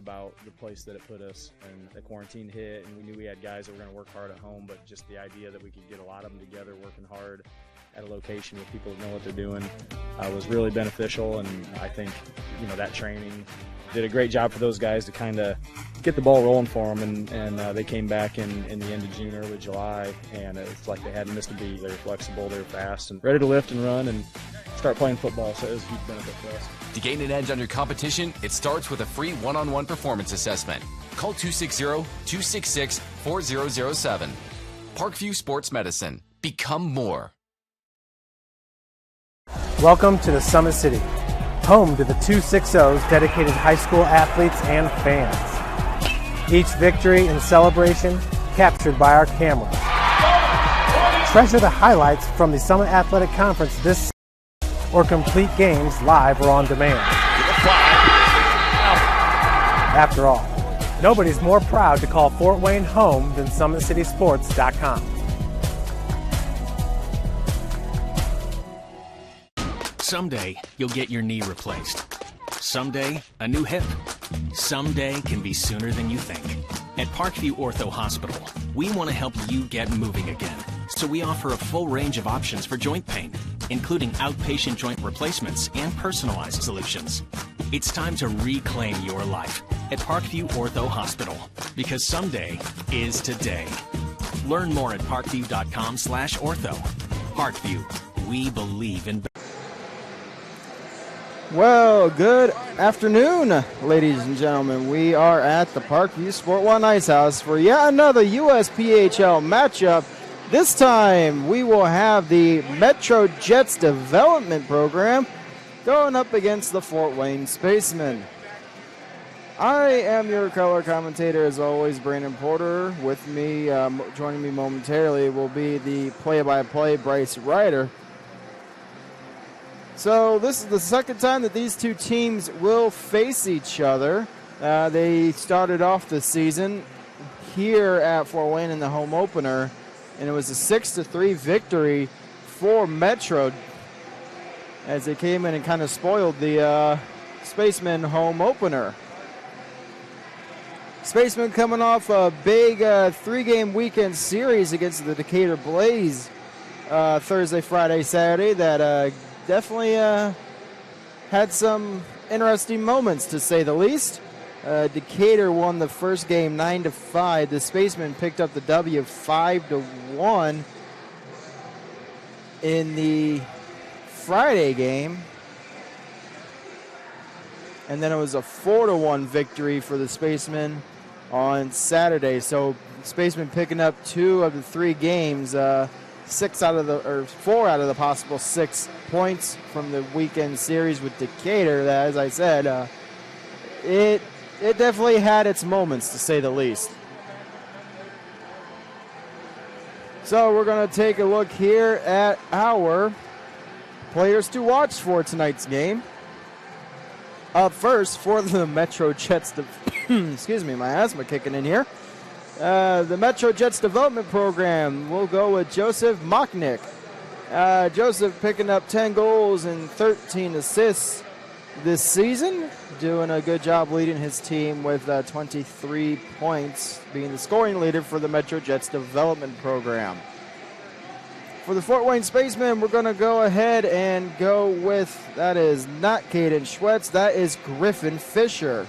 about the place that it put us, and the quarantine hit, and we knew we had guys that were going to work hard at home, but just the idea that we could get a lot of them together working hard at a location with people that know what they're doing was really beneficial. And I think, that training did a great job for those guys to kind of get the ball rolling for them, and they came back in the end of June, early July, and it's like they hadn't missed a beat. They were flexible, they were fast, and ready to lift and run and start playing football, so it was a huge benefit for us. To gain an edge on your competition, it starts with a free one-on-one performance assessment. Call 260-266-4007. Parkview Sports Medicine. Become more. Welcome to the Summit City, home to the 260's dedicated high school athletes and fans. Each victory and celebration captured by our camera. Treasure the highlights from the Summit Athletic Conference this season, or complete games live or on demand. After all, nobody's more proud to call Fort Wayne home than SummitCitySports.com. Someday, you'll get your knee replaced. Someday, a new hip. Someday can be sooner than you think. At Parkview Ortho Hospital, we want to help you get moving again. So we offer a full range of options for joint pain, including outpatient joint replacements and personalized solutions. It's time to reclaim your life at Parkview Ortho Hospital, because someday is today. Learn more at parkview.com/ortho. Parkview, we believe in. Well, good afternoon, ladies and gentlemen. We are at the Parkview Sport One Ice House for yet another USPHL matchup. This time, we will have the Metro Jets Development Program going up against the Fort Wayne Spacemen. I am your color commentator, as always, Brandon Porter. With me, joining me momentarily, will be the play-by-play Bryce Ryder. So this is the second time that these two teams will face each other. They started off the season here at Fort Wayne in the home opener, and it was a 6-3 victory for Metro as they came in and kind of spoiled the Spacemen home opener. Spacemen coming off a big 3-game weekend series against the Decatur Blaze Thursday, Friday, Saturday that definitely had some interesting moments, to say the least. Decatur won the first game 9-5. The Spacemen picked up the W 5-1 in the Friday game. And then it was a 4-1 victory for the Spacemen on Saturday. So Spacemen picking up 2 of the 3 games, 4 out of the possible 6 points from the weekend series with Decatur. That, as I said, it definitely had its moments, to say the least. So we're going to take a look here at our players to watch for tonight's game. Up first for the Metro Jets, excuse me, my asthma kicking in here. The Metro Jets Development Program, we'll go with Joseph Mochnick. Joseph picking up 10 goals and 13 assists this season, doing a good job leading his team with 23 points, being the scoring leader for the Metro Jets Development Program. For the Fort Wayne Spacemen, we're going to go ahead and go with, that is not Caden Schwetz, that is Griffin Fisher.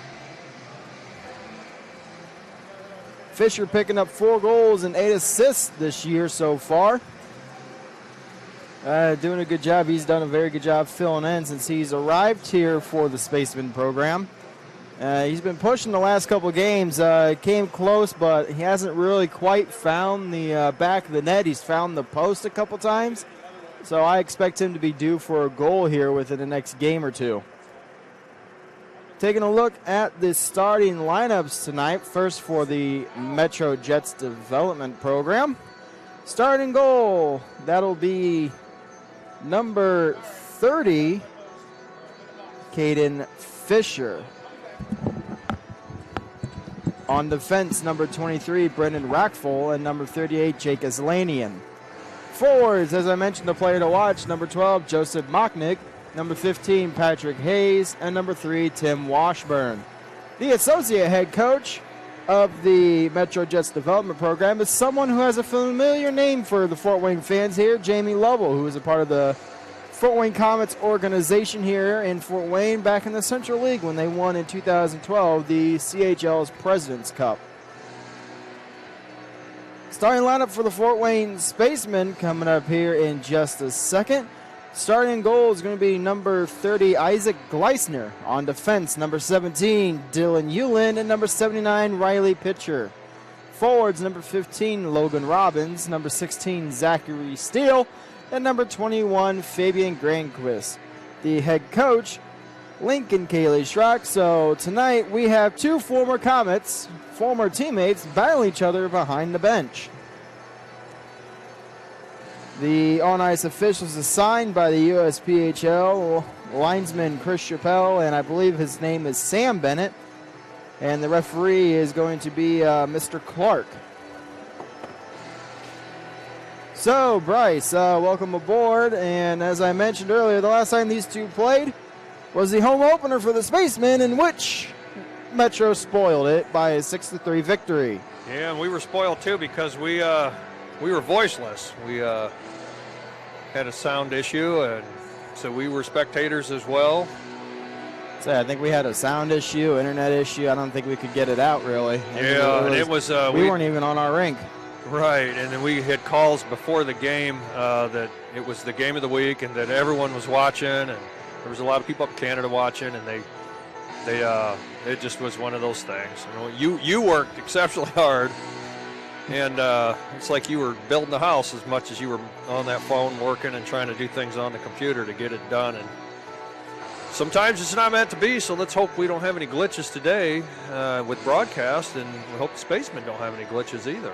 Fisher picking up 4 goals and 8 assists this year so far. Doing a good job. He's done a very good job filling in since he's arrived here for the Spaceman program. He's been pushing the last couple of games. Came close, but he hasn't really quite found the back of the net. He's found the post a couple times. So I expect him to be due for a goal here within the next game or two. Taking a look at the starting lineups tonight. First for the Metro Jets Development Program. Starting goal, that'll be number 30, Caden Fisher. On defense, number 23, Brendan Rackful, and number 38, Jake Islanian. Forwards, as I mentioned, the player to watch, number 12, Joseph Mochnick, number 15, Patrick Hayes, and number 3, Tim Washburn. The associate head coach of the Metro Jets development program is someone who has a familiar name for the Fort Wayne fans here, Jamie Lovell, who is a part of the Fort Wayne Comets organization here in Fort Wayne back in the Central League when they won in 2012 the CHL's President's Cup. Starting lineup for the Fort Wayne Spacemen coming up here in just a second. Starting in goal is going to be number 30, Isaac Gleisner. On defense, number 17, Dylan Hewlin, and number 79, Riley Pitcher. Forwards, number 15, Logan Robbins, number 16, Zachary Steele, and number 21, Fabian Granquist. The head coach, Lincoln Cayley Schrock. So tonight we have two former Comets, former teammates, battle each other behind the bench. The on-ice officials assigned by the USPHL, linesman Chris Chappelle, and I believe his name is Sam Bennett. And the referee is going to be Mr. Clark. So, Bryce, welcome aboard. And as I mentioned earlier, the last time these two played was the home opener for the Spacemen, in which Metro spoiled it by a 6-3 victory. Yeah, and we were spoiled too because we were voiceless. We had a sound issue, and so we were spectators as well. So I think we had a sound issue, internet issue. I don't think we could get it out really. It was we weren't even on our rink. Right, and then we had calls before the game that it was the game of the week and that everyone was watching, and there was a lot of people up in Canada watching, and it just was one of those things. You worked exceptionally hard. And it's like you were building the house as much as you were on that phone working and trying to do things on the computer to get it done. And sometimes it's not meant to be, so let's hope we don't have any glitches today with broadcast, and we hope the Spacemen don't have any glitches either.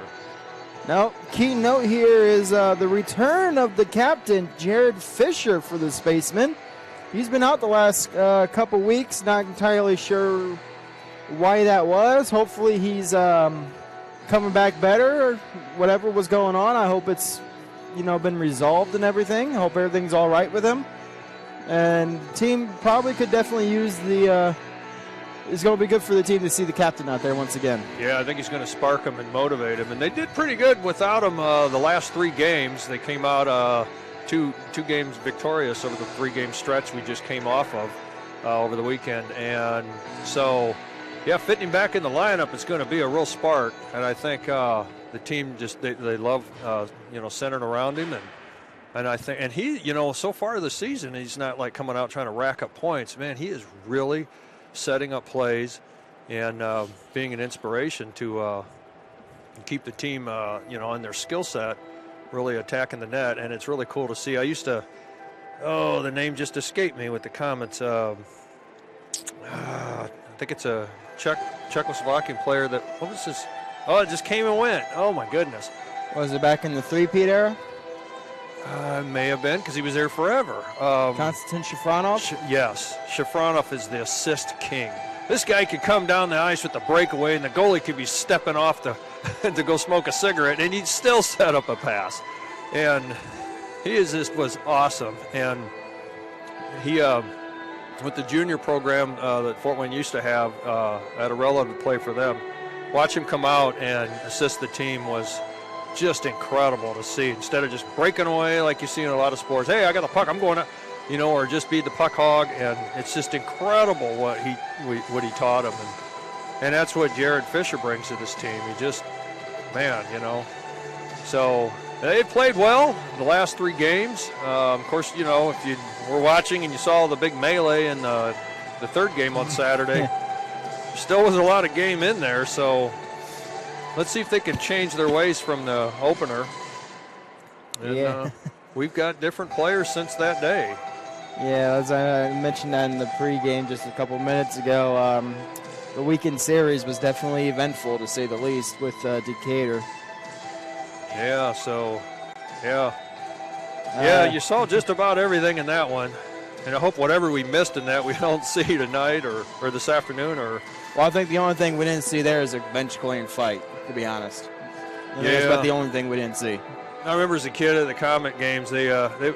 Now, key note here is the return of the captain, Jared Fisher, for the Spacemen. He's been out the last couple weeks, not entirely sure why that was. Hopefully he's coming back better, or whatever was going on. I hope it's been resolved and everything. I hope everything's all right with him. And the team probably could definitely use it's going to be good for the team to see the captain out there once again. Yeah, I think he's going to spark him and motivate him. And they did pretty good without him the last 3 games. They came out two games victorious over the 3-game stretch we just came off of over the weekend. And so, yeah, fitting him back in the lineup is going to be a real spark. And I think the team just they love centering around him, and I think he so far this season he's not like coming out trying to rack up points. Man, he is really setting up plays and being an inspiration to keep the team on their skill set, really attacking the net. And it's really cool to see. I used to the name just escaped me with the comments. I think it's a Czechoslovakian player that, what was this? Oh, it just came and went. Oh, my goodness. Was it back in the 3-peat era? May have been, because he was there forever. Konstantin Shafronov? Yes. Shafronov is the assist king. This guy could come down the ice with the breakaway, and the goalie could be stepping off to go smoke a cigarette, and he'd still set up a pass. And was awesome. And he... with the junior program that Fort Wayne used to have, at Arella to play for them, watch him come out and assist the team was just incredible to see. Instead of just breaking away like you see in a lot of sports, hey, I got the puck, I'm going up, or just be the puck hog. And it's just incredible what he taught him, and that's what Jared Fisher brings to this team. He just, so. They played well the last 3 games. Of course, if you were watching and you saw the big melee in the 3rd game on Saturday, still was a lot of game in there. So let's see if they can change their ways from the opener. And, we've got different players since that day. Yeah, as I mentioned that in the pregame just a couple minutes ago, the weekend series was definitely eventful, to say the least, with Decatur. Yeah, you saw just about everything in that one. And I hope whatever we missed in that we don't see tonight or this afternoon. Well, I think the only thing we didn't see there is a bench clearing fight, to be honest. That's about the only thing we didn't see. I remember as a kid at the Comet games, they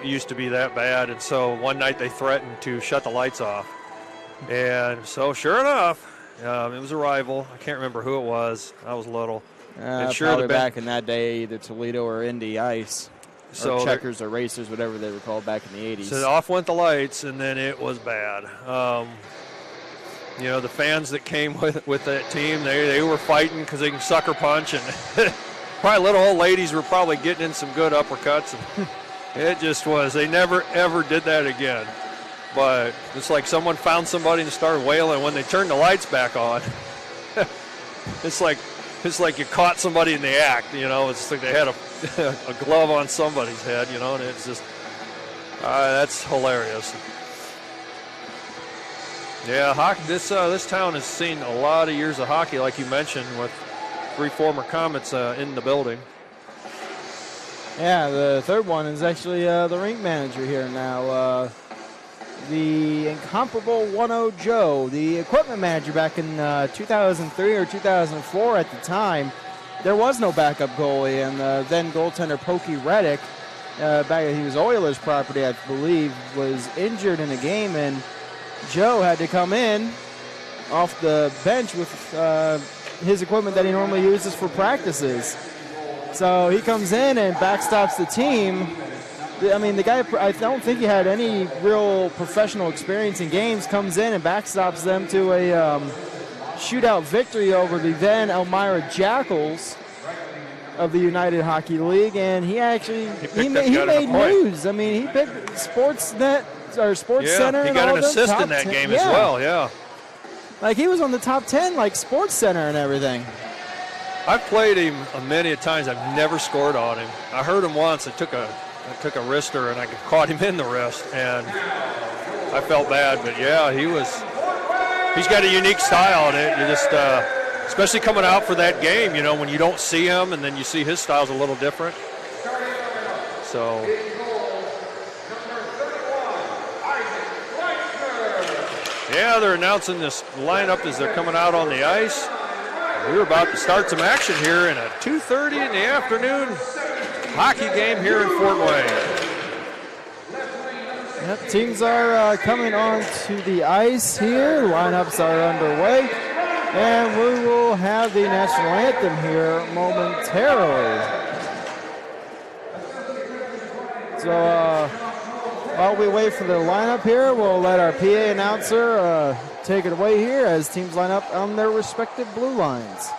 used to be that bad. And so one night they threatened to shut the lights off. And so sure enough, It was a rival. I can't remember who it was. I was little. It sure probably had been back in that day, either Toledo or Indy Ice, or Checkers or Racers, whatever they were called back in the 80s. So off went the lights, and then it was bad. The fans that came with that team, they were fighting because they can sucker punch, and probably little old ladies were probably getting in some good uppercuts. And it just was. They never, ever did that again. But it's like someone found somebody and started wailing. When they turned the lights back on, it's like you caught somebody in the act. It's like they had a glove on somebody's head. And it's just that's hilarious. Yeah, hockey. This town has seen a lot of years of hockey, like you mentioned, with 3 former Comets in the building. Yeah, the third one is actually the rink manager here now. The incomparable 1-0 Joe, the equipment manager back in 2003 or 2004 at the time. There was no backup goalie, and then goaltender Pokey Reddick, he was Oilers property, I believe, was injured in a game, and Joe had to come in off the bench with his equipment that he normally uses for practices. So he comes in and backstops the team. I mean, the guy, I don't think he had any real professional experience in games, comes in and backstops them to a shootout victory over the then Elmira Jackals of the United Hockey League, and he made news. I mean, he picked Sportsnet or Sports Center. He got an assist in that game as well. Yeah, like he was on the top 10, like Sports Center and everything. I've played him many a times. I've never scored on him. I heard him once. I took a wrister and I caught him in the wrist, and I felt bad. But yeah, he's got a unique style, and it just especially coming out for that game. When you don't see him and then you see his style's a little different. So. Yeah, they're announcing this lineup as they're coming out on the ice. We're about to start some action here in a 2:30 in the afternoon hockey game here in Fort Wayne. Yep, teams are coming on to the ice here. Lineups are underway. And we will have the national anthem here momentarily. So while we wait for the lineup here, we'll let our PA announcer take it away here as teams line up on their respective blue lines.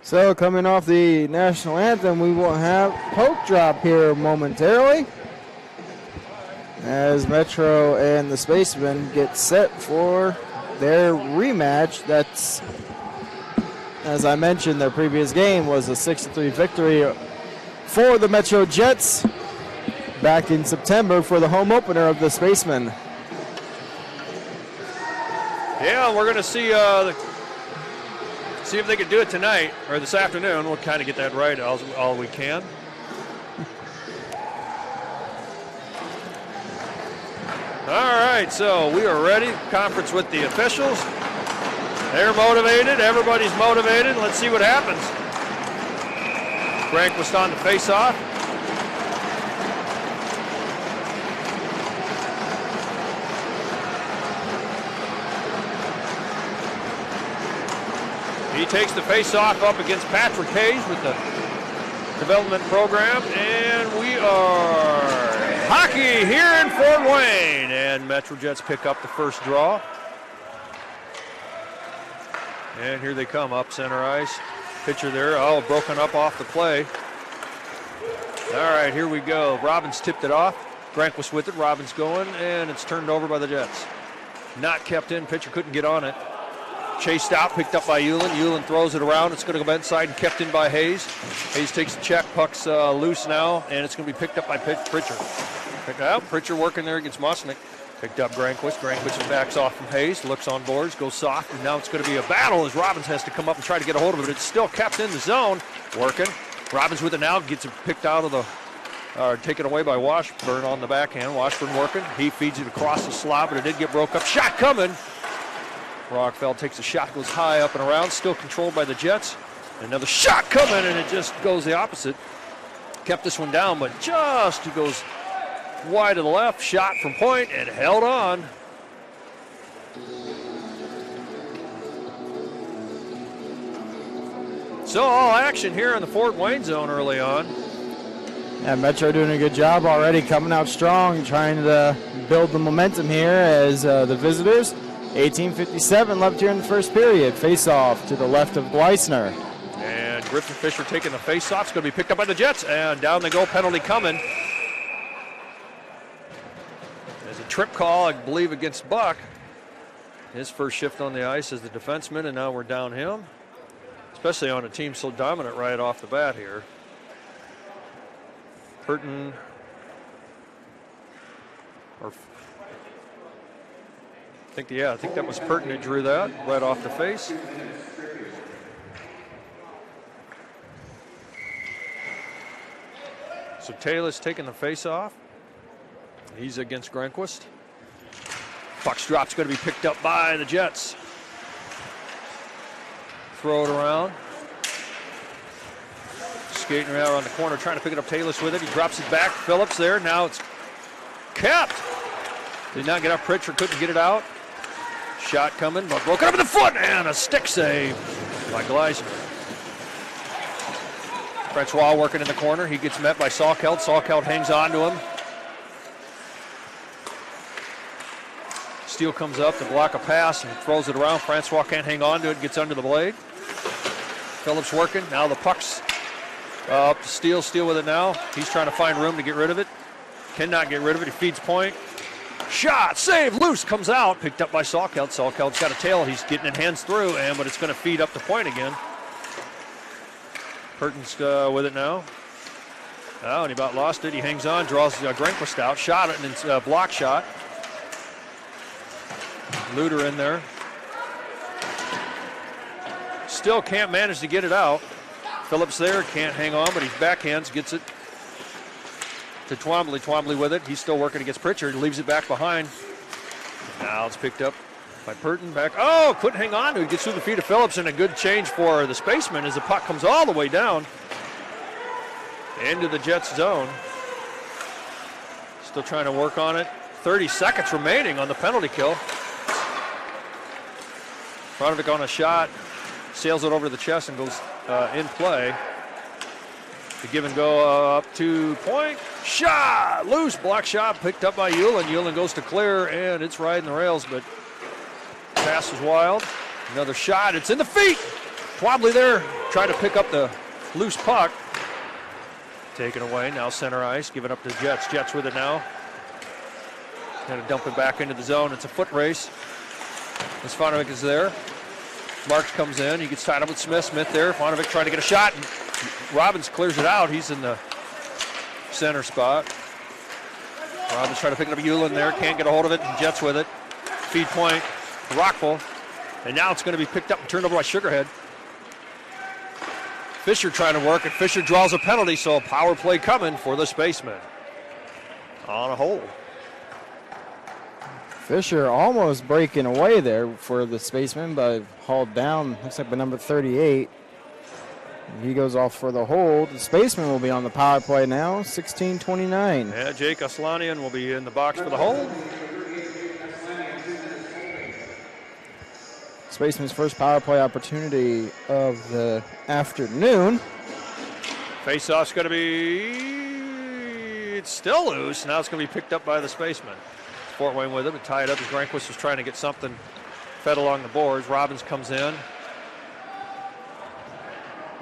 So coming off the national anthem, we will have poke drop here momentarily as Metro and the Spacemen get set for their rematch. That's, as I mentioned, their previous game was a 6-3 victory for the Metro Jets back in September for the home opener of the Spacemen. Yeah, we're going to see if they can do it tonight or this afternoon. We'll kind of get that right all we can. All right, so we are ready. Conference with the officials. They're motivated. Everybody's motivated. Let's see what happens. Granquist on the face-off. He takes the face-off up against Patrick Hayes with the development program, and we are hockey here in Fort Wayne, and Metro Jets pick up the first draw. And here they come up center ice. Pitcher there, broken up off the play. All right, here we go. Robbins tipped it off. Granquist with it. Robbins going, and it's turned over by the Jets. Not kept in. Pitcher couldn't get on it. Chased out, picked up by Ulan. Ulan throws it around. It's going to go inside and kept in by Hayes. Hayes takes the check. Puck's loose now, and it's going to be picked up by Pritchard. Pritchard working there against Musnick. Picked up Granquist. Granquist backs off from Hayes. Looks on boards, goes soft, and now it's going to be a battle as Robbins has to come up and try to get a hold of it. It's still kept in the zone. Working. Robbins with it now. Gets it picked out of the, taken away by Washburn on the backhand. Washburn working. He feeds it across the slot, but it did get broke up. Shot coming. Rockfeld takes a shot, goes high up and around, still controlled by the Jets. Another shot coming, and it just goes the opposite. Kept this one down, but just he goes wide to the left. Shot from point and held on. So all action here in the Fort Wayne zone early on. Yeah, Metro doing a good job already, coming out strong, trying to build the momentum here as the visitors. 18:57 left here in the first period. Face-off to the left of Gleisner. And Griffin Fisher taking the face-off. It's going to be picked up by the Jets, and down they go. Penalty coming. There's a trip call, I believe, against Buck. His first shift on the ice as the defenseman, and now we're down him. Especially on a team so dominant right off the bat here. Burton, or I think that was Purton who drew that right off the face. So Taylor's taking the face off. He's against Granquist. Puck's drop's going to be picked up by the Jets. Throw it around. Skating around the corner, trying to pick it up. Taylor's with it. He drops it back. Phillips there. Now it's kept. Did not get up. Pritchard couldn't get it out. Shot coming, but broken up in the foot, and a stick save by Gleisner. Francois working in the corner. He gets met by Salkeld. Salkeld hangs on to him. Steele comes up to block a pass and throws it around. Francois can't hang on to it, gets under the blade. Phillips working. Now the puck's up to Steele. Steele with it now. He's trying to find room to get rid of it. Cannot get rid of it. He feeds point. Shot, save, loose, comes out, picked up by Salkeld. Salkeld's got a tail, he's getting it hands through, but it's going to feed up the point again. Purton's with it now. Oh, and he about lost it. He hangs on, draws Granquist out, shot it, and it's a block shot. Luter in there. Still can't manage to get it out. Phillips there, can't hang on, but he backhands, gets it to Twombly. Twombly with it. He's still working against Pritchard. Leaves it back behind. Now it's picked up by Purton. Back. Oh, couldn't hang on to it. Gets through the feet of Phillips, and a good change for the Spacemen as the puck comes all the way down into the Jets zone. Still trying to work on it. 30 seconds remaining on the penalty kill. Franovic on a shot. Sails it over to the chest and goes in play. The give and go up to point. Shot! Loose. Block shot picked up by Ulan. Ulan goes to clear, and it's riding the rails, but pass is wild. Another shot. It's in the feet. Twombly there trying to pick up the loose puck. Taken away. Now center ice. Give it up to Jets. Jets with it now. Going to dump it back into the zone. It's a foot race. As Fonovic is there. Marks comes in. He gets tied up with Smith. Smith there. Fonovic trying to get a shot. Robbins clears it out. He's in the center spot. Robbins trying to pick it up. Ulan there. Can't get a hold of it. And Jets with it. Feed point. Rockful. And now it's going to be picked up and turned over by Sugarhead. Fisher trying to work, and Fisher draws a penalty, so a power play coming for the Spacemen. On a hold. Fisher almost breaking away there for the Spacemen, but hauled down, looks like by number 38. He goes off for the hold. The Spacemen will be on the power play now, 16-29. Yeah, Jake Aslanian will be in the box for the hold. Spacemen's first power play opportunity of the afternoon. Face-off's going to be, it's still loose. Now it's going to be picked up by the Spacemen. Fort Wayne with him and tie it up as Granquist was trying to get something fed along the boards. Robbins comes in.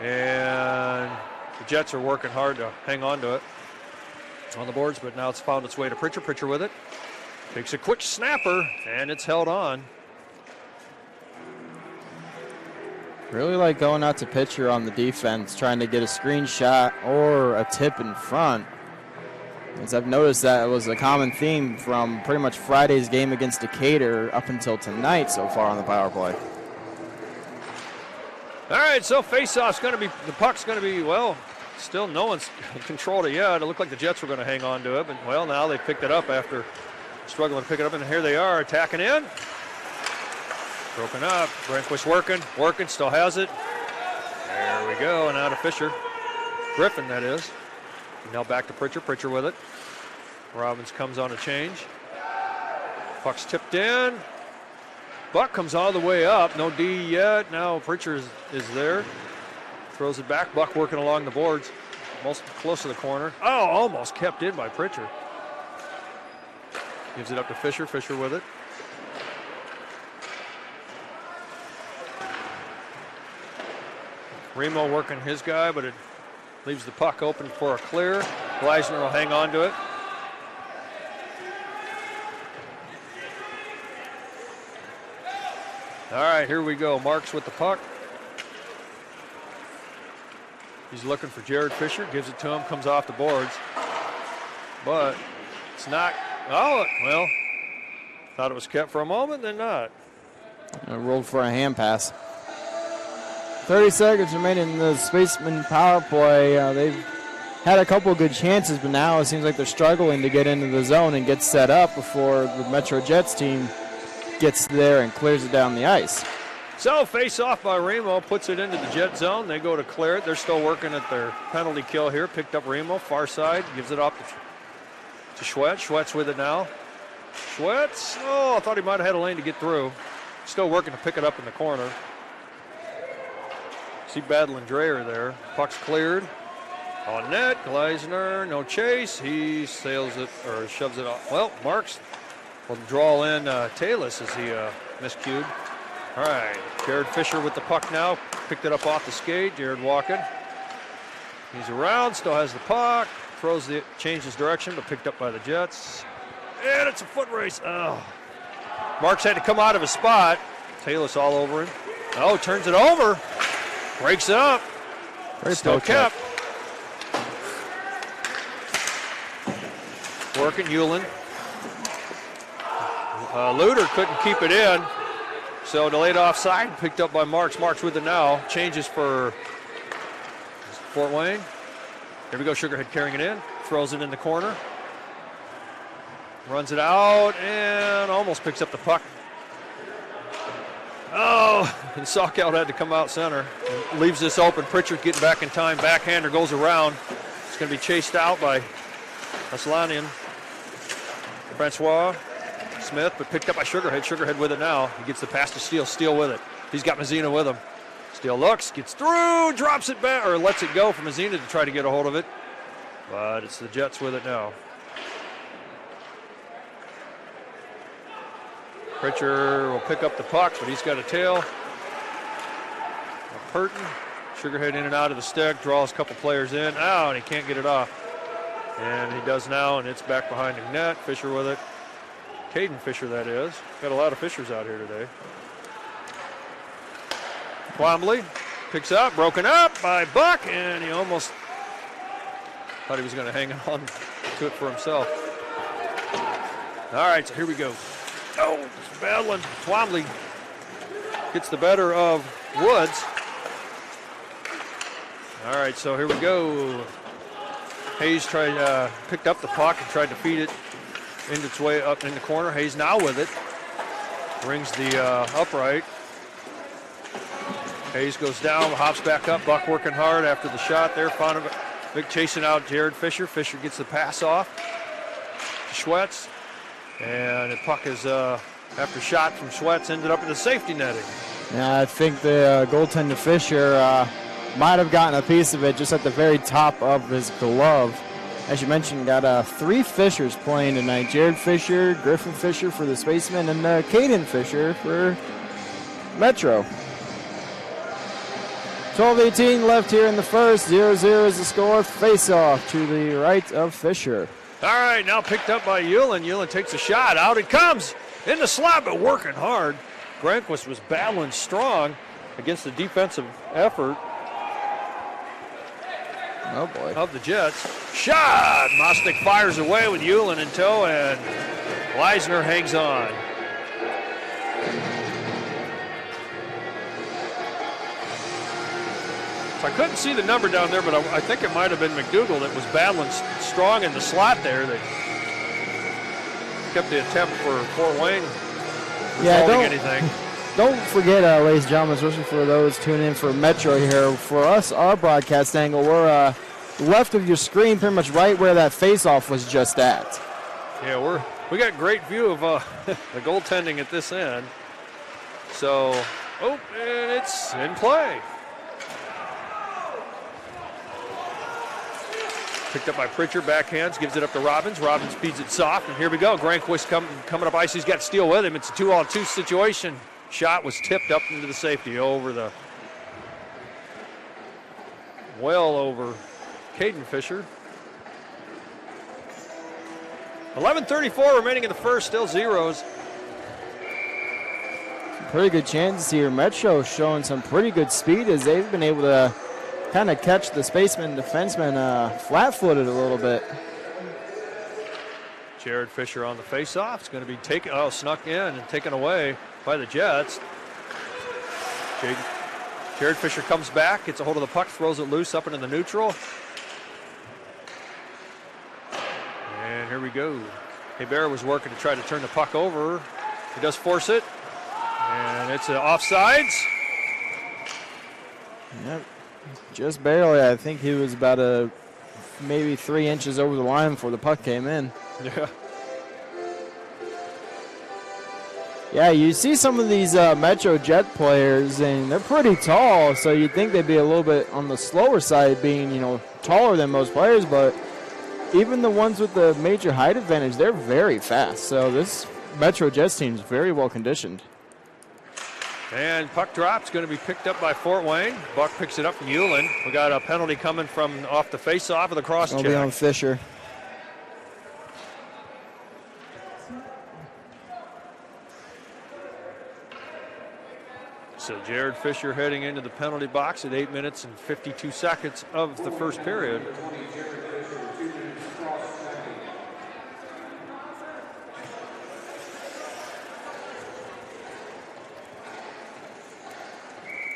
And the Jets are working hard to hang on to it on the boards, but now it's found its way to Pritchard. Pritchard with it. Takes a quick snapper, and it's held on. Really like going out to pitcher on the defense, trying to get a screenshot or a tip in front. As I've noticed that it was a common theme from pretty much Friday's game against Decatur up until tonight so far on the power play. All right, so face-off's going to be, the puck's going to be, well, still no one's controlled it yet. It looked like the Jets were going to hang on to it, but, well, now they picked it up after struggling to pick it up, and here they are attacking in. Broken up. Granquist working, still has it. There we go, and out of Fisher. Griffin, that is. Now back to Pritchard. Pritchard with it. Robbins comes on a change. Puck's tipped in. Buck comes all the way up. No D yet. Now Pritchard is there. Throws it back. Buck working along the boards. Most close to the corner. Oh, almost kept in by Pritchard. Gives it up to Fisher. Fisher with it. Remo working his guy, but it leaves the puck open for a clear. Gleisner will hang on to it. All right, here we go. Marks with the puck. He's looking for Jared Fisher. Gives it to him. Comes off the boards. But it's not. Oh, well. Thought it was kept for a moment, then not. Rolled for a hand pass. 30 seconds remaining in the Spaceman power play. They've had a couple of good chances, but now it seems like they're struggling to get into the zone and get set up before the Metro Jets team gets there and clears it down the ice. So face off by Remo, puts it into the Jet zone. They go to clear it. They're still working at their penalty kill here. Picked up Remo, far side, gives it off to Schwetz. Schwetz with it now. Schwetz, oh, I thought he might have had a lane to get through. Still working to pick it up in the corner. See battling Dreyer there. Puck's cleared. On net, Gleisner, no chase. He sails it, or shoves it off. Well, Marks will draw in Talus as he miscued. All right, Jared Fisher with the puck now. Picked it up off the skate. Jared walking. He's around, still has the puck. Changes direction, but picked up by the Jets. And it's a foot race. Oh. Marks had to come out of his spot. Talus all over him. Oh, turns it over. Breaks it up. Still kept. Working Hewlin. Luder couldn't keep it in. So delayed offside, picked up by Marks. Marks with it now. Changes for Fort Wayne. Here we go, Sugarhead carrying it in. Throws it in the corner. Runs it out and almost picks up the puck. Oh, and Sawkout had to come out center. And leaves this open. Pritchard getting back in time. Backhander goes around. It's going to be chased out by Aslanian. Francois Smith, but picked up by Sugarhead. Sugarhead with it now. He gets the pass to Steele. Steele with it. He's got Mazzina with him. Steele looks, gets through, drops it back, or lets it go for Mazzina to try to get a hold of it. But it's the Jets with it now. Pritchard will pick up the puck, but he's got a tail. Purton, Sugarhead in and out of the stick, draws a couple players in. Oh, and he can't get it off. And he does now, and it's back behind the net. Fisher with it. Caden Fisher, that is. Got a lot of Fishers out here today. Twombly picks up, broken up by Buck, and he almost thought he was going to hang on to it for himself. All right, so here we go. Oh, battling. Twombly gets the better of Woods. All right, so here we go. Hayes picked up the puck and tried to feed it into its way up in the corner. Hayes now with it. Brings the upright. Hayes goes down, hops back up. Buck working hard after the shot there. Vic chasing out Jared Fisher. Fisher gets the pass off. Schwetz. And the puck is, after shot from Schwetz, ended up in the safety netting. Yeah, I think the goaltender Fisher might have gotten a piece of it just at the very top of his glove. As you mentioned, got 3 Fishers playing tonight. Jared Fisher, Griffin Fisher for the Spacemen, and Caden Fisher for Metro. 12:18 left here in the first. 0-0 is the score. Face-off to the right of Fisher. All right, now picked up by Hewlin. Hewlin takes a shot. Out it comes in the slot, but working hard. Granquist was battling strong against the defensive effort of the Jets. Shot! Mostek fires away with Hewlin in tow, and Gleisner hangs on. I couldn't see the number down there, but I think it might have been McDougal that was battling strong in the slot there. That kept the attempt for Fort Wayne resolving anything. Don't forget, ladies and gentlemen, especially for those tuning in for Metro here, for us, our broadcast angle, we're left of your screen, pretty much right where that face-off was just at. Yeah, we got great view of the goaltending at this end. So, and it's in play. Picked up by Pritchard, backhands, gives it up to Robbins. Robbins feeds it soft, and here we go. Granquist coming up ice. He's got Steele with him. It's a 2-on-2 situation. Shot was tipped up into the safety over Caden Fisher. 11:34 remaining in the first, still zeros. Pretty good chances here. Metro showing some pretty good speed as they've been able to kind of catch the Spaceman defenseman flat-footed a little bit. Jared Fisher on the face-off. It's going to be snuck in and taken away by the Jets. Jared Fisher comes back, gets a hold of the puck, throws it loose up into the neutral. And here we go. Hebert was working to try to turn the puck over. He does force it, and it's offsides. Yep. Just barely. I think he was about maybe 3 inches over the line before the puck came in. Yeah. Yeah, you see some of these Metro Jet players, and they're pretty tall, so you'd think they'd be a little bit on the slower side, being, taller than most players, but even the ones with the major height advantage, they're very fast. So this Metro Jets team is very well conditioned. And puck drops, going to be picked up by Fort Wayne. Buck picks it up from Hewlin. We got a penalty coming from off the face-off of the cross check. It'll be on Fisher. So Jared Fisher heading into the penalty box at 8 minutes and 52 seconds of the first period.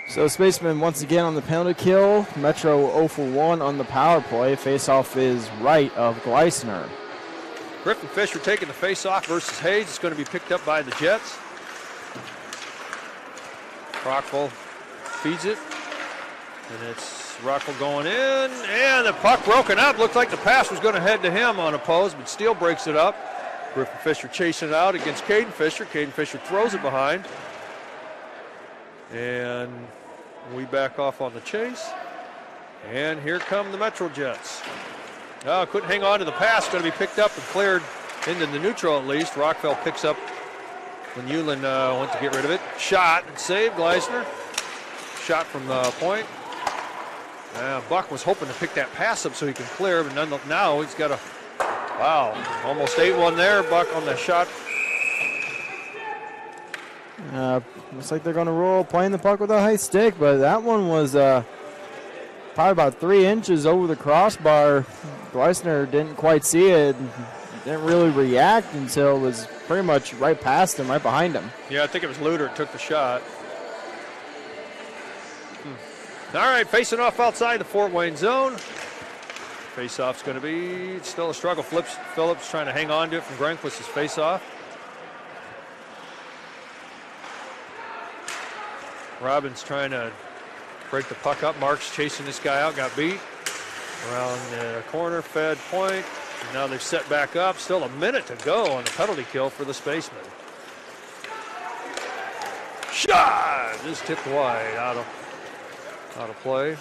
So Spaceman once again on the penalty kill. Metro 0 for 1 on the power play. Face-off is right of Gleisner. Griffin Fisher taking the face-off versus Hayes. It's going to be picked up by the Jets. Rockville feeds it. And it's Rockville going in. And the puck broken up. Looked like the pass was going to head to him unopposed, but Steele breaks it up. Griffin Fisher chasing it out against Caden Fisher. Caden Fisher throws it behind. And we back off on the chase. And here come the Metro Jets. Couldn't hang on to the pass. Going to be picked up and cleared into the neutral at least. Rockville picks up when Hewlin went to get rid of it. Shot and saved Gleisner. Shot from the point. Buck was hoping to pick that pass up so he can clear, but now he's got almost 8-1 there. Buck on the shot. Looks like they're going to roll playing the puck with a high stick, but that one was probably about 3 inches over the crossbar. Gleisner didn't quite see it, didn't really react until it was pretty much right past him, right behind him. Yeah, I think it was Luter who took the shot. All right, facing off outside the Fort Wayne zone. Face-off's going to be still a struggle. Phillips trying to hang on to it from Grenquist's face-off. Robbins trying to break the puck up. Marks chasing this guy out, got beat. Around the corner, fed point. Now they've set back up. Still a minute to go on the penalty kill for the Spacemen. Shot! Just tipped wide, out of play.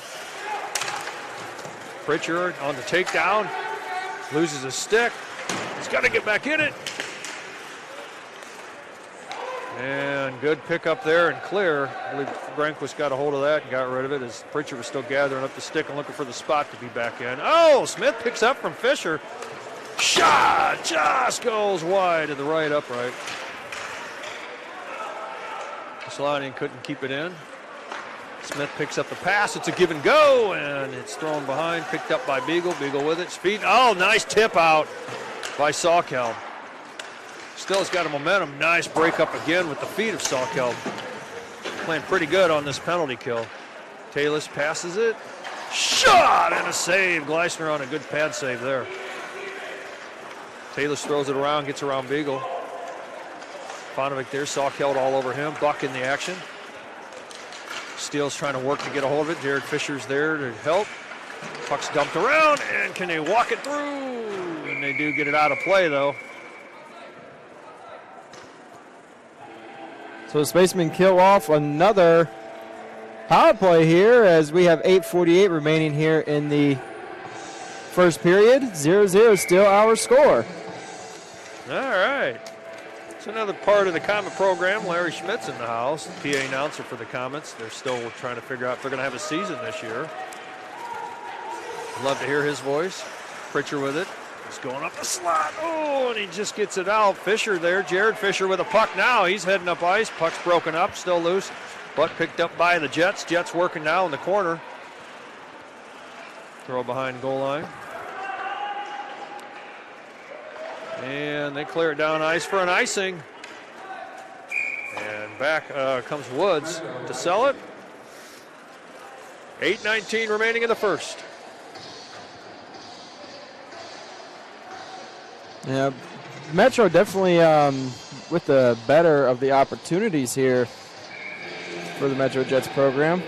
Pritchard on the takedown. Loses his stick. He's got to get back in it. And good pick up there and clear. I believe Grenquist got a hold of that and got rid of it as Pritchard was still gathering up the stick and looking for the spot to be back in. Oh, Smith picks up from Fisher. Shot just goes wide to the right upright. Sliding couldn't keep it in. Smith picks up the pass. It's a give and go, and it's thrown behind. Picked up by Beagle. Beagle with it. Speed. Oh, nice tip out by Sawkel. Still has got a momentum. Nice break up again with the feet of Sawkel. Playing pretty good on this penalty kill. Talus passes it. Shot and a save. Gleisner on a good pad save there. Talus throws it around, gets around Beagle. Fonovic there, Sawkel all over him. Buck in the action. Steele's trying to work to get a hold of it. Jared Fisher's there to help. Puck's dumped around, and can they walk it through? And they do get it out of play, though. So the Spacemen kill off another power play here as we have 8:48 remaining here in the first period. 0-0 still our score. All right. It's another part of the comment program. Larry Schmidt's in the house, the PA announcer for the Comets. They're still trying to figure out if they're going to have a season this year. Love to hear his voice. Pritchard with it. He's going up the slot. Oh, and he just gets it out. Fisher there. Jared Fisher with a puck now. He's heading up ice. Puck's broken up, still loose. Puck picked up by the Jets. Jets working now in the corner. Throw behind goal line. And they clear it down ice for an icing. And back comes Woods to sell it. 8:19 remaining in the first. Yeah, Metro definitely with the better of the opportunities here for the Metro Jets program.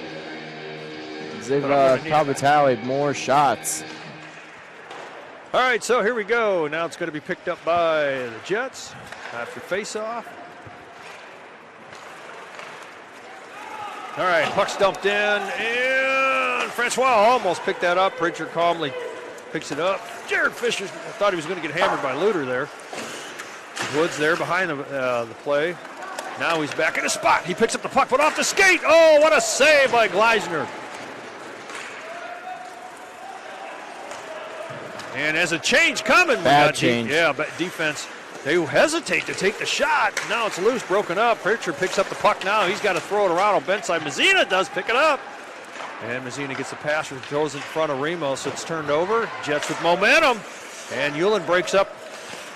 They've probably tallied more shots. All right, so here we go. Now it's going to be picked up by the Jets after face-off. All right, puck's dumped in, and Francois almost picked that up. Pritchard calmly picks it up. Jared Fisher thought he was going to get hammered by Luter there. Woods there behind the play. Now he's back in his spot. He picks up the puck, but off the skate. Oh, what a save by Gleisner. And as a change coming. Bad change. But defense, they hesitate to take the shot. Now it's loose, broken up. Pritchard picks up the puck now. He's got to throw it around on bench side. Mazzina does pick it up. And Mazzina gets the pass and throws it in front of Remo, so it's turned over. Jets with momentum. And Hewlin breaks up.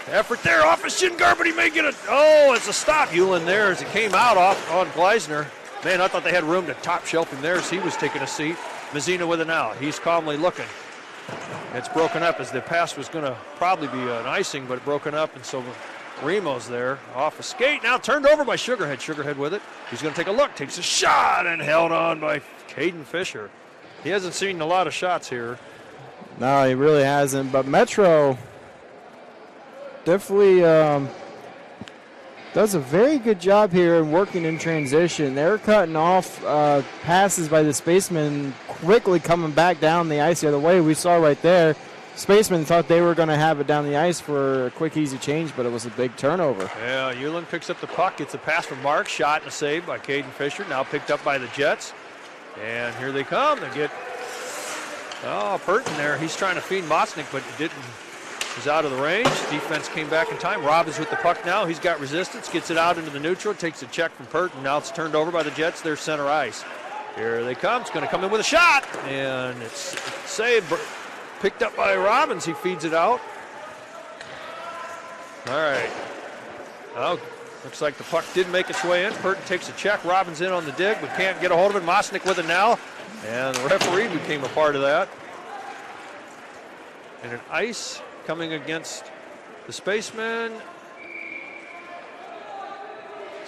Effort there off his shin guard, but he may get it. Oh, it's a stop. Hewlin there as it came out off on Gleisner. Man, I thought they had room to top shelf him there as he was taking a seat. Mazzina with it now. He's calmly looking. It's broken up as the pass was going to probably be an icing, but broken up, and so Remo's there off a skate. Now turned over by Sugarhead. Sugarhead with it. He's going to take a look, takes a shot, and held on by Caden Fisher. He hasn't seen a lot of shots here. No, he really hasn't, but Metro definitely does a very good job here in working in transition. They're cutting off passes by the Spacemen, quickly coming back down the ice the other way. We saw right there, Spacemen thought they were going to have it down the ice for a quick, easy change, but it was a big turnover. Yeah, Hewlin picks up the puck, gets a pass from Mark, shot and a save by Caden Fisher, now picked up by the Jets. And here they come. They get, Burton there. He's trying to feed Mosnick, but he didn't. He's out of the range. Defense came back in time. Robbins with the puck now. He's got resistance, gets it out into the neutral, takes a check from Burton. Now it's turned over by the Jets. They're center ice. Here they come. It's going to come in with a shot. And it's saved. Picked up by Robbins. He feeds it out. All right. Well, looks like the puck did make its way in. Burton takes a check. Robbins in on the dig, but can't get a hold of it. Mosnick with it now. And the referee became a part of that. And an ice coming against the Spacemen.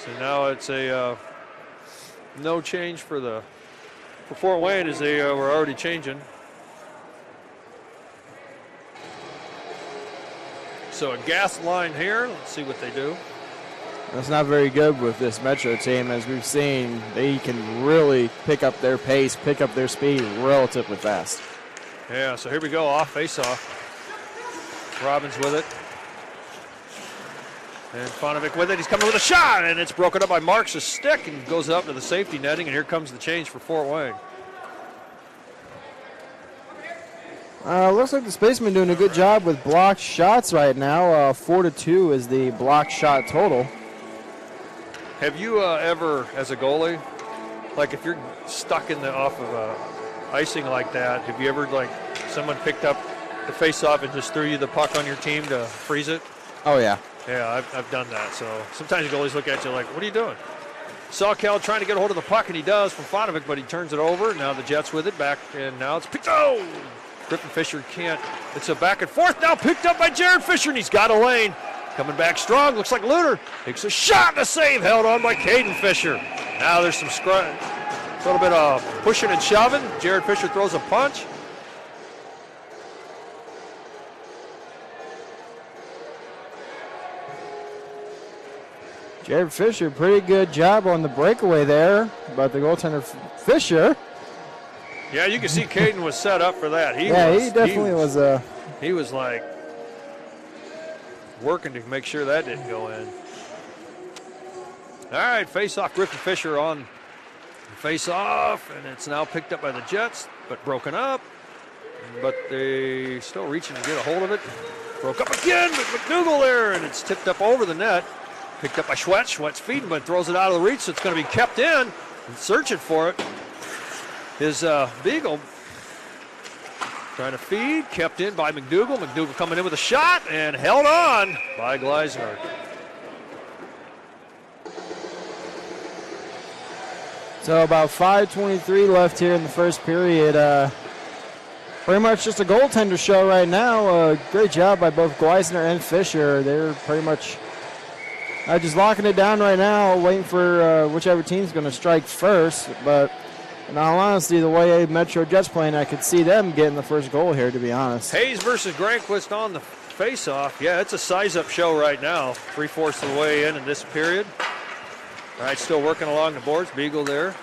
So now it's a no change for Fort Wayne, as they were already changing. So a gas line here. Let's see what they do. That's not very good with this Metro team. As we've seen, they can really pick up their pace, pick up their speed relatively fast. Yeah, so here we go, off face-off. Robbins with it. And Fonovic with it. He's coming with a shot, and it's broken up by Marks' stick and goes up to the safety netting, and here comes the change for Fort Wayne. Looks like the Spacemen doing a good job with blocked shots right now. 4-2 is the blocked shot total. Have you ever, as a goalie, like if you're stuck in off of icing like that, have you ever, like, someone picked up the face-off and just threw you the puck on your team to freeze it? Oh, yeah. Yeah, I've done that. So sometimes the goalies look at you like, what are you doing? Saw Cal trying to get a hold of the puck, and he does from Fonovic, but he turns it over. Now the Jets with it back, and now it's picked. Oh! Griffin Fisher can't. It's a back and forth now, picked up by Jared Fisher, and he's got a lane. Coming back strong, looks like Luter takes a shot and a save, held on by Caden Fisher. Now there's some a little bit of pushing and shoving. Jared Fisher throws a punch. Jared Fisher, pretty good job on the breakaway there, but the goaltender Fisher. Yeah, you can see Caden was set up for that. He definitely was. He was like working to make sure that didn't go in. All right, face-off. Griffin Fisher on face-off, and it's now picked up by the Jets, but broken up. But they still reaching to get a hold of it. Broke up again with McDougal there, and it's tipped up over the net. Picked up by Schwetz. Schwetz feeding, but throws it out of the reach, so it's going to be kept in. And searching for it is Beagle. Trying to feed, kept in by McDougal. McDougal coming in with a shot and held on by Gleisner. So about 5:23 left here in the first period. Pretty much just a goaltender show right now. Great job by both Gleisner and Fisher. They're pretty much just locking it down right now, waiting for whichever team's going to strike first. But in all honesty, the way Metro Jets playing, I could see them getting the first goal here, to be honest. Hayes versus Granquist on the face-off. Yeah, it's a size-up show right now. 3/4 of the way in this period. All right, still working along the boards. Beagle there.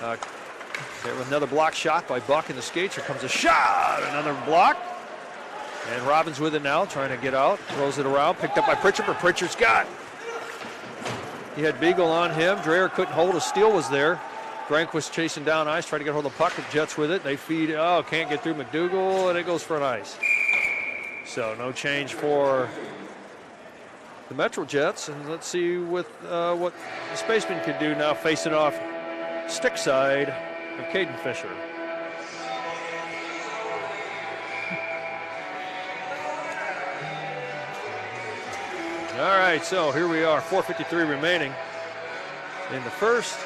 There with another block shot by Buck in the skates. Here comes a shot, another block. And Robbins with it now, trying to get out. Throws it around, picked up by Pritchard, but Pritchard's got. He had Beagle on him. Dreher couldn't hold. A steal was there. Granquist chasing down ice, trying to get hold of the puck. The Jets with it. They feed. Oh, can't get through McDougal, and it goes for an ice. So no change for the Metro Jets. And let's see what the Spacemen could do now, facing off stick side of Caden Fisher. All right, so here we are, 4:53 remaining in the first.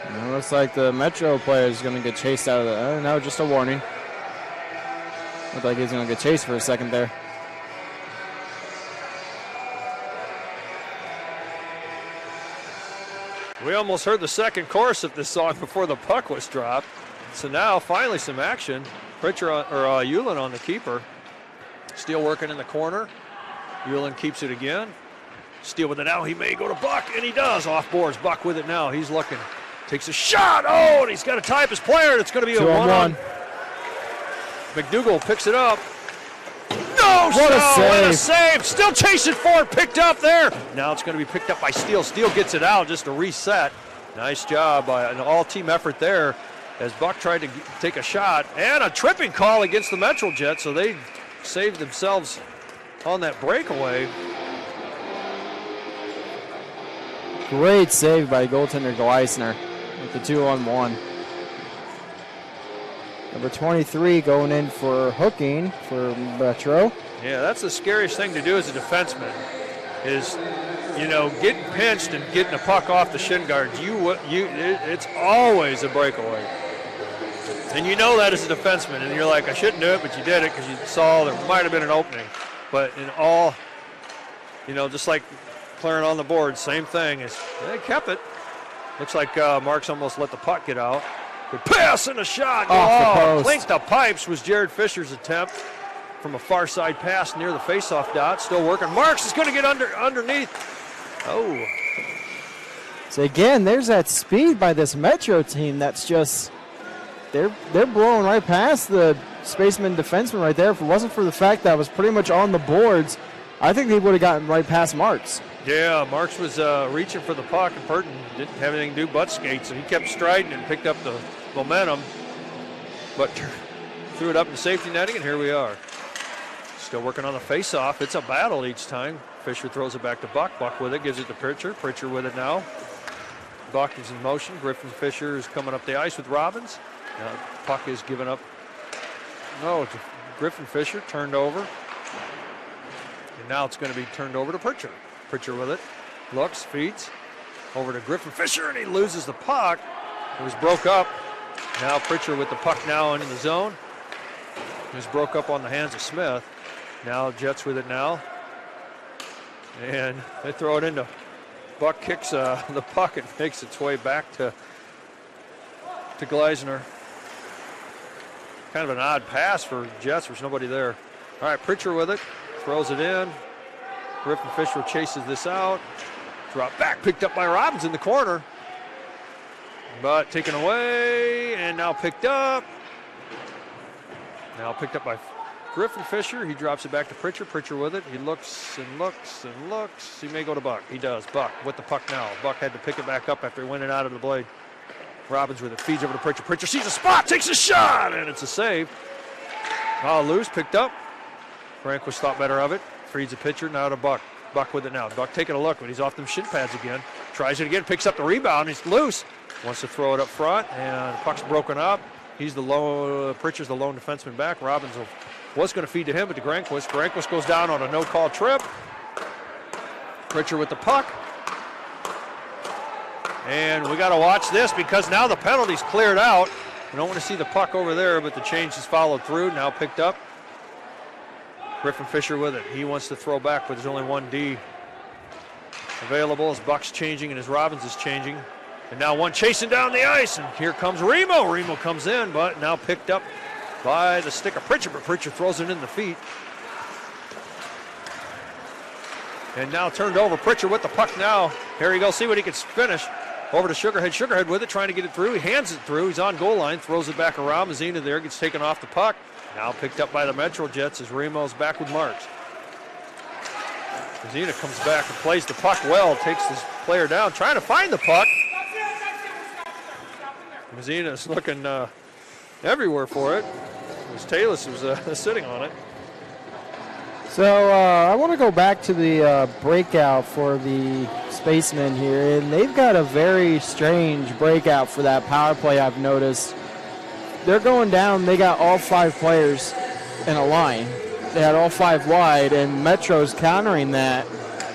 It looks like the Metro player is going to get chased out of the. No, just a warning. Looked like he's going to get chased for a second there. We almost heard the second chorus of this song before the puck was dropped. So now, finally, some action. Pritchard or Ullin on the keeper. Still working in the corner. Ullin keeps it again. Steele with it now. He may go to Buck, and he does. Off boards. Buck with it now. He's looking. Takes a shot. Oh, and he's got to tie up his player. And it's going to be a 1-on-1. McDougal picks it up. No, what a save. Still chasing for it. Picked up there. Now it's going to be picked up by Steele. Steele gets it out just to reset. Nice job by an all-team effort there as Buck tried to take a shot. And a tripping call against the Metro Jets, so they saved themselves on that breakaway. Great save by goaltender Gleisner with the 2-on-1. Number 23 going in for hooking for Metro. Yeah, that's the scariest thing to do as a defenseman is, getting pinched and getting a puck off the shin guard. It's always a breakaway. And you know that as a defenseman, and you're like, I shouldn't do it, but you did it because you saw there might have been an opening. But in all, just like clearing on the board, same thing. They kept it. Looks like Marks almost let the puck get out. Good pass and a shot. Off the post. Clinked the pipes was Jared Fisher's attempt from a far side pass near the faceoff dot. Still working. Marks is going to get underneath. Oh. So again, there's that speed by this Metro team that's just they're blowing right past the Spaceman defenseman right there. If it wasn't for the fact that it was pretty much on the boards, I think they would have gotten right past Marks. Yeah, Marks was reaching for the puck, and Burton didn't have anything to do but skate, so he kept striding and picked up the momentum, but threw it up in safety netting, and here we are. Still working on the face-off. It's a battle each time. Fisher throws it back to Buck. Buck with it, gives it to Pritchard. Pritchard with it now. Buck is in motion. Griffin Fisher is coming up the ice with Robbins. Now puck is given up. No, Griffin Fisher turned over. And now it's going to be turned over to Pritchard. Pritchard with it. Looks, feeds. Over to Griffin Fisher, and he loses the puck. It was broke up. Now Pritchard with the puck now into the zone. It was broke up on the hands of Smith. Now Jets with it now. And they throw it into. Buck kicks the puck and makes its way back to Gleisner. Kind of an odd pass for Jets. There's nobody there. All right, Pritchard with it. Throws it in. Griffin Fisher chases this out. Drop back, picked up by Robbins in the corner. But taken away, and now picked up. Now picked up by Griffin Fisher. He drops it back to Pritchard. Pritchard with it. He looks and looks and looks. He may go to Buck. He does. Buck with the puck now. Buck had to pick it back up after he went it out of the blade. Robbins with it. Feeds over to Pritchard. Pritchard sees a spot, takes a shot, and it's a save. Loose, picked up. Rehnquist thought better of it. Feeds the pitcher, now to Buck. Buck with it now. Buck taking a look, but he's off them shin pads again. Tries it again, picks up the rebound. He's loose. Wants to throw it up front, and the puck's broken up. He's Pritchard's the lone defenseman back. Robbins was going to feed to him, but to Rehnquist. Rehnquist goes down on a no-call trip. Pritchard with the puck. And we got to watch this because now the penalty's cleared out. We don't want to see the puck over there, but the change is followed through, now picked up. Griffin Fisher with it. He wants to throw back, but there's only one D available as Buck's changing and as Robbins is changing. And now one chasing down the ice, and here comes Remo. Remo comes in, but now picked up by the stick of Pritchard, but Pritchard throws it in the feet. And now turned over. Pritchard with the puck now. Here he goes, see what he can finish. Over to Sugarhead. Sugarhead with it, trying to get it through. He hands it through. He's on goal line, throws it back around. Mazzina there, gets taken off the puck. Now picked up by the Metro Jets as Remo's back with Marks. Mazzina comes back and plays the puck well, takes this player down, trying to find the puck. Mazzina is looking everywhere for it. Talus was sitting on it. So I want to go back to the breakout for the Spacemen here, and they've got a very strange breakout for that power play I've noticed. They're going down, they got all 5 players in a line. They had all 5 wide, and Metro's countering that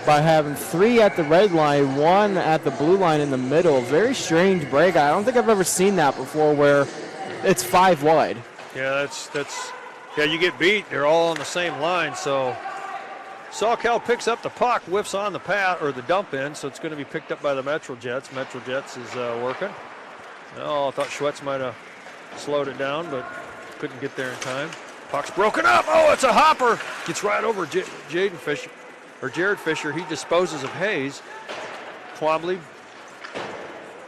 by having 3 at the red line, 1 at the blue line in the middle. Very strange breakout. I don't think I've ever seen that before where it's 5 wide. Yeah, yeah, you get beat. They're all on the same line. So Sawcal picks up the puck, whiffs on the pass or the dump in. So it's going to be picked up by the Metro Jets. Metro Jets is working. Oh, I thought Schwetz might have slowed it down, but couldn't get there in time. Puck's broken up. Oh, it's a hopper. Gets right over Jared Fisher. He disposes of Hayes. Twombly.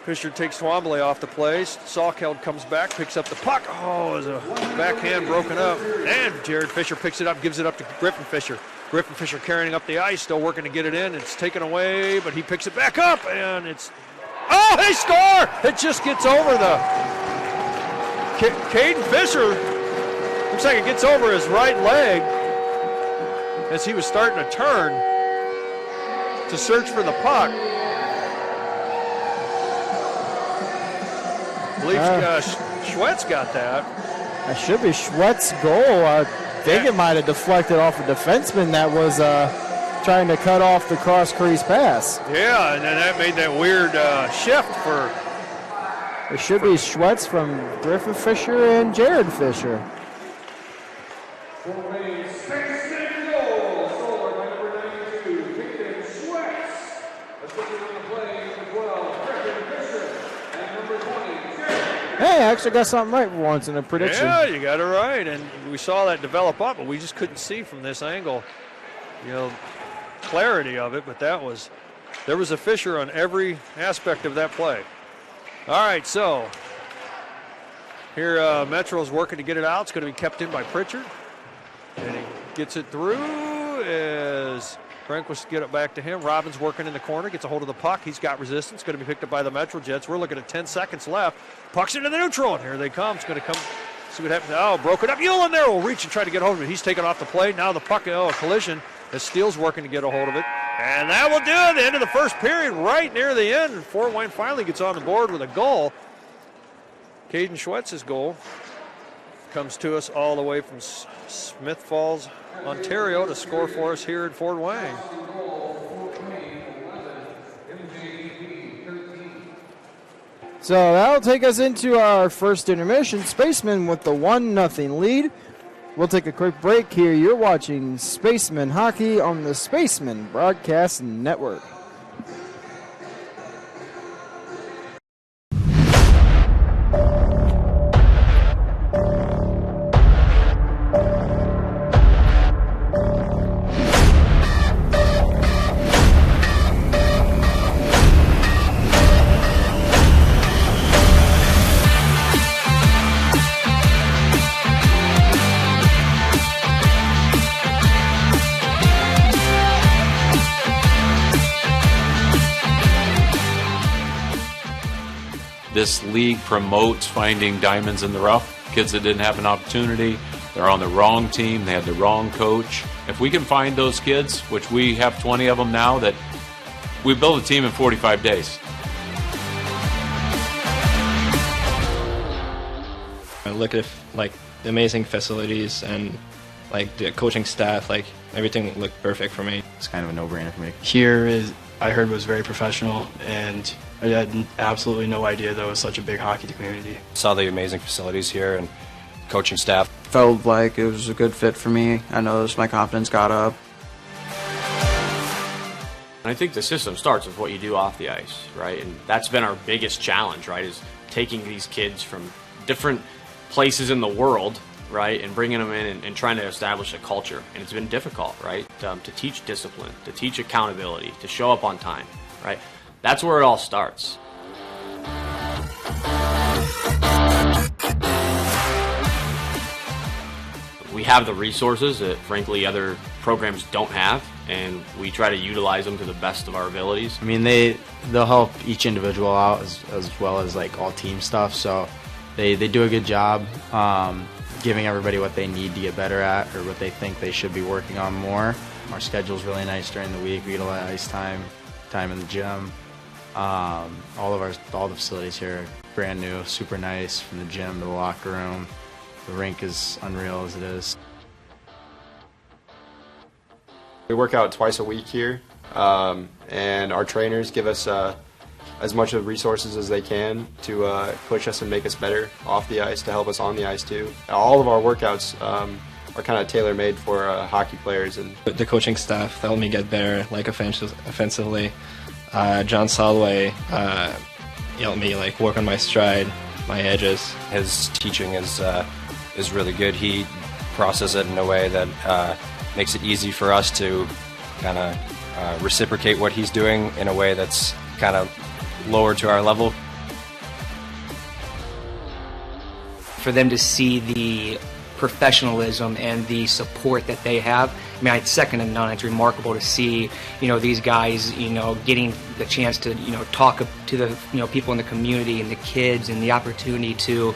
Fisher takes Twombly off the play. Sawkeld comes back, picks up the puck. Oh, there's a backhand broken up. And Jared Fisher picks it up, gives it up to Griffin Fisher. Griffin Fisher carrying up the ice, still working to get it in. It's taken away, but he picks it back up, and it's... Oh, they score! It just gets over the... Caden Fisher, looks like it gets over his right leg as he was starting to turn to search for the puck. I believe Schwetz got that. That should be Schwetz's goal. I think it might have deflected off a defenseman that was trying to cut off the cross-crease pass. Yeah, and then that made that weird shift for It should be Schwetz from Griffin Fisher and Jared Fisher. Hey, I actually got something right for once in a prediction. Yeah, you got it right, and we saw that develop up, but we just couldn't see from this angle, clarity of it. But there was a Fisher on every aspect of that play. All right, so here Metro's working to get it out. It's going to be kept in by Pritchard, and he gets it through as Rehnquist get it back to him. Robbins working in the corner, gets a hold of the puck. He's got resistance, going to be picked up by the Metro Jets. We're looking at 10 seconds left. Puck's into the neutral, and here they come. It's going to come, see what happens. Oh, broke it up. Yule in there will reach and try to get a hold of it. He's taken off the play. Now the puck, a collision as Steele's working to get a hold of it. And that will do it. The end of the first period, right near the end. Fort Wayne finally gets on the board with a goal. Caden Schwetz's goal comes to us all the way from Smith Falls, Ontario, to score for us here at Fort Wayne. So that'll take us into our first intermission. Spacemen with the 1-0 lead. We'll take a quick break here. You're watching Spacemen Hockey on the Spacemen Broadcast Network. This league promotes finding diamonds in the rough, kids that didn't have an opportunity, they're on the wrong team, they had the wrong coach. If we can find those kids, which we have 20 of them now, that we build a team in 45 days. I look at the amazing facilities and the coaching staff, everything looked perfect for me. It's kind of a no-brainer for me. Here I heard was very professional, and I had absolutely no idea there was such a big hockey community. Saw the amazing facilities here and coaching staff. Felt like it was a good fit for me. I noticed my confidence got up. I think the system starts with what you do off the ice, right? And that's been our biggest challenge, right, is taking these kids from different places in the world, right, and bringing them in and trying to establish a culture. And it's been difficult, right, to teach discipline, to teach accountability, to show up on time, right? That's where it all starts. We have the resources that, frankly, other programs don't have, and we try to utilize them to the best of our abilities. I mean, they'll help each individual out as well as all team stuff, so they do a good job giving everybody what they need to get better at or what they think they should be working on more. Our schedule's really nice during the week. We get a lot of ice time in the gym. All the facilities here are brand new, super nice, from the gym to the locker room. The rink is unreal as it is. We work out twice a week here, and our trainers give us as much of resources as they can to push us and make us better off the ice, to help us on the ice too. All of our workouts are kind of tailor-made for hockey players. And the coaching staff helped me get better, offensively. John Solway helped me work on my stride, my edges. His teaching is really good. He processes it in a way that makes it easy for us to kind of reciprocate what he's doing in a way that's kind of lower to our level. For them to see the professionalism and the support that they have, I mean, it's second to none. It's remarkable to see, these guys, getting the chance to, talk to the, people in the community and the kids, and the opportunity to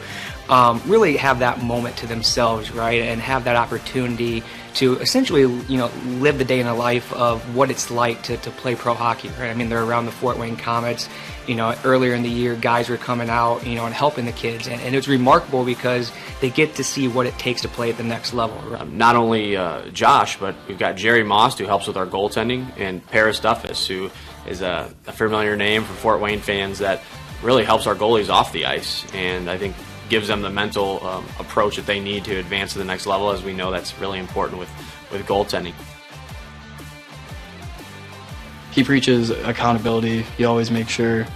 really have that moment to themselves, right, and have that opportunity to essentially, live the day in the life of what it's like to play pro hockey, right? I mean, they're around the Fort Wayne Comets. Earlier in the year, guys were coming out, and helping the kids, and it's remarkable because they get to see what it takes to play at the next level. Not only Josh, but we've got Jerry Most, who helps with our goaltending, and Paris Duffus, who is a familiar name for Fort Wayne fans that really helps our goalies off the ice, and I think gives them the mental approach that they need to advance to the next level, as we know that's really important with goaltending. He preaches accountability. He always makes sure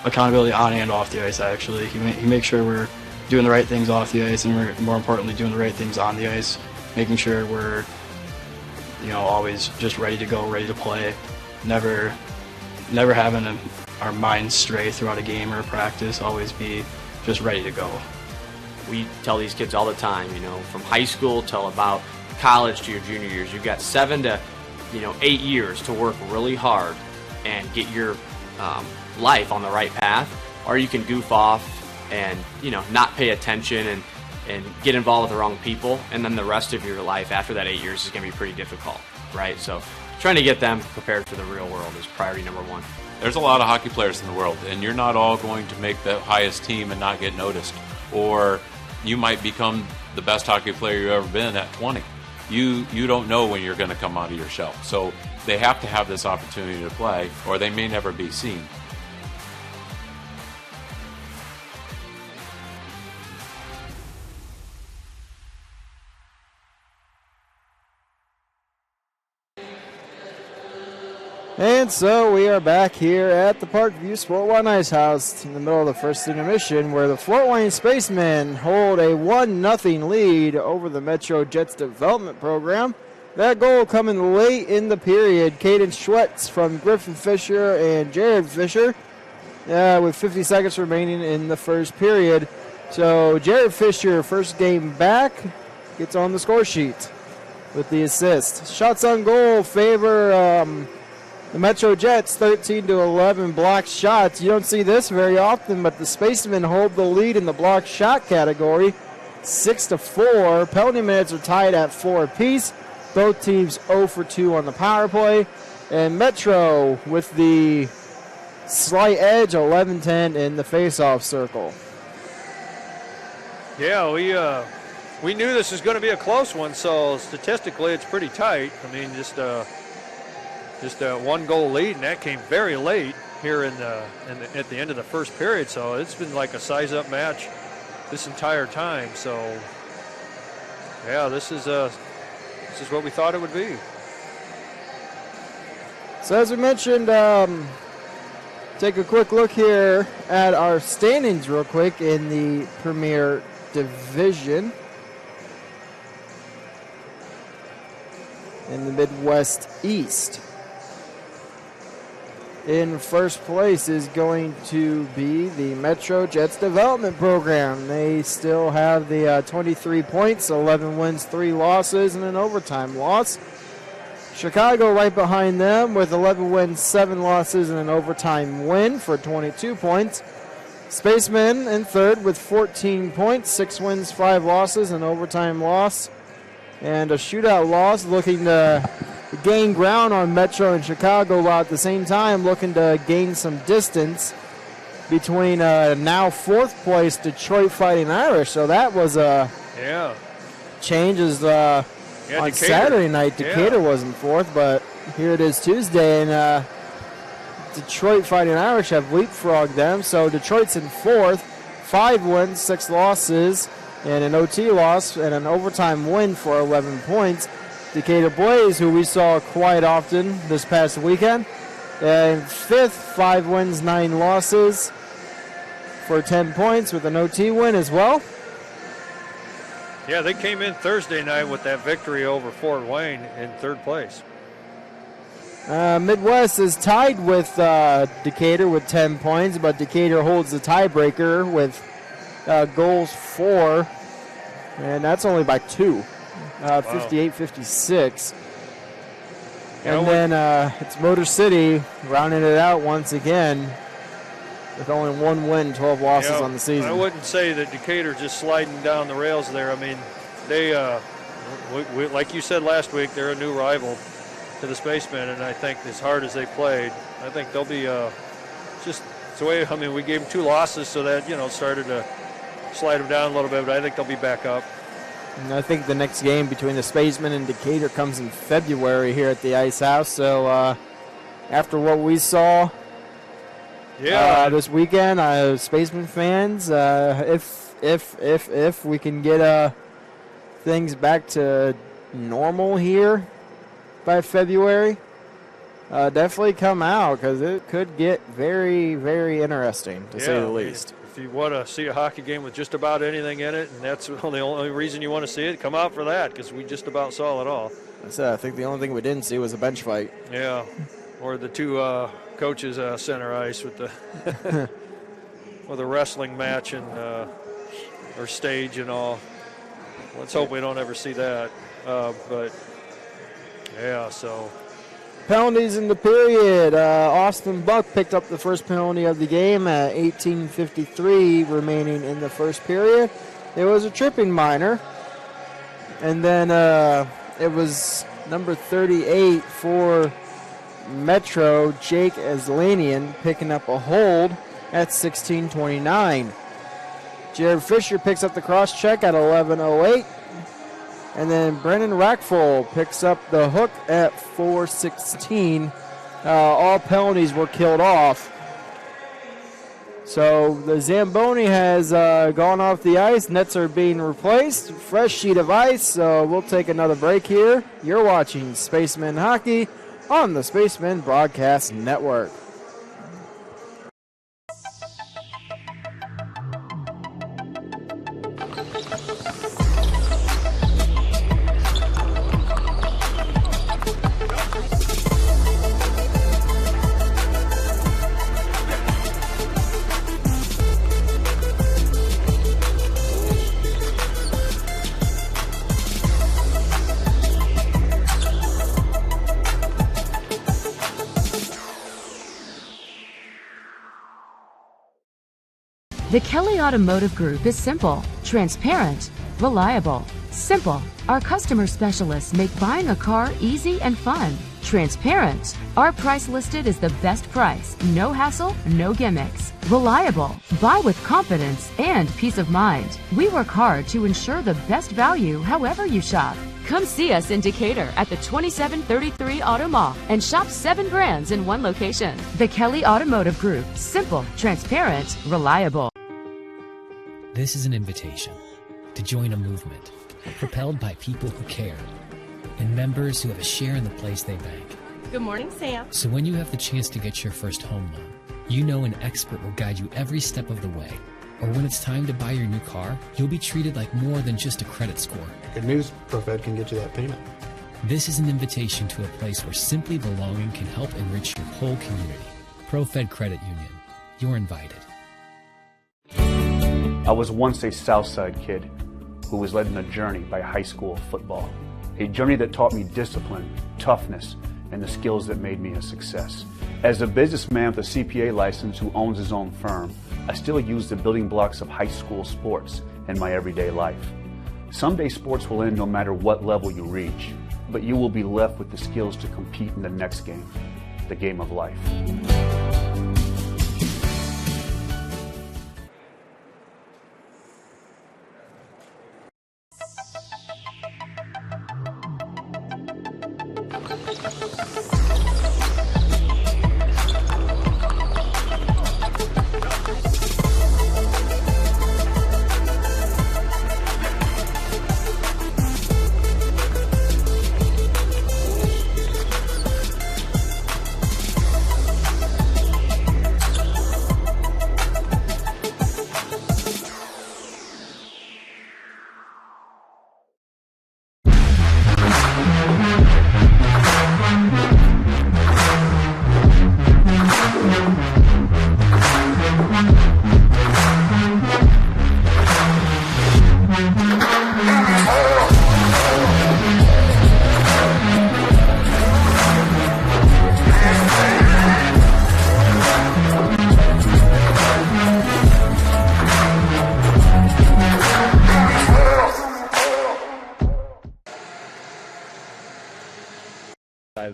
accountability on and off the ice, actually. He makes sure we're doing the right things off the ice, and we're, more importantly, doing the right things on the ice, making sure we're, always just ready to go, ready to play, never having our minds stray throughout a game or a practice, always be just ready to go. We tell these kids all the time, from high school till about college to your junior years, you've got 7 to 8 years to work really hard and get your life on the right path, or you can goof off and not pay attention and get involved with the wrong people, and then the rest of your life after that 8 years is going to be pretty difficult, right? So trying to get them prepared for the real world is priority number one. There's a lot of hockey players in the world, and you're not all going to make the highest team and not get noticed, or you might become the best hockey player you've ever been at 20. You don't know when you're going to come out of your shell, so they have to have this opportunity to play, or they may never be seen. And so we are back here at the Parkview Sport One Ice House in the middle of the first intermission, where the Fort Wayne Spacemen hold a 1-0 lead over the Metro Jets development program. That goal coming late in the period. Caden Schwetz from Griffin Fisher and Jared Fisher with 50 seconds remaining in the first period. So Jared Fisher, first game back, gets on the score sheet with the assist. Shots on goal favor the Metro Jets, 13-11 blocked shots. You don't see this very often, but the Spacemen hold the lead in the blocked shot category, 6-4. Penalty minutes are tied at 4 apiece. Both teams 0 for 2 on the power play. And Metro with the slight edge, 11-10 in the face-off circle. Yeah, we knew this was going to be a close one, so statistically it's pretty tight. I mean, just a 1-goal lead, and that came very late here at the end of the first period. So it's been like a size-up match this entire time. So yeah, this is what we thought it would be. So as we mentioned, take a quick look here at our standings real quick in the Premier Division in the Midwest East. In first place is going to be the Metro Jets development program. They still have the 23 points, 11 wins, 3 losses, and an overtime loss. Chicago right behind them with 11 wins, 7 losses, and an overtime win for 22 points. Spacemen in third with 14 points, 6 wins, 5 losses, an overtime loss, and a shootout loss, looking to gain ground on Metro and Chicago, while at the same time looking to gain some distance between now fourth place Detroit Fighting Irish. So that was a change as on Decatur. Saturday night Decatur was in fourth, but here it is Tuesday, and Detroit Fighting Irish have leapfrogged them. So Detroit's in fourth, 5 wins, 6 losses, and an OT loss and an overtime win for 11 points. Decatur Blaze, who we saw quite often this past weekend, in fifth, 5 wins, 9 losses for 10 points with an OT win as well. Yeah, they came in Thursday night with that victory over Fort Wayne in third place. Midwest is tied with Decatur with 10 points, but Decatur holds the tiebreaker with goals for, and that's only by 2. 58-56. And then it's Motor City rounding it out once again with only 1 win, 12 losses on the season. I wouldn't say that Decatur just sliding down the rails there. I mean, they, like you said last week, they're a new rival to the Spacemen, and I think as hard as they played, I think they'll be just the way. I mean, we gave them 2 losses, so that started to slide them down a little bit, but I think they'll be back up. And I think the next game between the Spacemen and Decatur comes in February here at the Ice House. So after what we saw this weekend. Spaceman fans, if we can get things back to normal here by February, definitely come out because it could get very, very interesting to say the least. If you want to see a hockey game with just about anything in it, and that's the only reason you want to see it, come out for that because we just about saw it all. I think the only thing we didn't see was a bench fight. Yeah, or the two coaches center ice with the with a wrestling match and or stage and all. Let's hope we don't ever see that. But yeah, so. Penalties in the period. Austin Buck picked up the first penalty of the game at 18:53 remaining in the first period. It was a tripping minor. And then it was number 38 for Metro, Jake Aslanian, picking up a hold at 16:29. Jared Fisher picks up the cross check at 11:08. And then Brennan Rackful picks up the hook at 4:16. All penalties were killed off. So the Zamboni has gone off the ice. Nets are being replaced. Fresh sheet of ice. So we'll take another break here. You're watching Spacemen Hockey on the Spacemen Broadcast Network. The Kelly Automotive Group is simple, transparent, reliable. Simple. Our customer specialists make buying a car easy and fun. Transparent. Our price listed is the best price. No hassle, no gimmicks. Reliable. Buy with confidence and peace of mind. We work hard to ensure the best value however you shop. Come see us in Decatur at the 2733 Auto Mall and shop 7 brands in one location. The Kelly Automotive Group. Simple, transparent, reliable. This is an invitation to join a movement propelled by people who care and members who have a share in the place they bank. Good morning, Sam. So when you have the chance to get your first home loan, you know an expert will guide you every step of the way. Or when it's time to buy your new car, you'll be treated like more than just a credit score. Good news, ProFed can get you that payment. This is an invitation to a place where simply belonging can help enrich your whole community. ProFed Credit Union. You're invited. I was once a Southside kid who was led on a journey by high school football. A journey that taught me discipline, toughness, and the skills that made me a success. As a businessman with a CPA license who owns his own firm, I still use the building blocks of high school sports in my everyday life. Someday sports will end no matter what level you reach, but you will be left with the skills to compete in the next game, the game of life.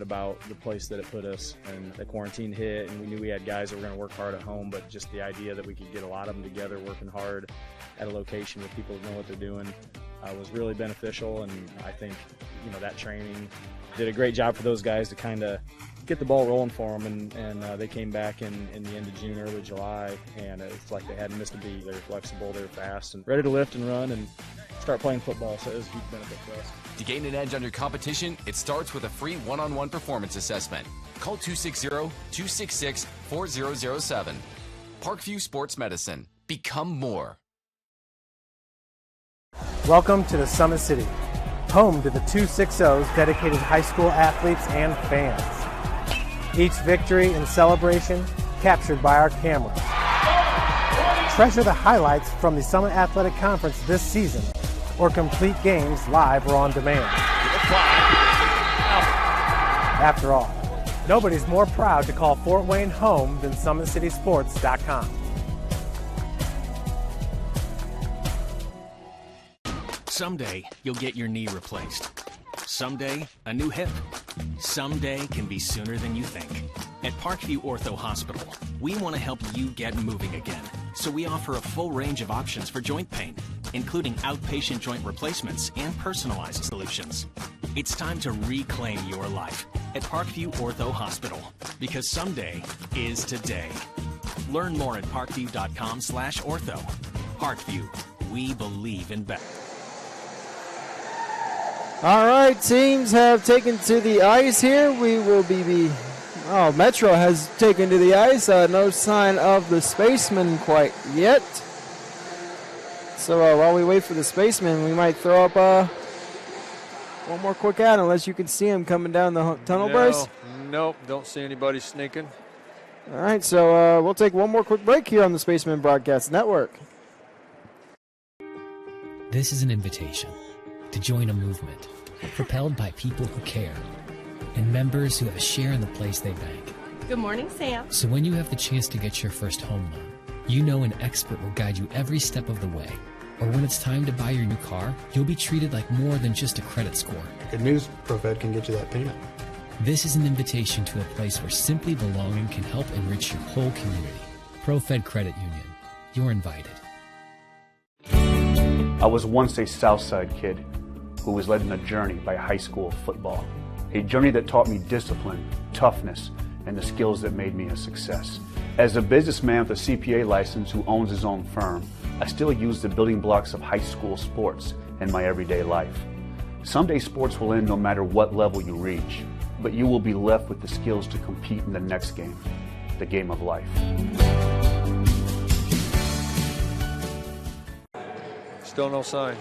About the place that it put us, and the quarantine hit, and we knew we had guys that were going to work hard at home, but just the idea that we could get a lot of them together working hard at a location with people that know what they're doing was really beneficial, and I think that training did a great job for those guys to kind of get the ball rolling for them, and they came back in the end of June, early July, and it's like they hadn't missed a beat. They're flexible, they're fast, and ready to lift and run and start playing football, so it was a huge benefit for us. To gain an edge on your competition, it starts with a free one-on-one performance assessment. Call 260-266-4007. Parkview Sports Medicine. Become more. Welcome to the Summit City, home to the 260's dedicated high school athletes and fans. Each victory and celebration captured by our cameras. Treasure the highlights from the Summit Athletic Conference this season, or complete games live or on demand. After all, nobody's more proud to call Fort Wayne home than SummitCitySports.com. Someday, you'll get your knee replaced. Someday, a new hip. Someday can be sooner than you think. At Parkview Ortho Hospital, we want to help you get moving again. So we offer a full range of options for joint pain, including outpatient joint replacements and personalized solutions. It's time to reclaim your life at Parkview Ortho Hospital, because someday is today. Learn more at parkview.com/ortho. Parkview, we believe in better. All right, teams have taken to the ice here. We will be Metro has taken to the ice. No sign of the Spacemen quite yet. So while we wait for the Spacemen, we might throw up one more quick ad, unless you can see them coming down the tunnel, Bryce. Nope, don't see anybody sneaking. All right, so we'll take one more quick break here on the Spacemen Broadcast Network. This is an invitation to join a movement propelled by people who care and members who have a share in the place they bank. Good morning, Sam. So when you have the chance to get your first home loan, you know an expert will guide you every step of the way. Or when it's time to buy your new car, you'll be treated like more than just a credit score. Good news, ProFed can get you that payment. This is an invitation to a place where simply belonging can help enrich your whole community. ProFed Credit Union. You're invited. I was once a Southside kid who was led on a journey by high school football. A journey that taught me discipline, toughness, and the skills that made me a success. As a businessman with a CPA license who owns his own firm, I still use the building blocks of high school sports in my everyday life. Someday sports will end no matter what level you reach, but you will be left with the skills to compete in the next game, the game of life. Still no sign.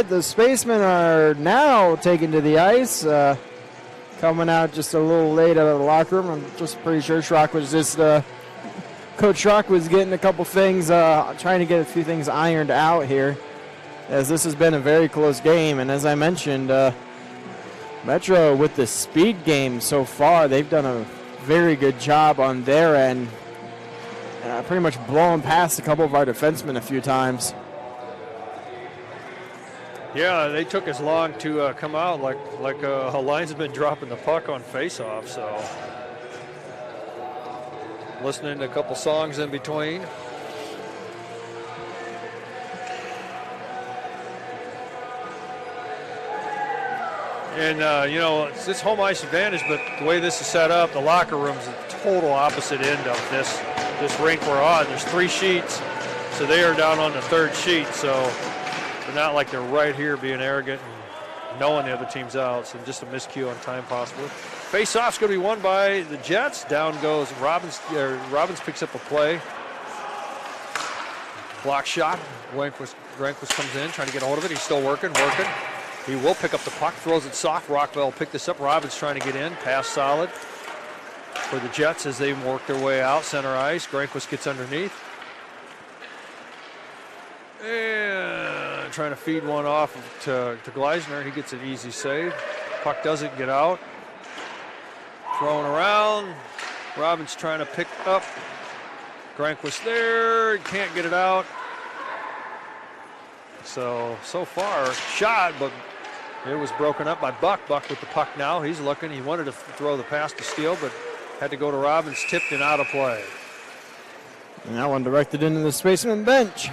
The Spacemen are now taken to the ice, coming out just a little late out of the locker room. I'm just pretty sure Schrock was just, Coach Schrock was getting a couple things, trying to get a few things ironed out here, as this has been a very close game. And as I mentioned, Metro with the speed game so far, they've done a very good job on their end, pretty much blowing past a couple of our defensemen a few times. Yeah, they took as long to come out like a linesman dropping the puck on faceoff. So listening to a couple songs in between. And, it's this home ice advantage, but the way this is set up, the locker room's the total opposite end of this this rink we're on. There's 3 sheets, so they are down on the 3rd sheet. So they're not like they're right here being arrogant and knowing the other team's out. So just a miscue on time possibly. Face-off's going to be won by the Jets. Down goes Robbins. Robbins picks up a play. Block shot. Rehnquist comes in, trying to get a hold of it. He's still working. He will pick up the puck, throws it soft. Rockville will pick this up. Robbins trying to get in. Pass solid for the Jets as they work their way out. Center ice. Rehnquist gets underneath. And trying to feed one off to Gleisner. He gets an easy save. Puck doesn't get out. Throwing around. Robbins trying to pick up. Rehnquist there. Can't get it out. So far, shot, but it was broken up by Buck. Buck with the puck now. He's looking. He wanted to throw the pass to Steele, but had to go to Robbins. Tipped and out of play. And that one directed into the Spaceman bench.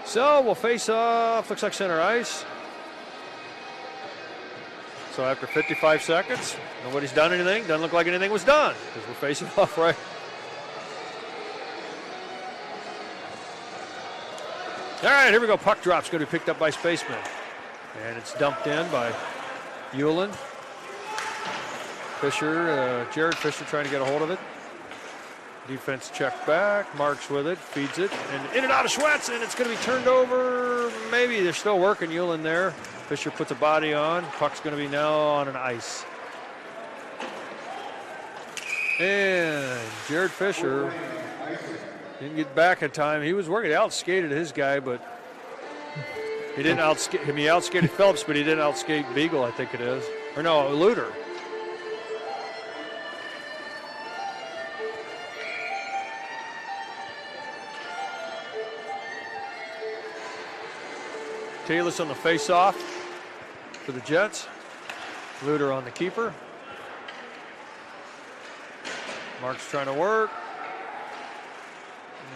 So we'll face off. Looks like center ice. So after 55 seconds, nobody's done anything. Doesn't look like anything was done because we're facing off right. All right, here we go. Puck drop's going to be picked up by Spacemen. And it's dumped in by Hewlin. Fisher, Jared Fisher trying to get a hold of it. Defense checked back. Marks with it, feeds it, and in and out of Schwetz, and it's going to be turned over. Maybe they're still working Hewlin there. Fisher puts a body on. Puck's going to be now on an ice. And Jared Fisher didn't get back in time. He was working. He outskated his guy, but he didn't outskate him. He outskated Phillips, but he didn't outskate Beagle, I think it is. Or no, Luter. Taylor on the face-off for the Jets. Luter on the keeper. Mark's trying to work.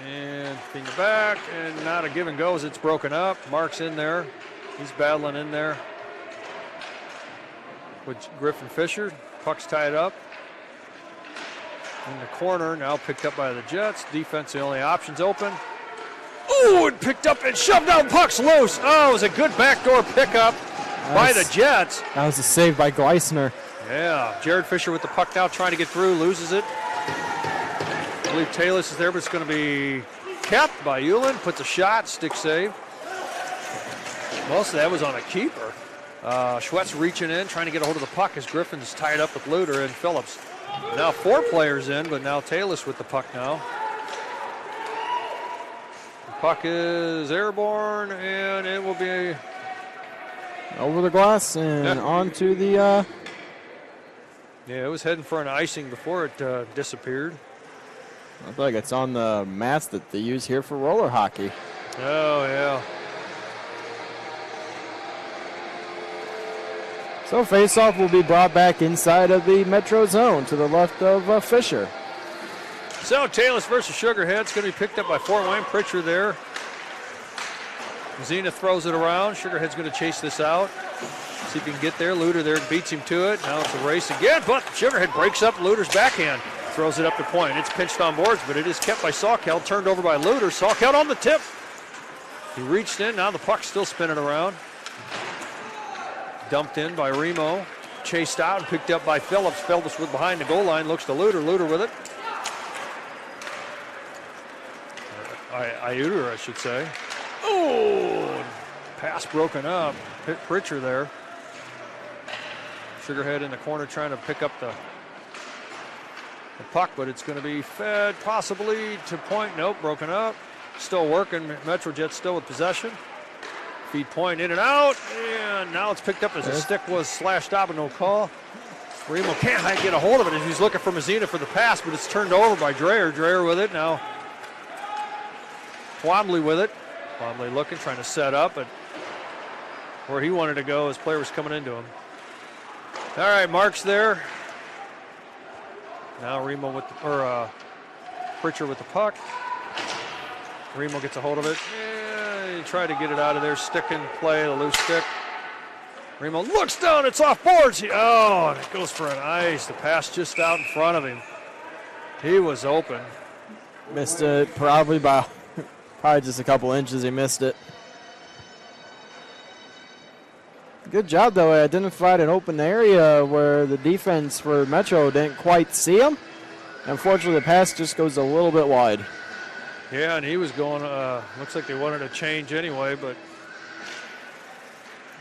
And finger back, and not a give and go as it's broken up. Mark's in there. He's battling in there with Griffin Fisher. Puck's tied up. In the corner, now picked up by the Jets. Defense, the only options open. Ooh, and picked up and shoved down. Puck's loose. Oh, it was a good backdoor pickup by the Jets. That was a save by Gleisner. Yeah, Jared Fisher with the puck now trying to get through, loses it. I believe Taylor is there, but it's going to be kept by Hewlin. Puts a shot, stick save. Most of that was on a keeper. Schwetz reaching in, trying to get a hold of the puck as Griffin's tied up with Luter and Phillips. Now 4 players in, but now Taylor with the puck now. The puck is airborne, and it will be over the glass and onto the... Yeah, it was heading for an icing before it disappeared. I feel like it's on the mats that they use here for roller hockey. Oh, yeah. So face-off will be brought back inside of the Metro zone to the left of Fisher. So Taylor versus Sugarhead. It's going to be picked up by Fort Wayne. Pritchard there. Zena throws it around. Sugarhead's going to chase this out. See if he can get there. Luter there beats him to it. Now it's a race again, but Sugarhead breaks up Luter's backhand. Throws it up to point. It's pinched on boards, but it is kept by Sawkeld. Turned over by Luter. Sawkeld on the tip. He reached in. Now the puck's still spinning around. Dumped in by Remo. Chased out and picked up by Phillips. Phillips with behind the goal line. Looks to Luter. Luter with it. Iuter, I should say. Oh! Pass broken up. Hit Pritchard there. Sugarhead in the corner trying to pick up the puck, but it's going to be fed possibly to point. Nope, broken up. Still working. Metrojet still with possession. Feed point in and out, and now it's picked up as the stick was slashed out, but no call. Remo can't get a hold of it as he's looking for Mazzina for the pass, but it's turned over by Dreyer. Dreyer with it now. Twombly with it. Twombly looking, trying to set up, but where he wanted to go, his player was coming into him. All right, Mark's there. Now Remo with Pritchard with the puck. Remo gets a hold of it. He tried to get it out of there. Stick in play, the loose stick. Remo looks down, it's off boards. Oh, and it goes for an ice. The pass just out in front of him. He was open. Missed it probably by just a couple inches. He missed it. Good job, though. He identified an open area where the defense for Metro didn't quite see him. Unfortunately, the pass just goes a little bit wide. Yeah, and he was going, looks like they wanted to change anyway, but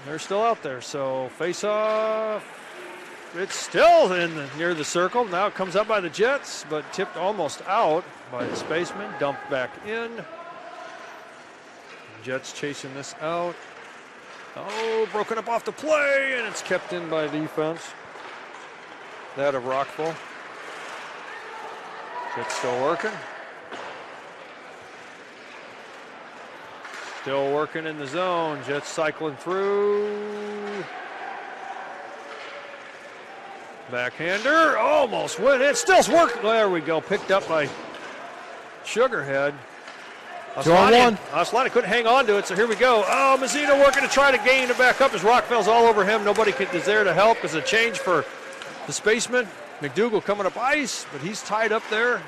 they're still out there. So face off. It's still near the circle. Now it comes up by the Jets, but tipped almost out by the Spacemen. Dumped back in. Jets chasing this out. Oh, broken up off the play, and it's kept in by defense. That of Rockville. Jets still working. Still working in the zone. Jets cycling through. Backhander, almost went in. Still's working. There we go. Picked up by Sugarhead. Aslani couldn't hang on to it, so here we go. Oh, Mazzino working to try to gain it back up as Rockville's all over him. Nobody is there to help as a change for the Spacemen. McDougal coming up ice, but he's tied up there.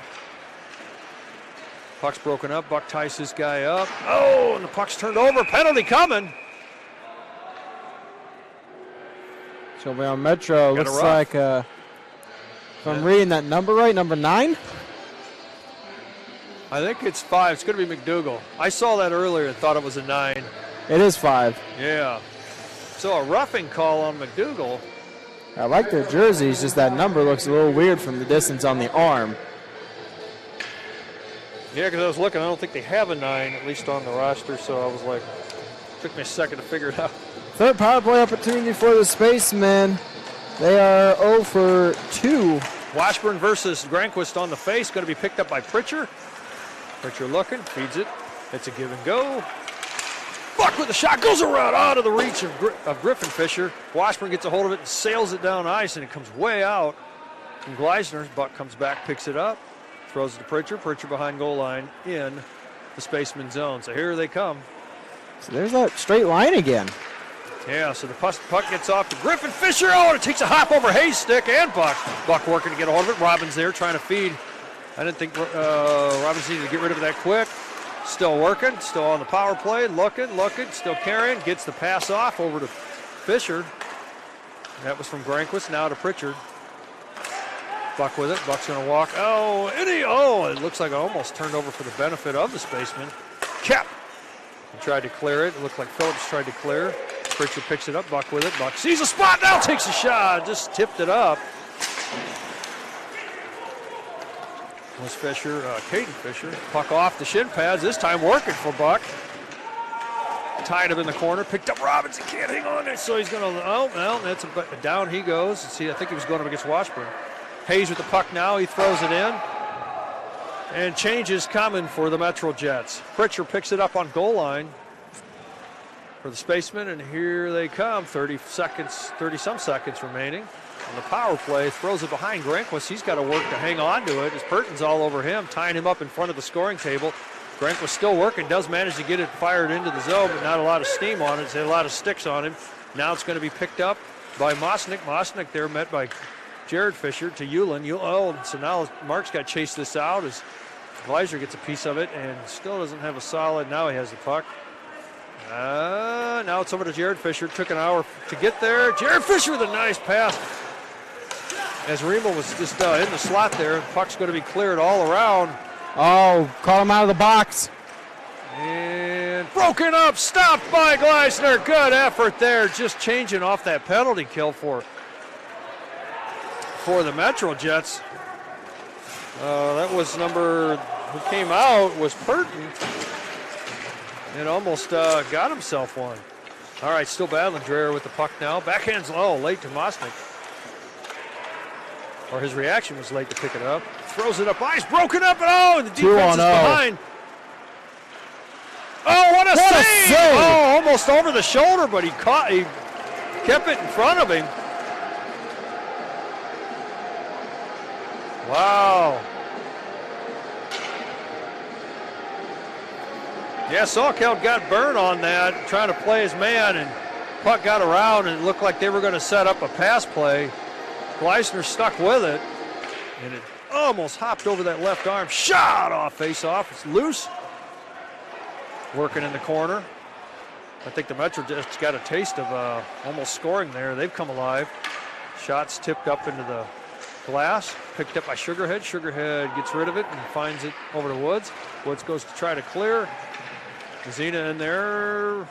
Puck's broken up. Buck ties this guy up. Oh, and the puck's turned over. Penalty coming. It's going to be on Metro. Looks like, if I'm reading that number right, number 9? I think it's 5. It's going to be McDougal. I saw that earlier and thought it was a 9. It is 5. Yeah. So a roughing call on McDougal. I like their jerseys, just that number looks a little weird from the distance on the arm. Yeah, because I was looking. I don't think they have a 9, at least on the roster, so I was like, took me a second to figure it out. Third power play opportunity for the Spacemen. They are 0 for 2. Washburn versus Granquist on the face, going to be picked up by Pritchard. Pritchard looking, feeds it. It's a give and go. Buck with the shot, goes around out of the reach of Griffin Fisher. Washburn gets a hold of it and sails it down ice, and it comes way out from Gleisner. Buck comes back, picks it up, throws it to Pritchard. Pritchard behind goal line in the Spaceman zone. So here they come. So there's that straight line again. Yeah, so the puck gets off to Griffin Fisher. Oh, and it takes a hop over Hayes' stick and Buck. Buck working to get a hold of it. Robbins there trying to feed. I didn't think Robbins needed to get rid of it that quick. Still working, still on the power play, looking, still carrying. Gets the pass off over to Fisher. That was from Granquist, now to Pritchard. Buck with it. Buck's going to walk. Oh, it looks like it almost turned over for the benefit of the Spaceman. Kept. He tried to clear it. It looked like Phillips tried to clear. Pritchard picks it up. Buck with it. Buck sees a spot now, takes a shot. Just tipped it up. Was Fisher, Caden Fisher. Puck off the shin pads. This time working for Buck. Tied him in the corner. Picked up Robbins. He can't hang on there, so he's going to. Oh, well, that's down he goes. See, I think he was going up against Washburn. Hayes with the puck now. He throws it in. And change is coming for the Metro Jets. Pritchard picks it up on goal line for the Spacemen, and here they come. 30-some seconds remaining on the power play. Throws it behind Granquist. He's got to work to hang on to it as Purton's all over him, tying him up in front of the scoring table. Granquist still working, does manage to get it fired into the zone, but not a lot of steam on it. It's a lot of sticks on him. Now it's going to be picked up by Mosnick. Mosnick there met by Jared Fisher to Ulan. So now Mark's got to chase this out as Gleisner gets a piece of it and still doesn't have a solid. Now he has the puck. Now it's over to Jared Fisher. Took an hour to get there. Jared Fisher with a nice pass. As Remo was just in the slot there, puck's going to be cleared all around. Oh, call him out of the box. And broken up, stopped by Gleisner. Good effort there, just changing off that penalty kill for the Metro Jets. That was who came out was Purton. And almost got himself one. All right, still battling Dreher with the puck now. Backhand's late to Mosnick. Or his reaction was late to pick it up. Throws it up ice, broken up, and the defense is behind. Oh, what a save! Oh, almost over the shoulder, but he kept it in front of him. Wow. Yeah, Sawkeld got burned on that, trying to play his man, and puck got around and it looked like they were going to set up a pass play. Gleisner stuck with it, and it almost hopped over that left arm. Shot off face-off. It's loose. Working in the corner. I think the Metro just got a taste of almost scoring there. They've come alive. Shots tipped up into the glass. Picked up by Sugarhead. Sugarhead gets rid of it and finds it over to Woods. Woods goes to try to clear. Zena in there.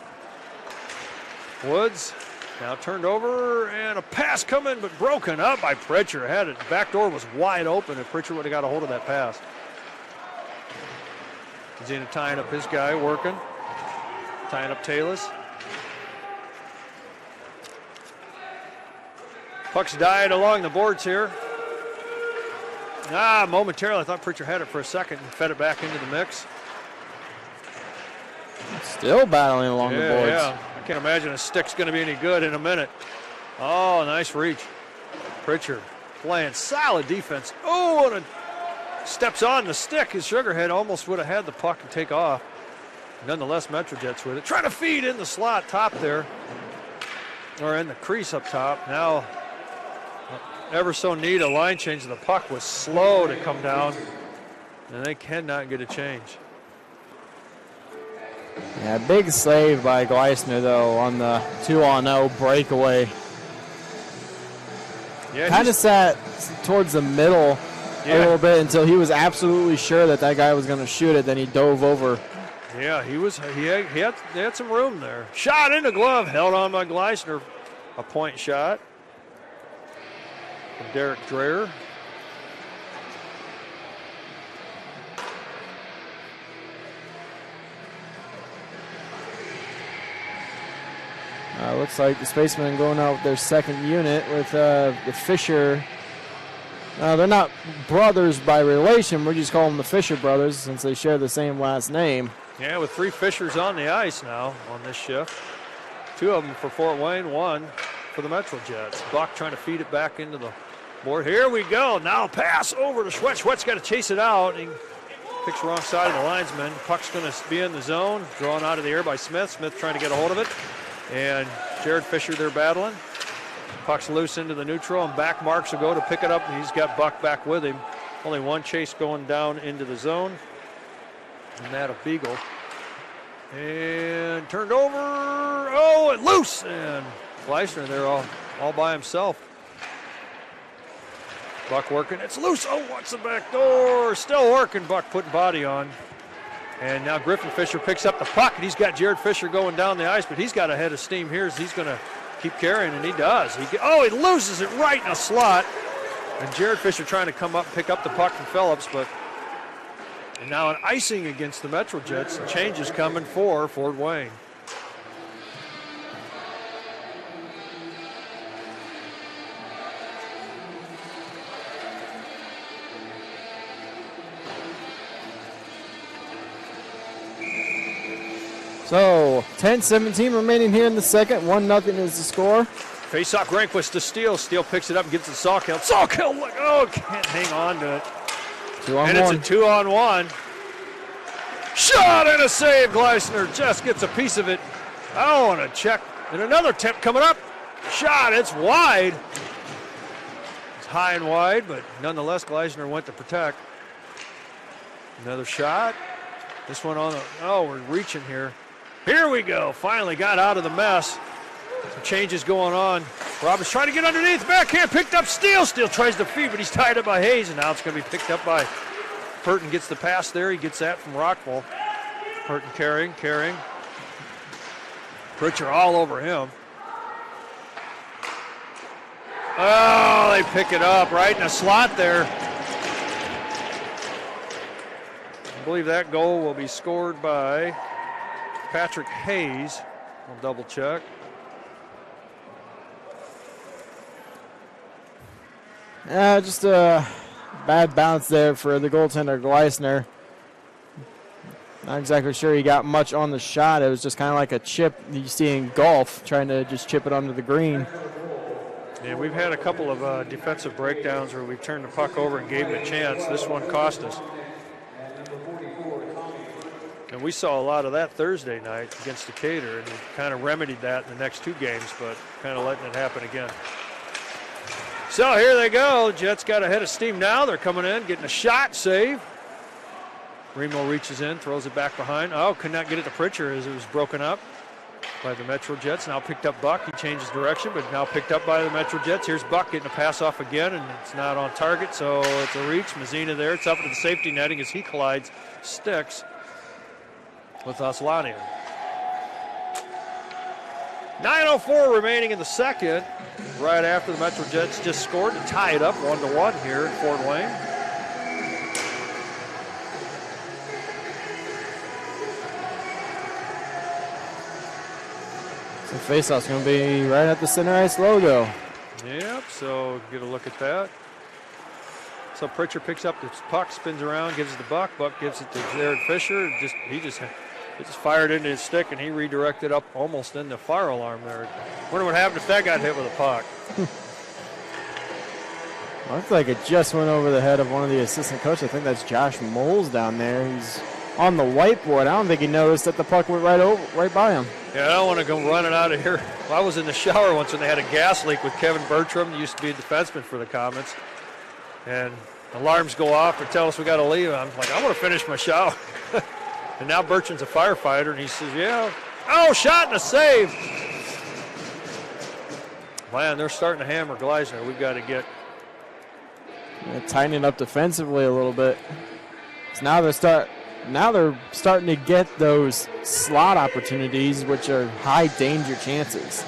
Woods now turned over, and a pass coming, but broken up by Pritchard. Had it, back door was wide open if Pritchard would have got a hold of that pass. Zena tying up his guy, working. Tying up Taylor's. Puck's died along the boards here. Momentarily I thought Pritchard had it for a second and fed it back into the mix. Still battling along the boards. Yeah, I can't imagine a stick's going to be any good in a minute. Oh, nice reach. Pritchard playing solid defense. Oh, and steps on the stick. His Sugarhead almost would have had the puck and take off. Nonetheless, Metrojets with it. Trying to feed in the slot top there. Or in the crease up top. Now, ever so neat a line change. The puck was slow to come down. And they cannot get a change. Yeah, big save by Gleisner, though, on the 2-on-0 breakaway. Yeah, kind of sat towards the middle a little bit until he was absolutely sure that guy was going to shoot it. Then he dove over. Yeah, he had some room there. Shot in the glove, held on by Gleisner. A point shot from Derek Dreher. Looks like the Spacemen going out with their second unit with the Fisher. They're not brothers by relation. We just call them the Fisher brothers since they share the same last name. Yeah, with 3 Fishers on the ice now on this shift. 2 of them for Fort Wayne, 1 for the Metrojets. Buck trying to feed it back into the board. Here we go. Now pass over to Schwetz. Schwetz got to chase it out. He picks the wrong side of the linesman. Puck's going to be in the zone. Drawn out of the air by Smith. Smith trying to get a hold of it. And Jared Fisher there battling. Puck's loose into the neutral, and back Marks will go to pick it up, and he's got Buck back with him. Only one chase going down into the zone. And that a Beagle. And turned over. Oh, and loose. And Gleisner there all by himself. Buck working. It's loose. Oh, what's the back door? Still working. Buck putting body on. And now Griffin Fisher picks up the puck, and he's got Jared Fisher going down the ice, but he's got a head of steam here as he's going to keep carrying, and he does. He loses it right in a slot. And Jared Fisher trying to come up and pick up the puck from Phillips, but and now an icing against the Metrojets. And changes coming for Fort Wayne. So 10-17 remaining here in the second. 1-0 is the score. Face-off, Granquist to Steele. Steele picks it up and gives it to Sawkill. Sawkill, can't hang on to it. 2-on-1. And it's a 2-on-1. Shot and a save. Gleisner just gets a piece of it. I want to check. And another attempt coming up. Shot, it's wide. It's high and wide, but nonetheless, Gleisner went to protect. Another shot. This one on the, we're reaching here. Here we go. Finally got out of the mess. Some changes going on. Roberts trying to get underneath. Backhand picked up Steele. Steele tries to feed, but he's tied up by Hayes, and now it's going to be picked up by Purton. Gets the pass there. He gets that from Rockville. Purton carrying. Pritchard all over him. Oh, they pick it up right in the slot there. I believe that goal will be scored by Patrick Hayes. We'll double check. Just a bad bounce there for the goaltender, Gleisner. Not exactly sure he got much on the shot. It was just kind of like a chip you see in golf, trying to just chip it under the green. Yeah, we've had a couple of defensive breakdowns where we've turned the puck over and gave him a chance. This one cost us. And we saw a lot of that Thursday night against Decatur, and we kind of remedied that in the next 2 games, but kind of letting it happen again. So here they go. Jets got a head of steam now. They're coming in, getting a shot, save. Remo reaches in, throws it back behind. Oh, could not get it to Pritchard as it was broken up by the Metro Jets. Now picked up Buck. He changes direction, but now picked up by the Metro Jets. Here's Buck getting a pass off again, and it's not on target, so it's a reach. Mazzina there. It's up to the safety netting as he collides sticks with Aslanian. 9:04 remaining in the second, right after the Metro Jets just scored to tie it up 1-1 here in Fort Wayne. So faceoff's going to be right at the center ice logo. Yep, so get a look at that. So Pritchard picks up the puck, spins around, gives it to Buck. Buck gives it to Jared Fisher. He just fired into his stick, and he redirected up almost in the fire alarm there. Wonder what happened if that got hit with a puck. Looks like it just went over the head of one of the assistant coaches. I think that's Josh Moles down there. He's on the whiteboard. I don't think he noticed that the puck went right by him. Yeah, I don't want to go running out of here. Well, I was in the shower once when they had a gas leak with Kevin Bertram. He used to be a defenseman for the Comets. And alarms go off. They tell us we got to leave. I'm like, I want to finish my shower. And now Bertram's a firefighter, and he says, yeah. Oh, shot and a save. Man, they're starting to hammer Gleisner. We've got to get. Tightening up defensively a little bit. So now they're starting to get those slot opportunities, which are high danger chances.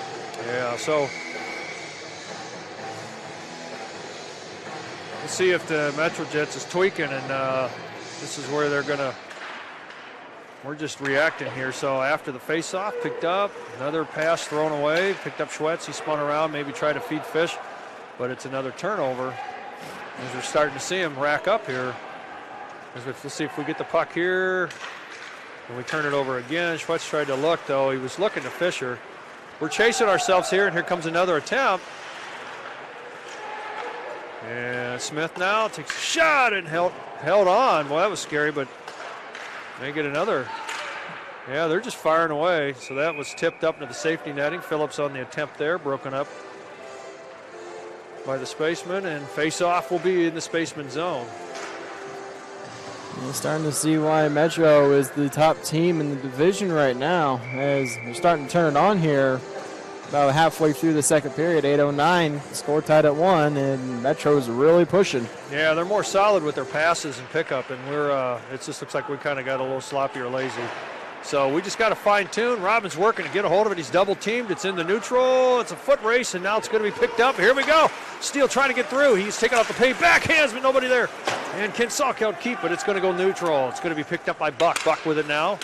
Yeah, so let's see if the Metro Jets is tweaking, and this is where they're going to. We're just reacting here. So after the face-off, picked up, another pass thrown away, picked up Schwetz. He spun around, maybe tried to feed Fish, but it's another turnover. As we're starting to see him rack up here. Let's see if we get the puck here. And we turn it over again. Schwetz tried to look, though. He was looking to Fisher. We're chasing ourselves here, and here comes another attempt. And Smith now takes a shot and held on. Well, that was scary, but they get another. Yeah, they're just firing away. So that was tipped up into the safety netting. Phillips on the attempt there, broken up by the Spacemen, and face-off will be in the Spaceman zone. You're starting to see why Metro is the top team in the division right now, as they're starting to turn it on here. About halfway through the second period, 8:09, score tied at 1, and Metro's really pushing. Yeah, they're more solid with their passes and pickup, and it just looks like we kind of got a little sloppy or lazy. So we just got to fine-tune. Robin's working to get a hold of it. He's double-teamed. It's in the neutral. It's a foot race, and now it's going to be picked up. Here we go. Steele trying to get through. He's taking off the paint. Backhands, but nobody there. And Ken Salkeld keep it. It's going to go neutral. It's going to be picked up by Buck. Buck with it now.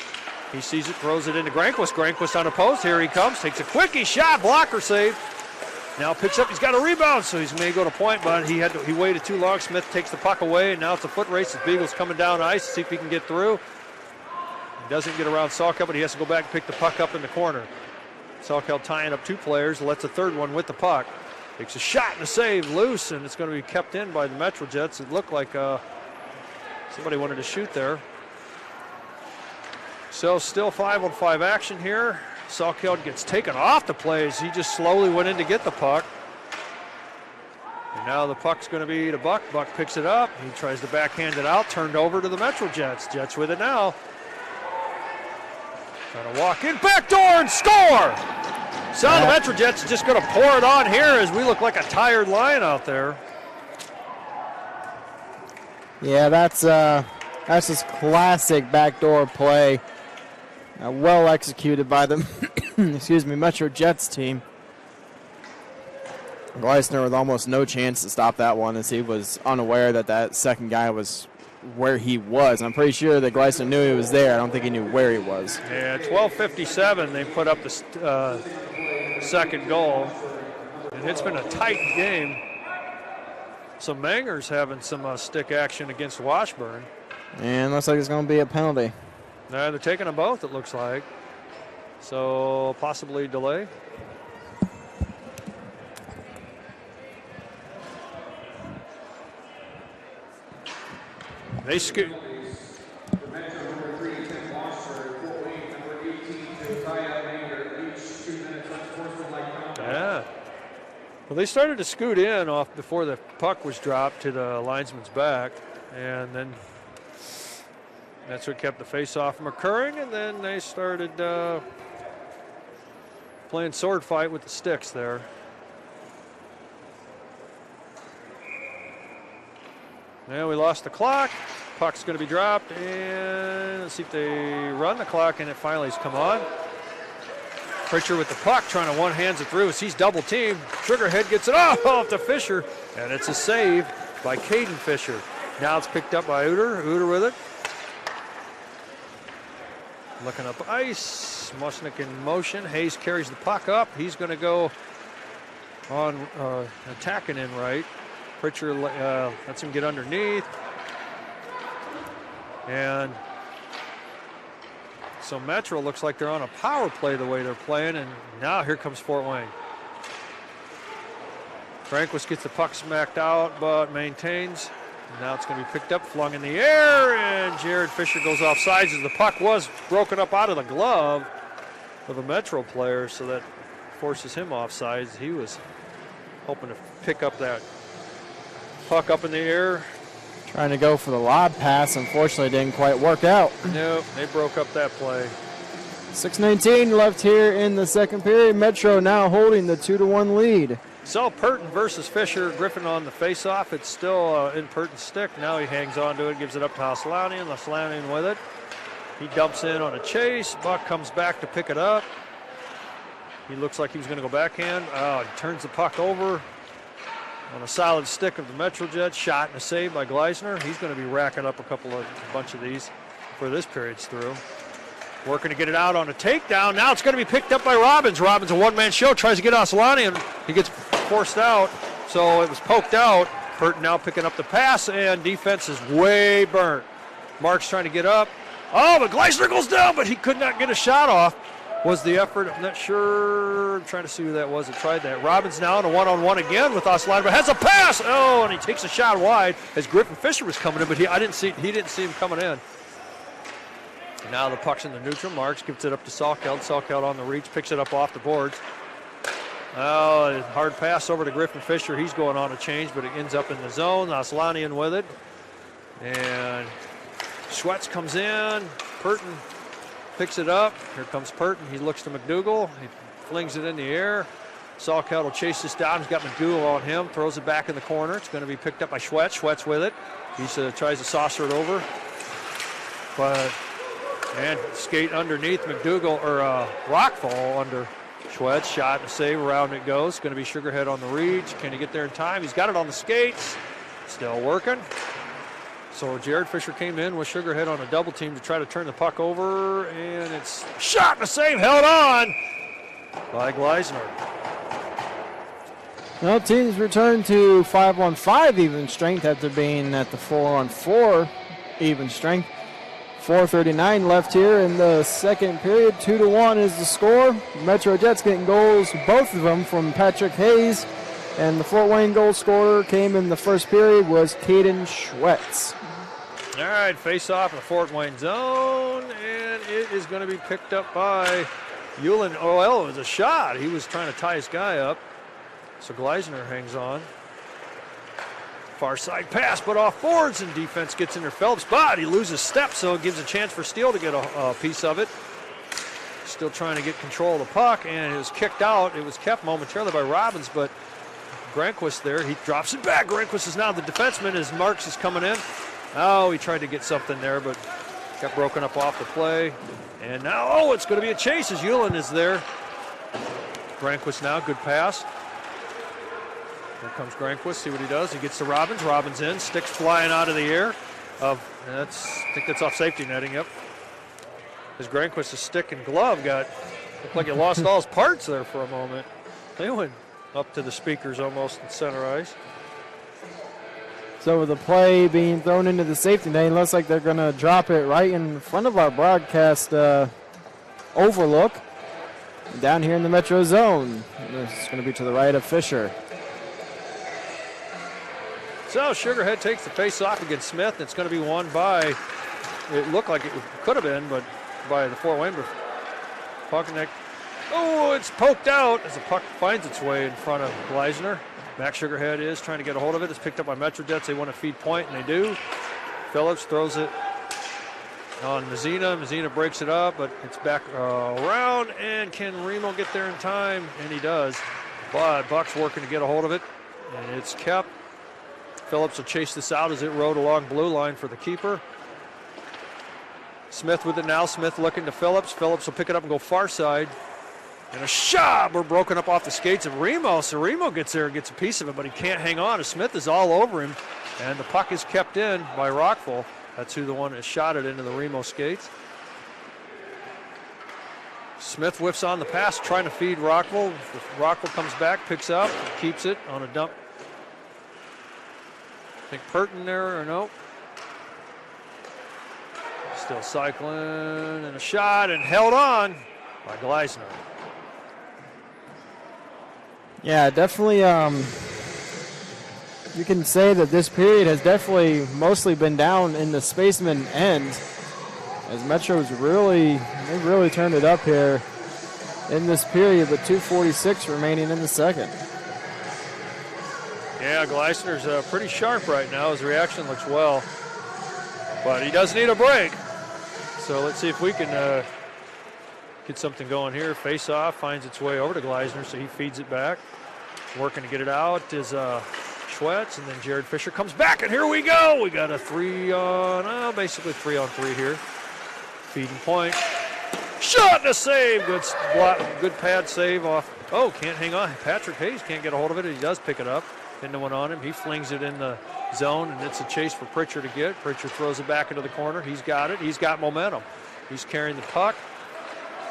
He sees it, throws it into Granquist. Granquist on a post. Here he comes. Takes a quickie shot. Blocker save. Now picks up. He's got a rebound, so he's may go to point, but he waited too long. Smith takes the puck away, and now it's a foot race. The Beagle's coming down ice to see if he can get through. Doesn't get around Salkeld, but he has to go back and pick the puck up in the corner. Salkeld tying up 2 players, lets a third one with the puck. Takes a shot and a save loose, and it's going to be kept in by the Metro Jets. It looked like somebody wanted to shoot there. So still 5-on-5 action here. Salkeld gets taken off the plays. He just slowly went in to get the puck. And now the puck's going to be to Buck. Buck picks it up. He tries to backhand it out, turned over to the Metro Jets. Jets with it now. Trying to walk in, back door, and score! So the Metro Jets are just going to pour it on here as we look like a tired lion out there. Yeah, that's just classic backdoor play. Well executed by the Metro Jets team. Gleisner with almost no chance to stop that one, as he was unaware that second guy was where he was. I'm pretty sure that Gleisner knew he was there. I don't think he knew where he was. Yeah, 12:57, they put up the second goal. And it's been a tight game. So Manger's having some stick action against Washburn. And looks like it's going to be a penalty. They're taking them both, it looks like. So possibly delay. They scoot. Well, they started to scoot in off before the puck was dropped to the linesman's back, and then that's what kept the face-off from occurring, and then they started playing sword fight with the sticks there. Now we lost the clock. Puck's going to be dropped, and let's see if they run the clock, and it finally has come on. Pritchard with the puck, trying to one-hands it through as he's double-teamed. Sugarhead gets it off to Fisher, and it's a save by Caden Fisher. Now it's picked up by Uter. Uter with it. Looking up ice. Musnick in motion. Hayes carries the puck up. He's going to go on attacking in right. Pritchard lets him get underneath. And so Metro looks like they're on a power play the way they're playing, and now here comes Fort Wayne. Franquist gets the puck smacked out, but maintains. Now it's going to be picked up, flung in the air, and Jared Fisher goes off sides as the puck was broken up out of the glove of a Metro player, so that forces him off sides. He was hoping to pick up that puck up in the air. Trying to go for the lob pass, unfortunately didn't quite work out. Nope, they broke up that play. 6:19 left here in the second period. Metro now holding the 2-1 lead. So Purton versus Fisher. Griffin on the faceoff. It's still in Purton's stick. Now he hangs on to it, gives it up to Haslanian. Haslanian with it. He dumps in on a chase. Buck comes back to pick it up. He looks like he was going to go backhand. He turns the puck over on a solid stick of the MetroJet. Shot and a save by Gleisner. He's going to be racking up a bunch of these before this period's through. Working to get it out on a takedown. Now it's going to be picked up by Robbins. Robbins, a one-man show, tries to get Aslani, and he gets forced out. So it was poked out. Purton now picking up the pass, and defense is way burnt. Mark's trying to get up. Oh, but Gleisner goes down, but he could not get a shot off. Was the effort. I'm not sure. I'm trying to see who that was that tried that. Robbins now in a one-on-one again with Aslani, but has a pass. Oh, and he takes a shot wide as Griffin Fisher was coming in, but he didn't see him coming in. And now the puck's in the neutral. Marks gives it up to Salkeld. Salkeld on the reach, picks it up off the boards. Oh, hard pass over to Griffin Fisher. He's going on a change, but it ends up in the zone. Aslanian with it. And Schwetz comes in. Purton picks it up. Here comes Purton. He looks to McDougal. He flings it in the air. Salkeld will chase this down. He's got McDougal on him. Throws it back in the corner. It's going to be picked up by Schwetz. Schwetz with it. He tries to saucer it over. And skate underneath McDougal, or Rockfall under Schwetz. Shot and a save. Around it goes. Going to be Sugarhead on the reach. Can he get there in time? He's got it on the skates. Still working. So Jared Fisher came in with Sugarhead on a double team to try to turn the puck over, and it's shot and a save, held on by Gleisner. Well, teams return to 5-on-5 even strength after being at the 4-on-4 even strength. 4:39 left here in the second period. 2-1 is the score. Metro Jets getting goals, both of them from Patrick Hayes, and the Fort Wayne goal scorer came in the first period was Caden Schwetz. All right, face off in the Fort Wayne zone, and it is going to be picked up by Hewlin. Oh, it was a shot. He was trying to tie his guy up. So Gleisner hangs on. Far side pass, but off boards, and defense gets in their Phelps spot. He loses step, so it gives a chance for Steele to get a piece of it. Still trying to get control of the puck, and it was kicked out. It was kept momentarily by Robbins, but Granquist there, he drops it back. Granquist is now the defenseman as Marks is coming in. Oh, he tried to get something there, but got broken up off the play. And now, it's going to be a chase as Hewlin is there. Granquist now, good pass. Here comes Granquist, see what he does. He gets to Robbins. Robbins in, sticks flying out of the air. I think that's off safety netting, yep. As Granquist's stick and glove looked like he lost all his parts there for a moment. They went up to the speakers almost in center ice. So with the play being thrown into the safety net, it looks like they're going to drop it right in front of our broadcast overlook. Down here in the Metro zone. It's going to be to the right of Fisher. So Sugarhead takes the face off against Smith. It's going to be won by, it looked like it could have been, but by the Fort Wayne. Puckneck Oh, it's poked out as the puck finds its way in front of Gleisner. Max Sugarhead is trying to get a hold of it. It's picked up by Metro Jets. They want to feed point, and they do. Phillips throws it on Mazzina. Mazzina breaks it up, but it's back around, and can Remo get there in time? And he does. But Buck's working to get a hold of it, and it's kept. Phillips will chase this out as it rode along blue line for the keeper. Smith with it now. Smith looking to Phillips. Phillips will pick it up and go far side. And a shot. We're broken up off the skates of Remo. So Remo gets there and gets a piece of it, but he can't hang on. Smith is all over him. And the puck is kept in by Rockville. That's who the one that shot it into the Remo skates. Smith whiffs on the pass, trying to feed Rockville. Rockville comes back, picks up, keeps it on a dump. I think Purton there, or no? Still cycling, and a shot, and held on by Gleisner. Yeah, definitely. You can say that this period has definitely mostly been down in the Spaceman end, as Metro's really turned it up here in this period, with 2:46 remaining in the second. Yeah, Gleisner's pretty sharp right now. His reaction looks well, but he does need a break. So let's see if we can get something going here. Face off, finds its way over to Gleisner, so he feeds it back. Working to get it out is Schwetz, and then Jared Fisher comes back, and here we go. We got a basically 3-on-3 here. Feeding point. Shot and a save. Good pad save off. Oh, can't hang on. Patrick Hayes can't get a hold of it. He does pick it up. Into one on him. He flings it in the zone, and it's a chase for Pritchard to get. Pritchard throws it back into the corner. He's got it. He's got momentum. He's carrying the puck.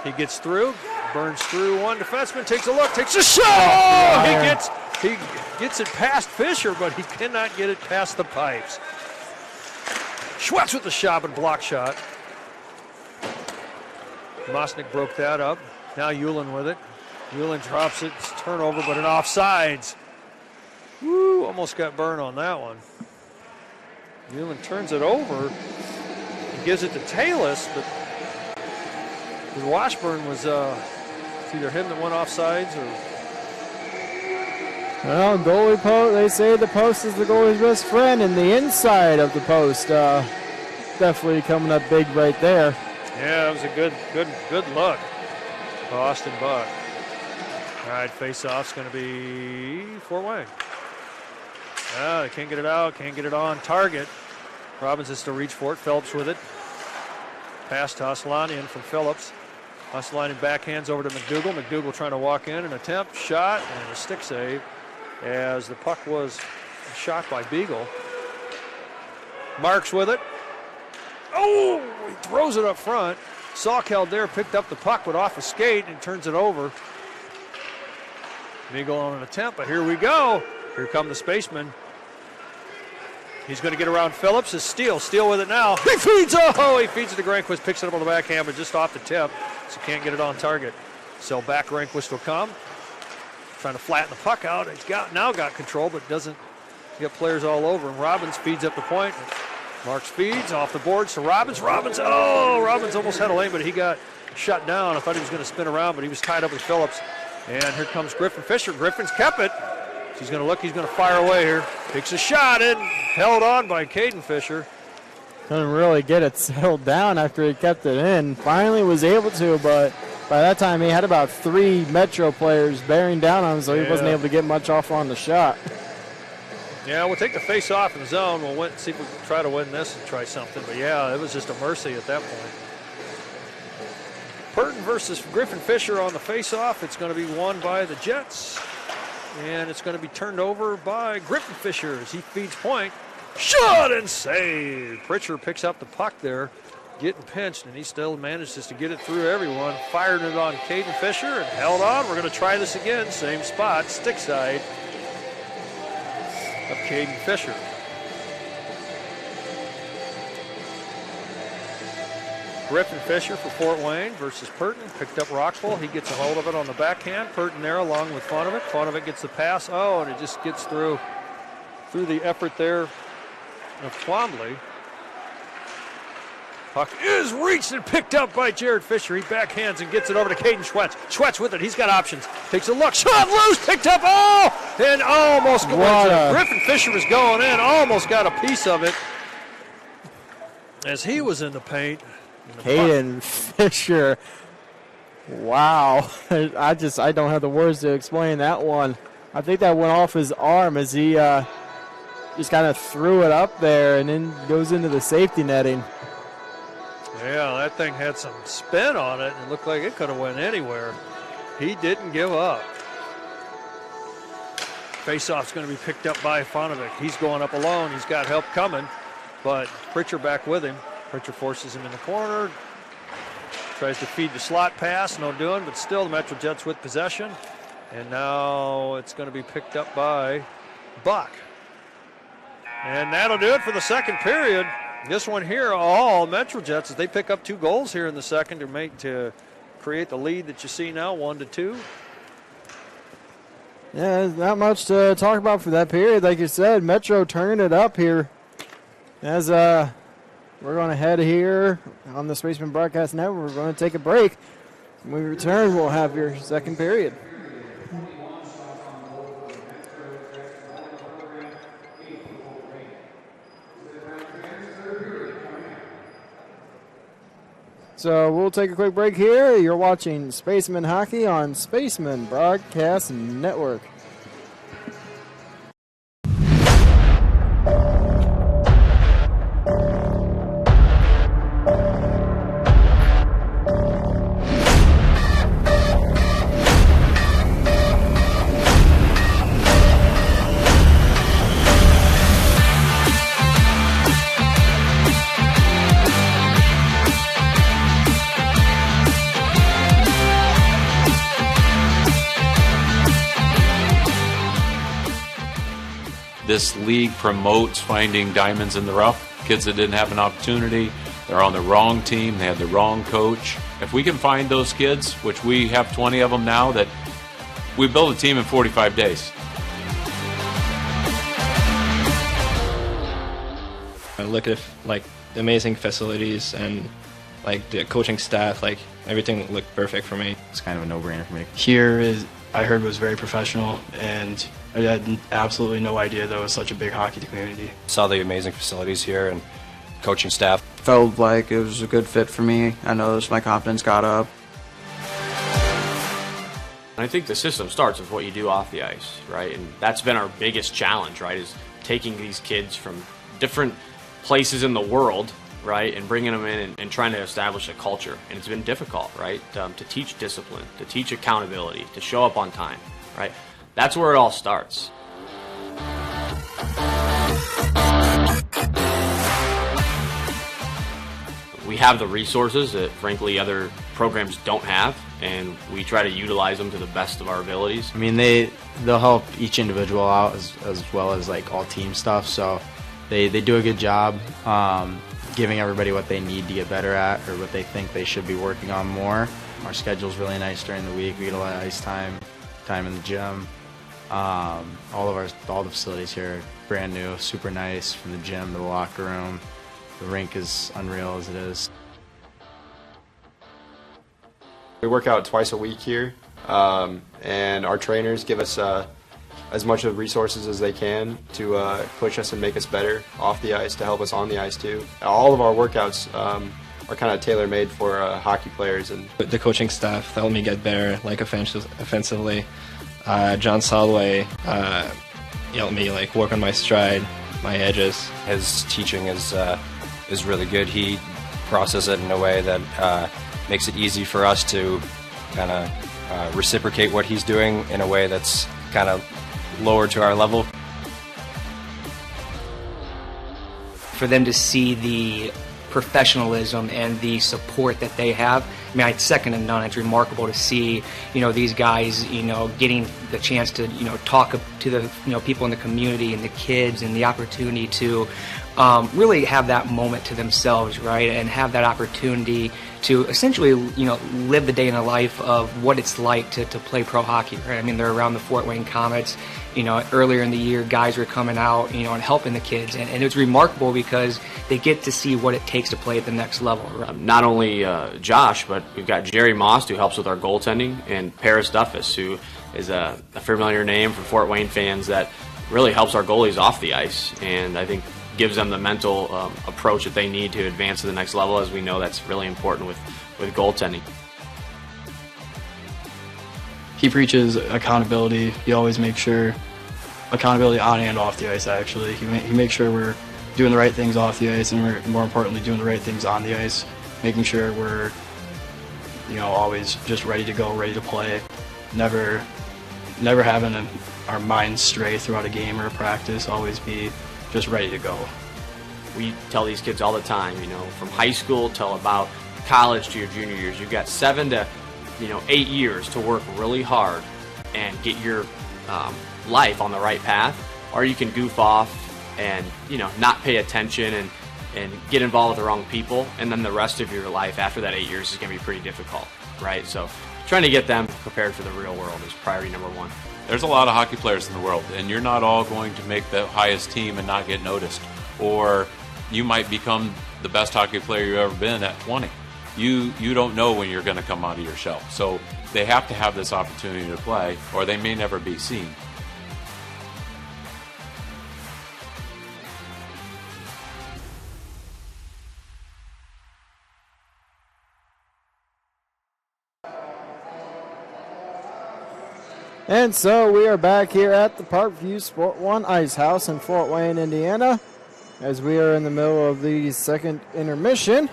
He gets through, burns through one defenseman, takes a look, takes a shot. Oh, he gets it past Fisher, but he cannot get it past the pipes. Schwetz with the shot and block shot. Mosnick broke that up. Now Ulen with it. Ulen drops it. It's turnover, but an offsides. Woo, almost got burned on that one. Newman turns it over and gives it to Talus, but Washburn was it's either him that went offsides or... Well, goalie post, they say the post is the goalie's best friend, and the inside of the post definitely coming up big right there. Yeah, it was a good look by Austin Buck. All right, face-off's going to be Fort Wayne. They can't get it out, can't get it on target. Robbins has to reach for it. Phelps with it. Pass to Aslanian from Phillips. Aslanian backhands over to McDougal. McDougal trying to walk in, an attempt, shot, and a stick save as the puck was shot by Beagle. Marks with it. Oh, he throws it up front. Salk there, picked up the puck, but off a skate and turns it over. Beagle on an attempt, but here we go. Here come the Spacemen. He's going to get around Phillips. Is Steele with it now. He feeds it to Granquist, picks it up on the backhand, but just off the tip, so can't get it on target. So back Granquist will come. Trying to flatten the puck out. He's now got control, but doesn't get players all over him. Robbins feeds up the point. Marks feeds off the boards to Robbins. Robbins almost had a lane, but he got shut down. I thought he was going to spin around, but he was tied up with Phillips. And here comes Griffin Fisher. Griffin's kept it. He's going to look. He's going to fire away here. Takes a shot in. Held on by Caden Fisher. Couldn't really get it settled down after he kept it in. Finally was able to, but by that time he had about 3 Metro players bearing down on him, so he wasn't able to get much off on the shot. Yeah, we'll take the face off in the zone. We'll see if we can try to win this and try something. But yeah, it was just a mercy at that point. Purton versus Griffin Fisher on the face-off. It's going to be won by the Jets. And it's going to be turned over by Griffin Fisher as he feeds point. Shot and save. Pritchard picks up the puck there, getting pinched, and he still manages to get it through everyone. Fired it on Caden Fisher and held on. We're going to try this again. Same spot, stick side of Caden Fisher. Griffin Fisher for Fort Wayne versus Purton. Picked up Rockville. He gets a hold of it on the backhand. Purton there along with Fonovic. Fonovic gets the pass. Oh, and it just gets through the effort there of Twombly. Puck is reached and picked up by Jared Fisher. He backhands and gets it over to Caden Schwetz. Schwetz with it. He's got options. Takes a look. Shot loose. Picked up. Oh! And almost. Griffin Fisher was going in. Almost got a piece of it as he was in the paint. Caden Fisher. Wow. I don't have the words to explain that one. I think that went off his arm as he just kind of threw it up there and then goes into the safety netting. Yeah, that thing had some spin on it. It looked like it could have went anywhere. He didn't give up. Faceoff's going to be picked up by Fonovic. He's going up alone. He's got help coming, but Pritchard back with him. Pritchard forces him in the corner. Tries to feed the slot pass. No doing, but still the Metro Jets with possession. And now it's going to be picked up by Buck. And that'll do it for the second period. This one here, all Metro Jets, as they pick up 2 goals here in the second to create the lead that you see now, 1-2. Yeah, there's not much to talk about for that period. Like you said, Metro turning it up here. As we're going to head here on the Spaceman Broadcast Network, we're going to take a break. When we return, we'll have your second period. So we'll take a quick break here. You're watching Spaceman Hockey on Spaceman Broadcast Network. This league promotes finding diamonds in the rough, kids that didn't have an opportunity. They're on the wrong team. They had the wrong coach. If we can find those kids, which we have 20 of them now, that we build a team in 45 days. I look at like the amazing facilities and like the coaching staff, like everything looked perfect for me. It's kind of a no-brainer for me. Here I heard was very professional, and I had absolutely no idea there was such a big hockey community. Saw the amazing facilities here and coaching staff. Felt like it was a good fit for me. I noticed my confidence got up. I think the system starts with what you do off the ice, right? And that's been our biggest challenge, right, is taking these kids from different places in the world, right, and bringing them in and trying to establish a culture. And it's been difficult, right, to teach discipline, to teach accountability, to show up on time, right? That's where it all starts. We have the resources that, frankly, other programs don't have, and we try to utilize them to the best of our abilities. I mean, they'll help each individual out as well as like all team stuff, so they do a good job giving everybody what they need to get better at or what they think they should be working on more. Our schedule's really nice during the week. We get a lot of ice time in the gym. All the facilities here are brand new, super nice, from the gym to the locker room. The rink is unreal as it is. We work out twice a week here, and our trainers give us as much of resources as they can to push us and make us better off the ice, to help us on the ice too. All of our workouts are kind of tailor-made for hockey players. And the coaching staff helped me get better, like offensively. John Solway helped me like work on my stride, my edges. His teaching is really good. He processes it in a way that makes it easy for us to kind of reciprocate what he's doing in a way that's kind of lower to our level. For them to see the professionalism and the support that they have, I mean, it's second to none. It's remarkable to see, these guys, getting the chance to, talk to the, people in the community and the kids, and the opportunity to really have that moment to themselves, right? And have that opportunity to essentially, live the day in the life of what it's like to play pro hockey, right? I mean, they're around the Fort Wayne Comets. Earlier in the year, guys were coming out, and helping the kids. And it's remarkable because they get to see what it takes to play at the next level. Not only Josh, but we've got Jerry Most, who helps with our goaltending, and Paris Duffus, who is a familiar name for Fort Wayne fans that really helps our goalies off the ice. And I think gives them the mental approach that they need to advance to the next level, as we know that's really important with goaltending. He preaches accountability. He always makes sure accountability on and off the ice, actually. He makes sure we're doing the right things off the ice, and we're, more importantly, doing the right things on the ice, making sure we're, always just ready to go, ready to play, never having our minds stray throughout a game or a practice, always be just ready to go. We tell these kids all the time, from high school till about college to your junior years, you've got 7 to 8 years to work really hard and get your life on the right path, or you can goof off and not pay attention and get involved with the wrong people, and then the rest of your life after that 8 years is going to be pretty difficult, right? So trying to get them prepared for the real world is priority number one. There's a lot of hockey players in the world, and you're not all going to make the highest team and not get noticed, or you might become the best hockey player you've ever been at 20. You don't know when you're going to come out of your shell. So they have to have this opportunity to play, or they may never be seen. And so we are back here at the Parkview Sport One Ice House in Fort Wayne, Indiana, as we are in the middle of the second intermission.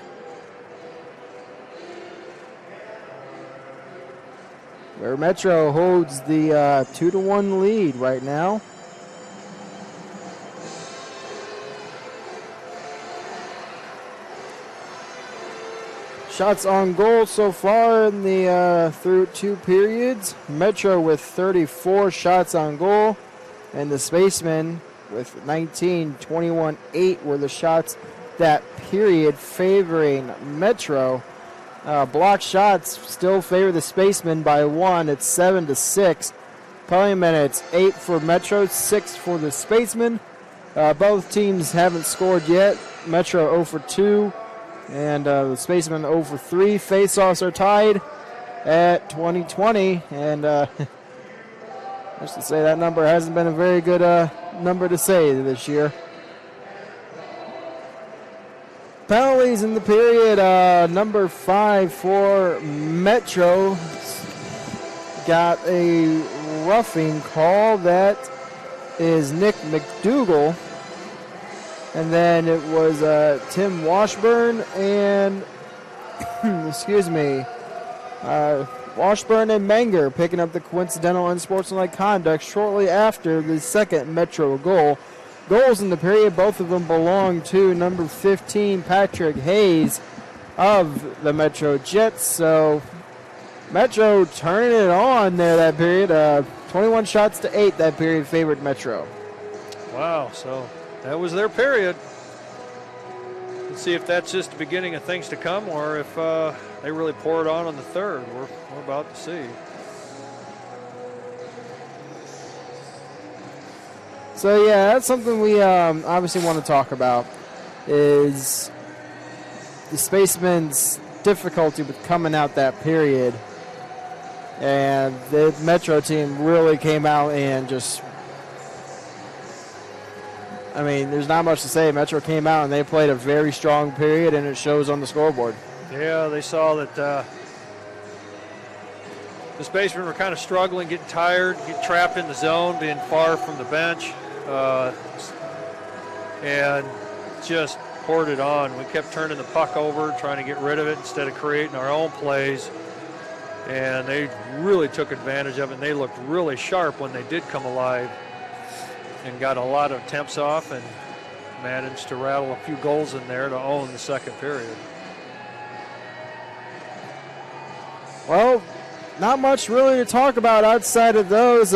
Where Metro holds the 2-1 lead right now. Shots on goal so far in the through 2 periods. Metro with 34 shots on goal, and the Spacemen with 19. 21-8 were the shots that period, favoring Metro. Block shots still favor the Spacemen by 1. It's 7-6. Penalty minutes 8 for Metro, 6 for the Spacemen. Both teams haven't scored yet. Metro 0 for 2. And the Spacemen 0 for 3. Face-offs are tied at 20-20. And just to say that number hasn't been a very good number to say this year. Penalties in the period. Number 5 for Metro got a roughing call. That is Nick McDougall. And then it was Tim Washburn and, Washburn and Menger picking up the coincidental unsportsmanlike conduct shortly after the second Metro goal. Goals in the period, both of them belong to number 15, Patrick Hayes of the Metro Jets. So Metro turning it on there that period. 21 shots to 8 that period favored Metro. Wow, so that was their period. Let's see if that's just the beginning of things to come, or if they really pour it on the third. We're about to see. So yeah, that's something we obviously want to talk about, is the Spacemen's difficulty with coming out that period. And the Metro team really came out and just, there's not much to say. Metro came out and they played a very strong period, and it shows on the scoreboard. Yeah, they saw that the Spacemen were kind of struggling, getting tired, getting trapped in the zone, being far from the bench, and just poured it on. We kept turning the puck over, trying to get rid of it instead of creating our own plays, and they really took advantage of it, and they looked really sharp when they did come alive and got a lot of attempts off and managed to rattle a few goals in there to own the second period. Well, not much really to talk about outside of those.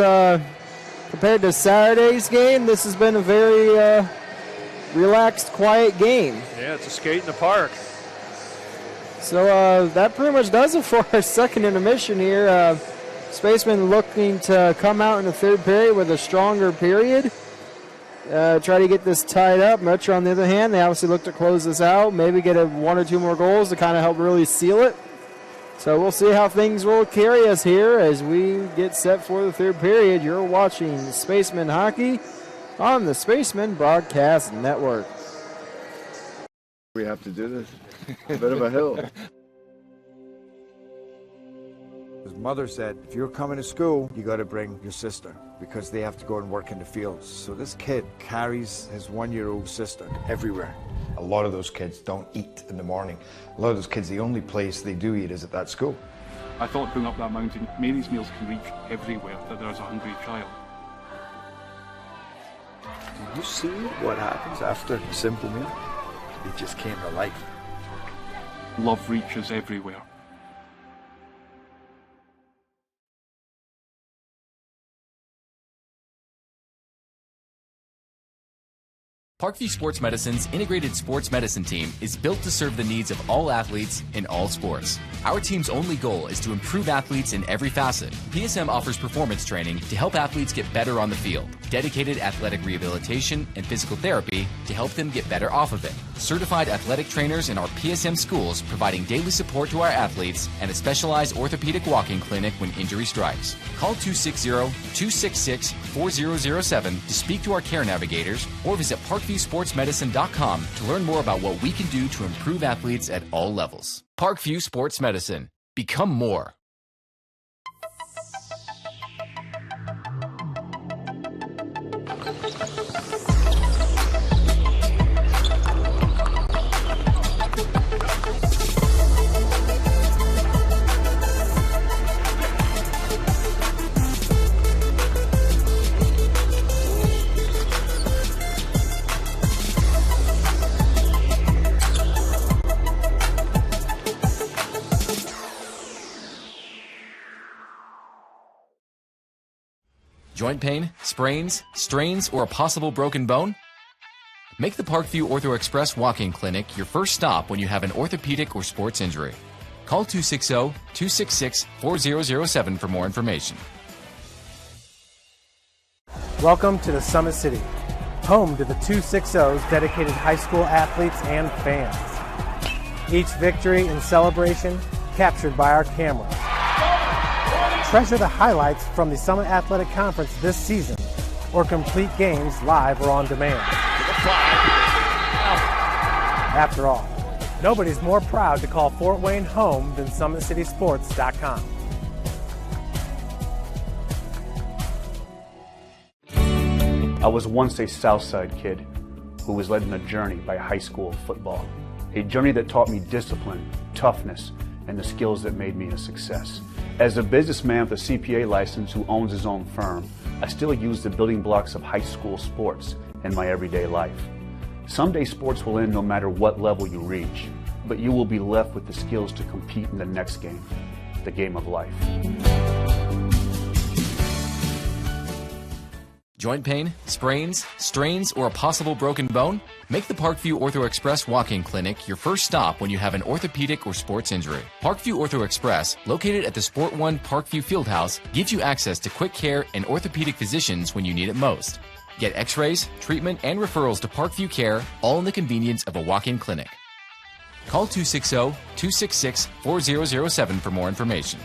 Compared to Saturday's game, this has been a very relaxed, quiet game. Yeah, it's a skate in the park. So that pretty much does it for our second intermission here. Spacemen looking to come out in the third period with a stronger period. Try to get this tied up. Metro, on the other hand, they obviously look to close this out, maybe get one or two more goals to kind of help really seal it. So we'll see how things will carry us here as we get set for the third period. You're watching Spacemen Hockey on the Spacemen Broadcast Network. We have to do this. A bit of a hill. His mother said, if you're coming to school, you got to bring your sister because they have to go and work in the fields. So this kid carries his 1-year-old sister everywhere. A lot of those kids don't eat in the morning. A lot of those kids, the only place they do eat is at that school. I thought going up that mountain, Mary's meals can reach everywhere that there's a hungry child. Do you see what happens after a simple meal? It just came to life. Love reaches everywhere. Parkview Sports Medicine's integrated sports medicine team is built to serve the needs of all athletes in all sports. Our team's only goal is to improve athletes in every facet. PSM offers performance training to help athletes get better on the field, dedicated athletic rehabilitation and physical therapy to help them get better off of it, certified athletic trainers in our PSM schools providing daily support to our athletes, and a specialized orthopedic walk-in clinic when injury strikes. Call 260-266-4007 to speak to our care navigators or visit ParkviewSportsMedicine.com to learn more about what we can do to improve athletes at all levels. Parkview Sports Medicine. Become more. Joint pain, sprains, strains, or a possible broken bone? Make the Parkview Ortho Express walk-in clinic your first stop when you have an orthopedic or sports injury. Call 260-266-4007 for more information. Welcome to the Summit City, home to the 260's dedicated high school athletes and fans. Each victory and celebration captured by our cameras. Treasure the highlights from the Summit Athletic Conference this season, or complete games live or on demand. After all, nobody's more proud to call Fort Wayne home than SummitCitySports.com. I was once a Southside kid who was led on a journey by high school football. A journey that taught me discipline, toughness, and the skills that made me a success. As a businessman with a CPA license who owns his own firm, I still use the building blocks of high school sports in my everyday life. Someday sports will end no matter what level you reach, but you will be left with the skills to compete in the next game, the game of life. Joint pain, sprains, strains, or a possible broken bone? Make the Parkview Ortho Express walk-in clinic your first stop when you have an orthopedic or sports injury. Parkview Ortho Express, located at the Sport One Parkview Fieldhouse, gives you access to quick care and orthopedic physicians when you need it most. Get x-rays, treatment, and referrals to Parkview Care, all in the convenience of a walk-in clinic. Call 260-266-4007 for more information.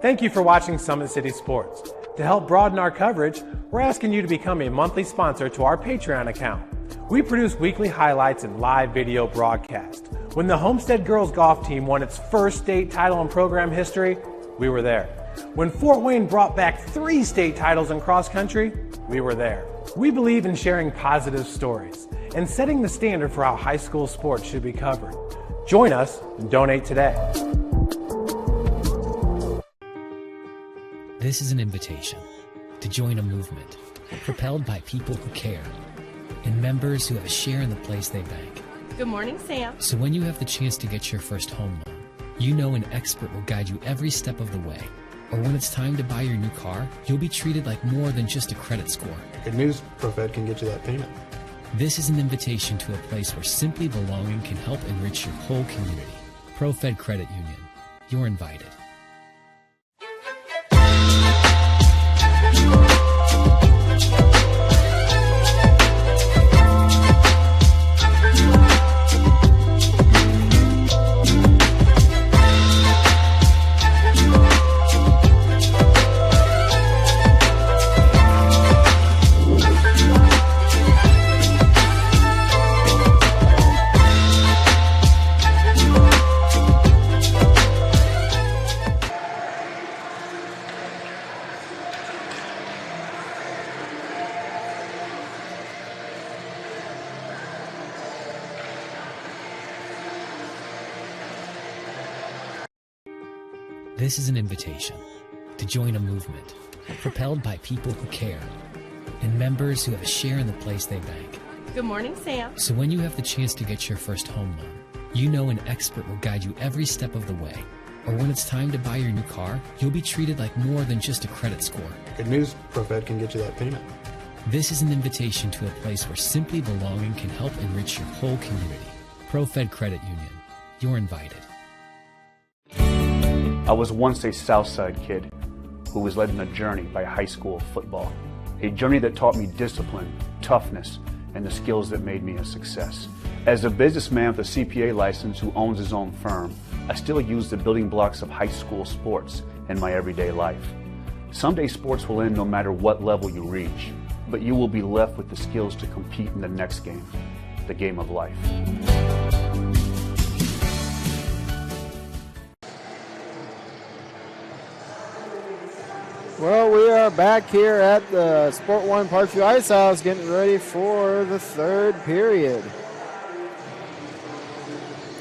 Thank you for watching Summit City Sports. To help broaden our coverage, we're asking you to become a monthly sponsor to our Patreon account. We produce weekly highlights and live video broadcasts. When the Homestead girls golf team won its first state title in program history, we were there. When Fort Wayne brought back 3 state titles in cross country, we were there. We believe in sharing positive stories and setting the standard for how high school sports should be covered. Join us and donate today. This is an invitation to join a movement propelled by people who care and members who have a share in the place they bank. Good morning, Sam. So when you have the chance to get your first home loan, you know an expert will guide you every step of the way. Or when it's time to buy your new car, you'll be treated like more than just a credit score. Good news, ProFed can get you that payment. This is an invitation to a place where simply belonging can help enrich your whole community. ProFed Credit Union. You're invited. This is an invitation to join a movement propelled by people who care and members who have a share in the place they bank. Good morning, Sam. So when you have the chance to get your first home loan, you know an expert will guide you every step of the way. Or when it's time to buy your new car, you'll be treated like more than just a credit score. Good news, ProFed can get you that payment. This is an invitation to a place where simply belonging can help enrich your whole community. ProFed Credit Union. You're invited. I was once a Southside kid who was led on a journey by high school football. A journey that taught me discipline, toughness, and the skills that made me a success. As a businessman with a CPA license who owns his own firm, I still use the building blocks of high school sports in my everyday life. Someday sports will end no matter what level you reach, but you will be left with the skills to compete in the next game, the game of life. Well, we are back here at the Sport One Parkview Ice House getting ready for the third period.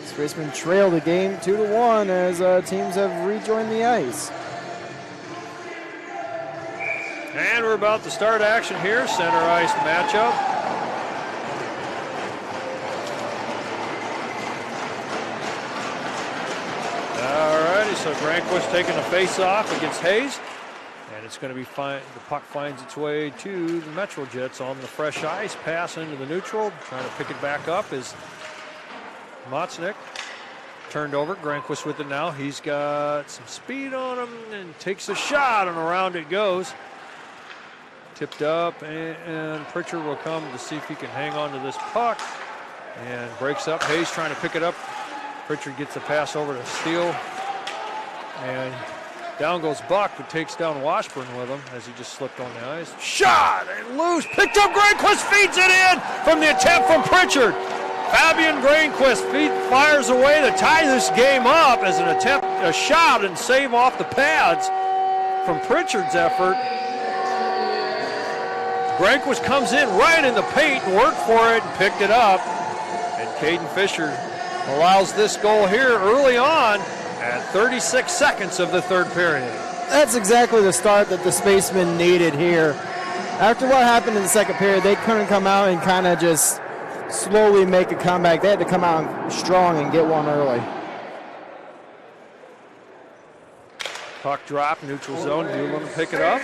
Spacemen trail the game 2-1 as teams have rejoined the ice. And we're about to start action here, center ice matchup. All righty, so Granquist taking the face-off against Hayes. And it's going to be fine. The puck finds its way to the Metro Jets on the fresh ice. Pass into the neutral. Trying to pick it back up is Motznick. Turned over. Granquist with it now. He's got some speed on him and takes a shot, and around it goes. Tipped up, and Pritchard will come to see if he can hang on to this puck. And breaks up. Hayes trying to pick it up. Pritchard gets the pass over to Steele. And down goes Buck, who takes down Washburn with him as he just slipped on the ice. Shot and loose. Picked up. Granquist feeds it in from the attempt from Pritchard. Fabian Granquist fires away to tie this game up as an attempt, a shot and save off the pads from Pritchard's effort. Granquist comes in right in the paint and worked for it and picked it up. And Caden Fisher allows this goal here early on at 36 seconds of the third period. That's exactly the start that the Spacemen needed here. After what happened in the second period, they couldn't come out and kind of just slowly make a comeback. They had to come out strong and get one early. Puck drop, neutral zone. Doolin to pick it up.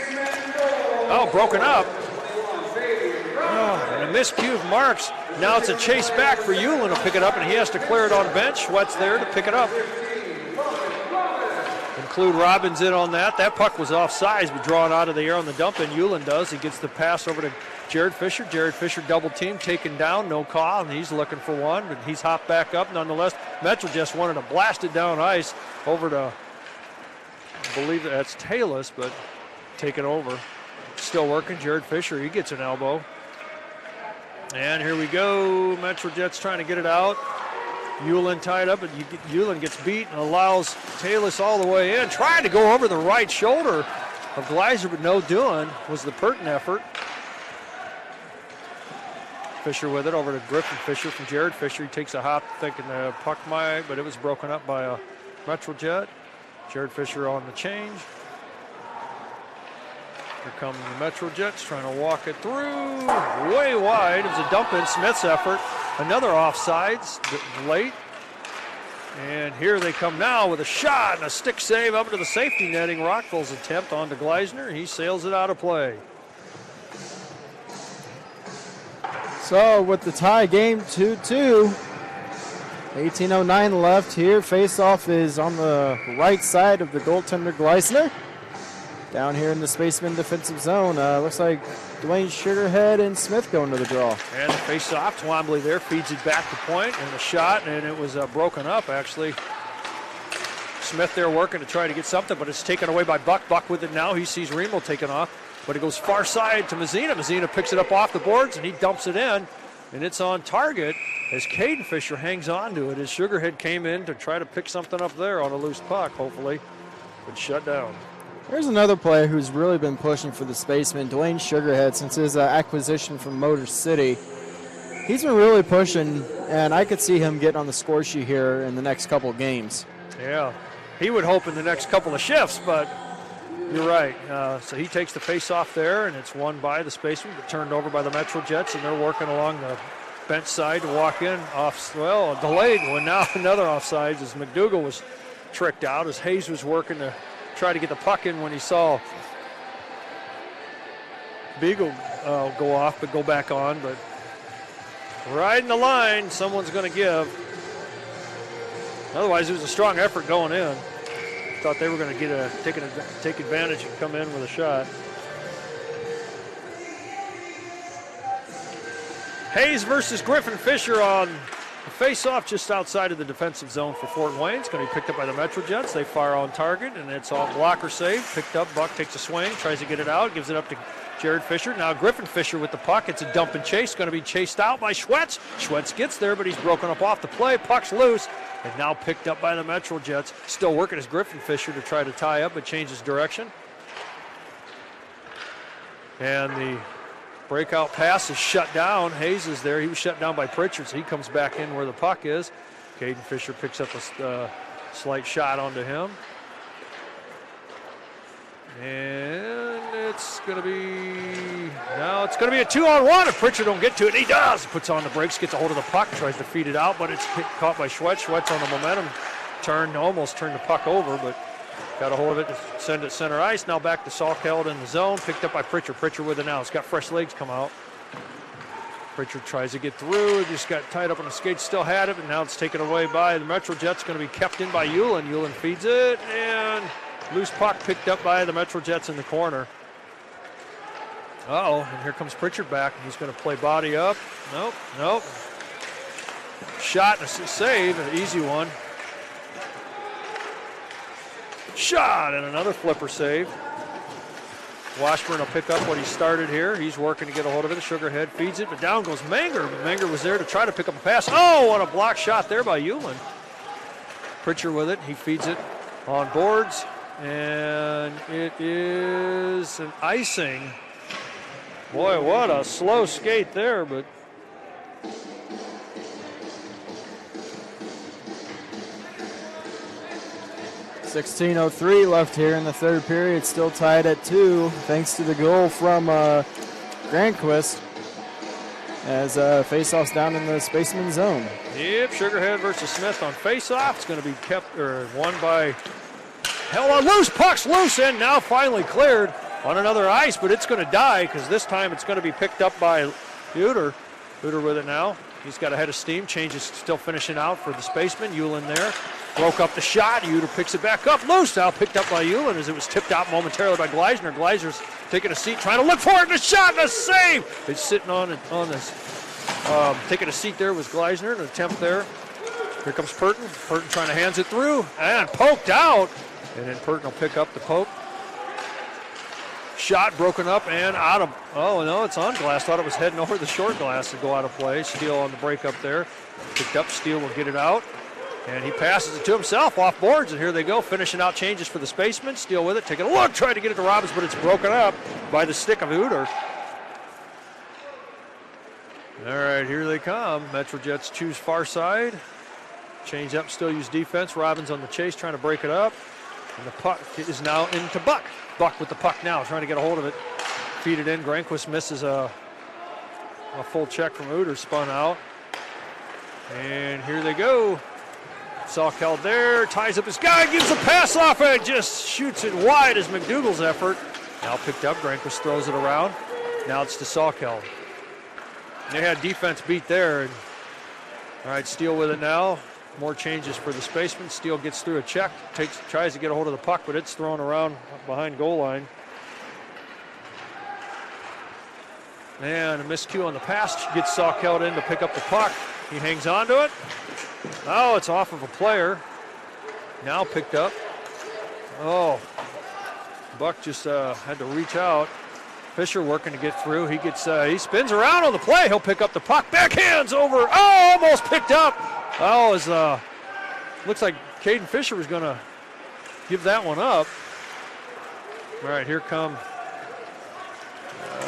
Oh, broken up. Oh, and a miscue of Marks. Now it's a chase back for Yulin to pick it up, and he has to clear it on bench. Sweat's there to pick it up. Include Robbins in on that. That puck was offsides, but drawn out of the air on the dump, and Yulin does. He gets the pass over to Jared Fisher. Jared Fisher double team, taken down, no call, and he's looking for one, but he's hopped back up nonetheless. Metro just wanted to blast it down ice over to, I believe that's Talus, but take it over. Still working, Jared Fisher, he gets an elbow. And here we go, Metro Jets trying to get it out. Yulin tied up, but Yulin gets beat and allows Talus all the way in. Tried to go over the right shoulder of Gleiser, but no doing. Was the Purton effort. Fisher with it over to Griffin Fisher from Jared Fisher. He takes a hop thinking the puck might, but it was broken up by a Metro Jet. Jared Fisher on the change. Here come the Metro Jets trying to walk it through. Way wide. It was a dump in Smith's effort. another offsides late. And here they come now with a shot and a stick save up into the safety netting. Rockville's attempt onto Gleisner. He sails it out of play. So with the tie game 2-2, 18:09 left here. Face-off is on the right side of the goaltender Gleisner. Down here in the Spaceman defensive zone. Looks like Dwayne Sugarhead and Smith going to the draw. And the face-off, Twombly there feeds it back to point, and the shot, and it was broken up, actually. Smith there working to try to get something, but it's taken away by Buck. Buck with it now. He sees Remo taking off, but it goes far side to Mazzina. Mazzina picks it up off the boards, and he dumps it in, and it's on target as Caden Fisher hangs on to it as Sugarhead came in to try to pick something up there on a loose puck, hopefully, but shut down. There's another player who's really been pushing for the Spacemen, Dwayne Sugarhead, since his acquisition from Motor City. He's been really pushing, and I could see him getting on the score sheet here in the next couple of games. Yeah, he would hope in the next couple of shifts, but you're right. So he takes the face-off there, and it's won by the Spacemen, but turned over by the Metro Jets, and they're working along the bench side to walk in. Delayed one. Now another offsides as McDougal was tricked out, as Hayes was working to try to get the puck in when he saw Beagle go off, but go back on. But riding the line, someone's going to give. Otherwise, it was a strong effort going in. Thought they were going to take advantage and come in with a shot. Hayes versus Griffin Fisher on the face-off just outside of the defensive zone for Fort Wayne. It's going to be picked up by the Metro Jets. They fire on target, and it's off blocker save. Picked up. Buck takes a swing, tries to get it out, gives it up to Jared Fisher. Now Griffin Fisher with the puck. It's a dump and chase. Going to be chased out by Schwetz. Schwetz gets there, but he's broken up off the play. Puck's loose, and now picked up by the Metro Jets. Still working as Griffin Fisher to try to tie up, but changes direction. And the breakout pass is shut down. Hayes is there. He was shut down by Pritchard, so he comes back in where the puck is. Caden Fisher picks up a slight shot onto him. And it's going to be a 2-on-1 if Pritchard don't get to it. He does. Puts on the brakes, gets a hold of the puck, tries to feed it out, but it's caught by Schwetz. Schwetz on the momentum almost turned the puck over, but got a hold of it to send it center ice. Now back to Salkeld in the zone. Picked up by Pritchard. Pritchard with it now. It's got fresh legs come out. Pritchard tries to get through. Just got tied up on the skates. Still had it, but now it's taken away by the Metro Jets. Going to be kept in by Hewlin. Hewlin feeds it, and loose puck picked up by the Metro Jets in the corner. And here comes Pritchard back. He's going to play body up. Nope. Shot and a save, an easy one. Shot and another flipper save. Washburn will pick up what he started here. He's working to get a hold of it. Sugarhead feeds it, but down goes Menger. Menger was there to try to pick up a pass. Oh, what a block shot there by Hewlin. Pritchard with it. He feeds it on boards, and it is an icing. Boy, what a slow skate there, but 16:03 left here in the third period, still tied at 2, thanks to the goal from Granquist as face-off's down in the Spaceman zone. Yep, Sugarhead versus Smith on face-off. It's going to be won by, held on loose, puck's loose, and now finally cleared on another ice, but it's going to die because this time it's going to be picked up by Uter. Uter with it now. He's got a head of steam. Changes, still finishing out for the Spaceman. Hewlin there. Broke up the shot. Uter picks it back up. Loose now, picked up by Hewlin as it was tipped out momentarily by Gleisner. Gleiser's taking a seat, trying to look for it, and a shot and a save. It's sitting on this. Taking a seat there was Gleisner, an attempt there. Here comes Purton. Purton trying to hands it through and poked out. And then Purton will pick up the poke. Shot broken up and out of, oh no, it's on glass. Thought it was heading over the short glass to go out of play. Steele on the break up there. Picked up, Steele will get it out. And he passes it to himself off boards, and here they go, finishing out changes for the Spacemen. Steele with it, taking a look, trying to get it to Robbins, but it's broken up by the stick of Uter. All right, here they come. Metro Jets choose far side. Change up, still use defense. Robbins on the chase, trying to break it up. And the puck is now into Buck. Buck with the puck now, trying to get a hold of it. Feed it in. Granquist misses a full check from Uter, spun out. And here they go. Sawkeld there, ties up his guy, gives a pass off and just shoots it wide as McDougal's effort. Now picked up, Granquist throws it around. Now it's to Sawkeld. They had defense beat there. And, all right, Steele with it now. More changes for the Spacemen. Steele gets through a check, tries to get a hold of the puck, but it's thrown around behind goal line. And a miscue on the pass, gets Sawkeld in to pick up the puck. He hangs on to it. Oh, it's off of a player. Now picked up. Oh, Buck just had to reach out. Fisher working to get through. He gets, he spins around on the play. He'll pick up the puck. Backhands over. Oh, almost picked up. Oh, looks like Caden Fisher was going to give that one up. All right, here come.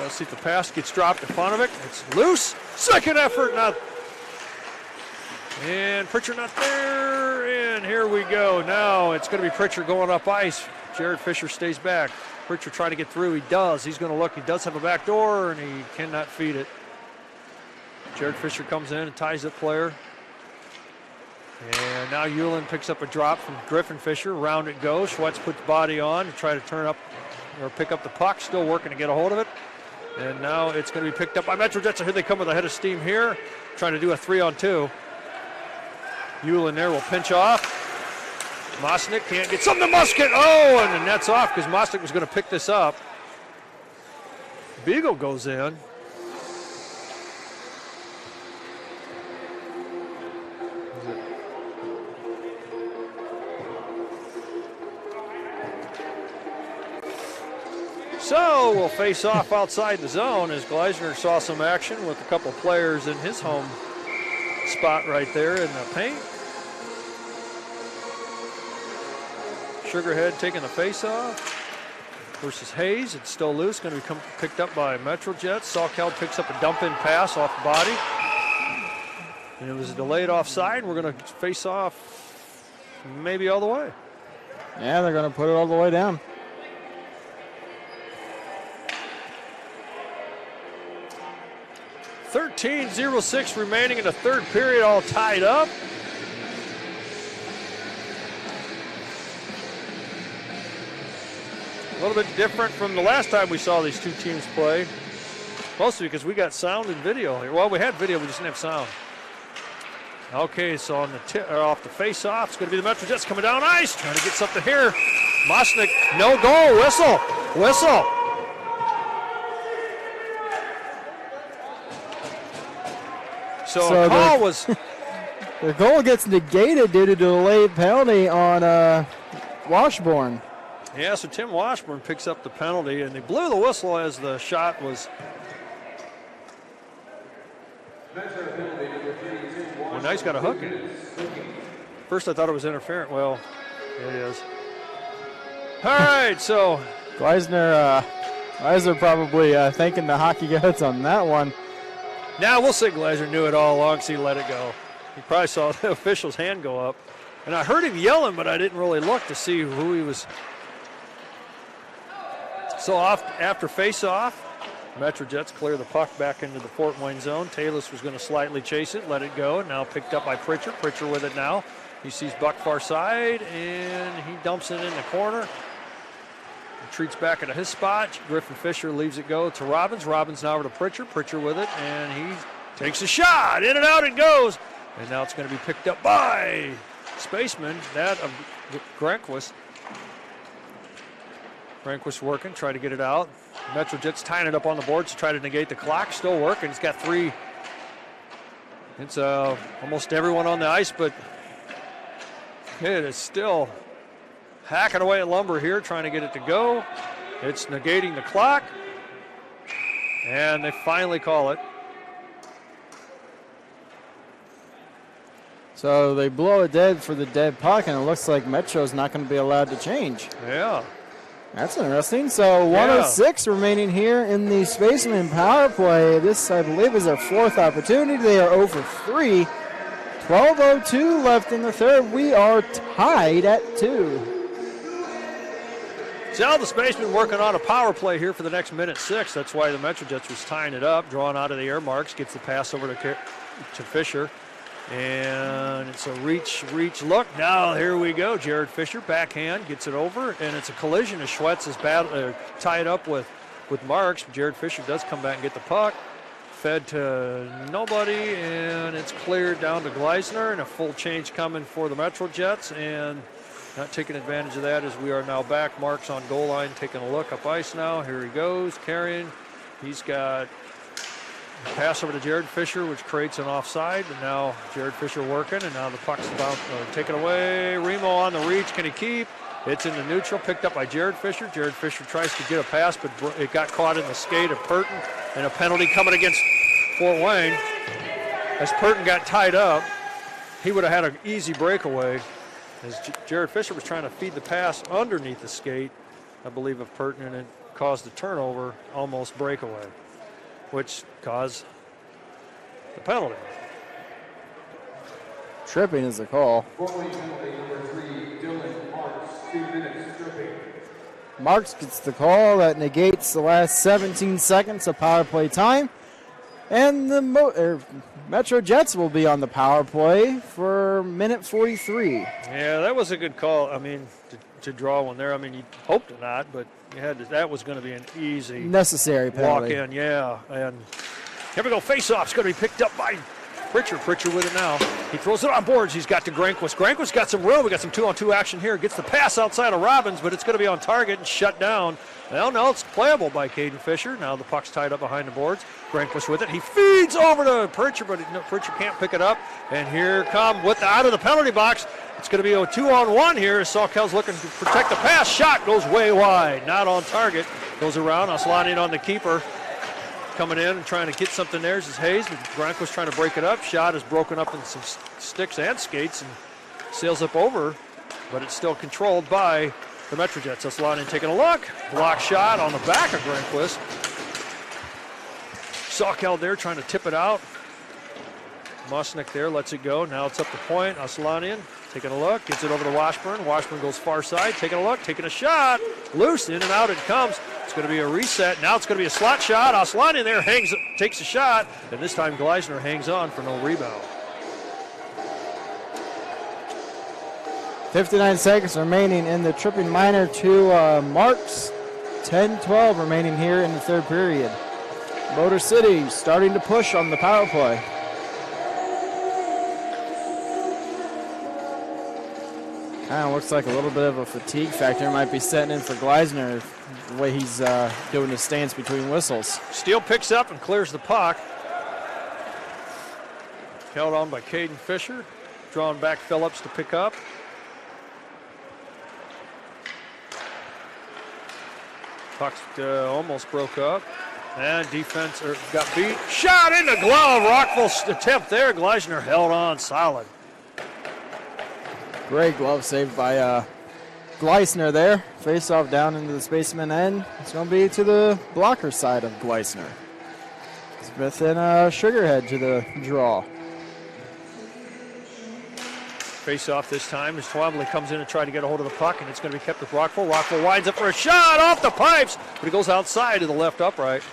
Let's see if the pass gets dropped to Fonovic. It's loose. Second effort, not. And Pritchard not there. And here we go. Now it's going to be Pritchard going up ice. Jared Fisher stays back. Pritchard trying to get through. He does. He's going to look. He does have a back door, and he cannot feed it. Jared Fisher comes in and ties up player. And now Hewlin picks up a drop from Griffin Fisher. Round it goes. Schwetz puts body on to try to turn up or pick up the puck. Still working to get a hold of it. And now it's going to be picked up by Metro Jets. Here they come with a head of steam here. Trying to do a 3-on-2. Hewlin there will pinch off. Mosnick can't get something to Musket. Oh, and the net's off because Mosnick was going to pick this up. Beagle goes in. So we'll face off outside the zone as Gleisner saw some action with a couple players in his home spot right there in the paint. Sugarhead taking the face-off versus Hayes. It's still loose, going to be picked up by MetroJet. Sawkeld picks up a dump-in pass off the body. And it was a delayed offside. We're going to face off maybe all the way. Yeah, they're going to put it all the way down. .006 remaining in the third period, all tied up. A little bit different from the last time we saw these two teams play. Mostly because we got sound and video here. Well, we had video, we just didn't have sound. Okay, so on the off the face-off, it's going to be the Metro Jets coming down ice, trying to get something here. Mosnick, no goal, whistle, whistle. So a call was... The goal gets negated due to a delayed penalty on Washburn. Yeah, so Tim Washburn picks up the penalty, and they blew the whistle as the shot was... Well, now he's got a hook in it. First I thought it was interference. Well, it is. All right, so... Gleisner probably thanking the hockey gods on that one. Now we'll say Gleisner knew it all along, so he let it go. He probably saw the official's hand go up. And I heard him yelling, but I didn't really look to see who he was. So after face-off, Metro Jets clear the puck back into the Fort Wayne zone. Taylor was going to slightly chase it, let it go. Now picked up by Pritchard. Pritchard with it now. He sees Buck far side, and he dumps it in the corner. Retreats back into his spot. Griffin Fisher leaves it go to Robbins. Robbins now over to Pritchard. Pritchard with it, and he takes a shot. In and out it goes. And now it's going to be picked up by Spaceman, that of Granquist. Granquist working, trying to get it out. Metro Jets tying it up on the boards to try to negate the clock. Still working. He's got three. It's almost everyone on the ice, but it is still hacking away at Lumber here, trying to get it to go. It's negating the clock. And they finally call it. So they blow it dead for the dead puck, and it looks like Metro's not going to be allowed to change. Yeah. That's interesting. So 106 remaining here in the Spaceman power play. This, I believe, is their fourth opportunity. They are 0 for 3. 12:02 left in the third. We are tied at 2. So the Spacemen working on a power play here for the next minute 6. That's why the Metro Jets was tying it up, drawing out of the air marks, gets the pass over to Fisher. And it's a reach, look. Now here we go. Jared Fisher, backhand, gets it over, and it's a collision as Schwetz is tied up with Marks. Jared Fisher does come back and get the puck. Fed to nobody, and it's cleared down to Gleisner, and a full change coming for the Metro Jets, and not taking advantage of that as we are now back. Marks on goal line, taking a look up ice now. Here he goes, carrying. He's got pass over to Jared Fisher, which creates an offside, and now Jared Fisher working, and now the puck's taken away. Remo on the reach, can he keep? It's in the neutral, picked up by Jared Fisher. Jared Fisher tries to get a pass, but it got caught in the skate of Purton, and a penalty coming against Fort Wayne. As Purton got tied up, he would have had an easy breakaway, as Jared Fisher was trying to feed the pass underneath the skate, I believe, of Purton, and it caused a turnover, almost breakaway, which caused the penalty. Tripping is the call. Marks gets the call that negates the last 17 seconds of power play time. And the Metro Jets will be on the power play for minute 43. Yeah, that was a good call. I mean, to draw one there. I mean, you hoped to not, but you had to, that was going to be an easy necessary penalty. Walk in, yeah. And here we go. Face-off. It's going to be picked up by Pritchard. Pritchard with it now. He throws it on boards. He's got to Granquist. Granquist got some room. We got some 2-on-2 action here. Gets the pass outside of Robbins, but it's going to be on target and shut down. Well, no, it's playable by Caden Fisher. Now the puck's tied up behind the boards. Granquist with it. He feeds over to Pritchard, but Pritchard can't pick it up. And here come out of the penalty box. It's going to be a 2-on-1 here. Sawkel's looking to protect the pass. Shot goes way wide. Not on target. Goes around. Aslanian on the keeper. Coming in and trying to get something there is Hayes. Granquist trying to break it up. Shot is broken up in some sticks and skates and sails up over, but it's still controlled by the Metro Jets. Aslanian taking a look. Block shot on the back of Granquist. Sawkel there trying to tip it out. Musnick there lets it go. Now it's up the point. Aslanian taking a look. Gets it over to Washburn. Washburn goes far side. Taking a look. Taking a shot. Loose. In and out it comes. It's going to be a reset. Now it's going to be a slot shot. Aslanian there takes a shot. And this time Gleisner hangs on for no rebound. 59 seconds remaining in the tripping minor to Marks. 10-12 remaining here in the third period. Motor City starting to push on the power play. Kind of looks like a little bit of a fatigue factor might be setting in for Gleisner, the way he's doing his stance between whistles. Steele picks up and clears the puck. Held on by Caden Fisher. Drawing back Phillips to pick up. Puck's almost broke up. And defense got beat. Shot in the glove. Rockville's attempt there. Gleisner held on solid. Great glove save by Gleisner there. Face off down into the Spaceman end. It's going to be to the blocker side of Gleisner. Smith and Sugarhead to the draw. Face off this time as Twombly comes in and tries to get a hold of the puck, and it's going to be kept with Rockville. Rockville winds up for a shot off the pipes, but he goes outside to the left upright.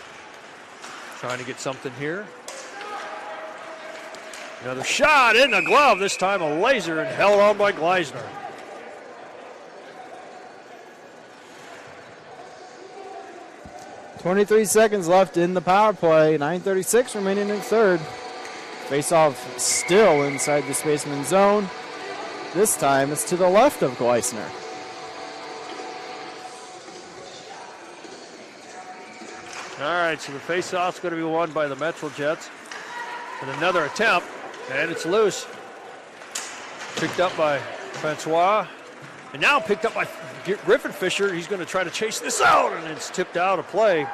Trying to get something here. Another shot in the glove, this time a laser, and held on by Gleisner. .23 seconds left in the power play. 9:36 remaining in third. Face-off still inside the Spaceman zone. This time it's to the left of Gleisner. All right, so the face-off's going to be won by the Metro Jets. And another attempt, and it's loose. Picked up by Francois, and now picked up by Griffin Fisher. He's going to try to chase this out, and it's tipped out of play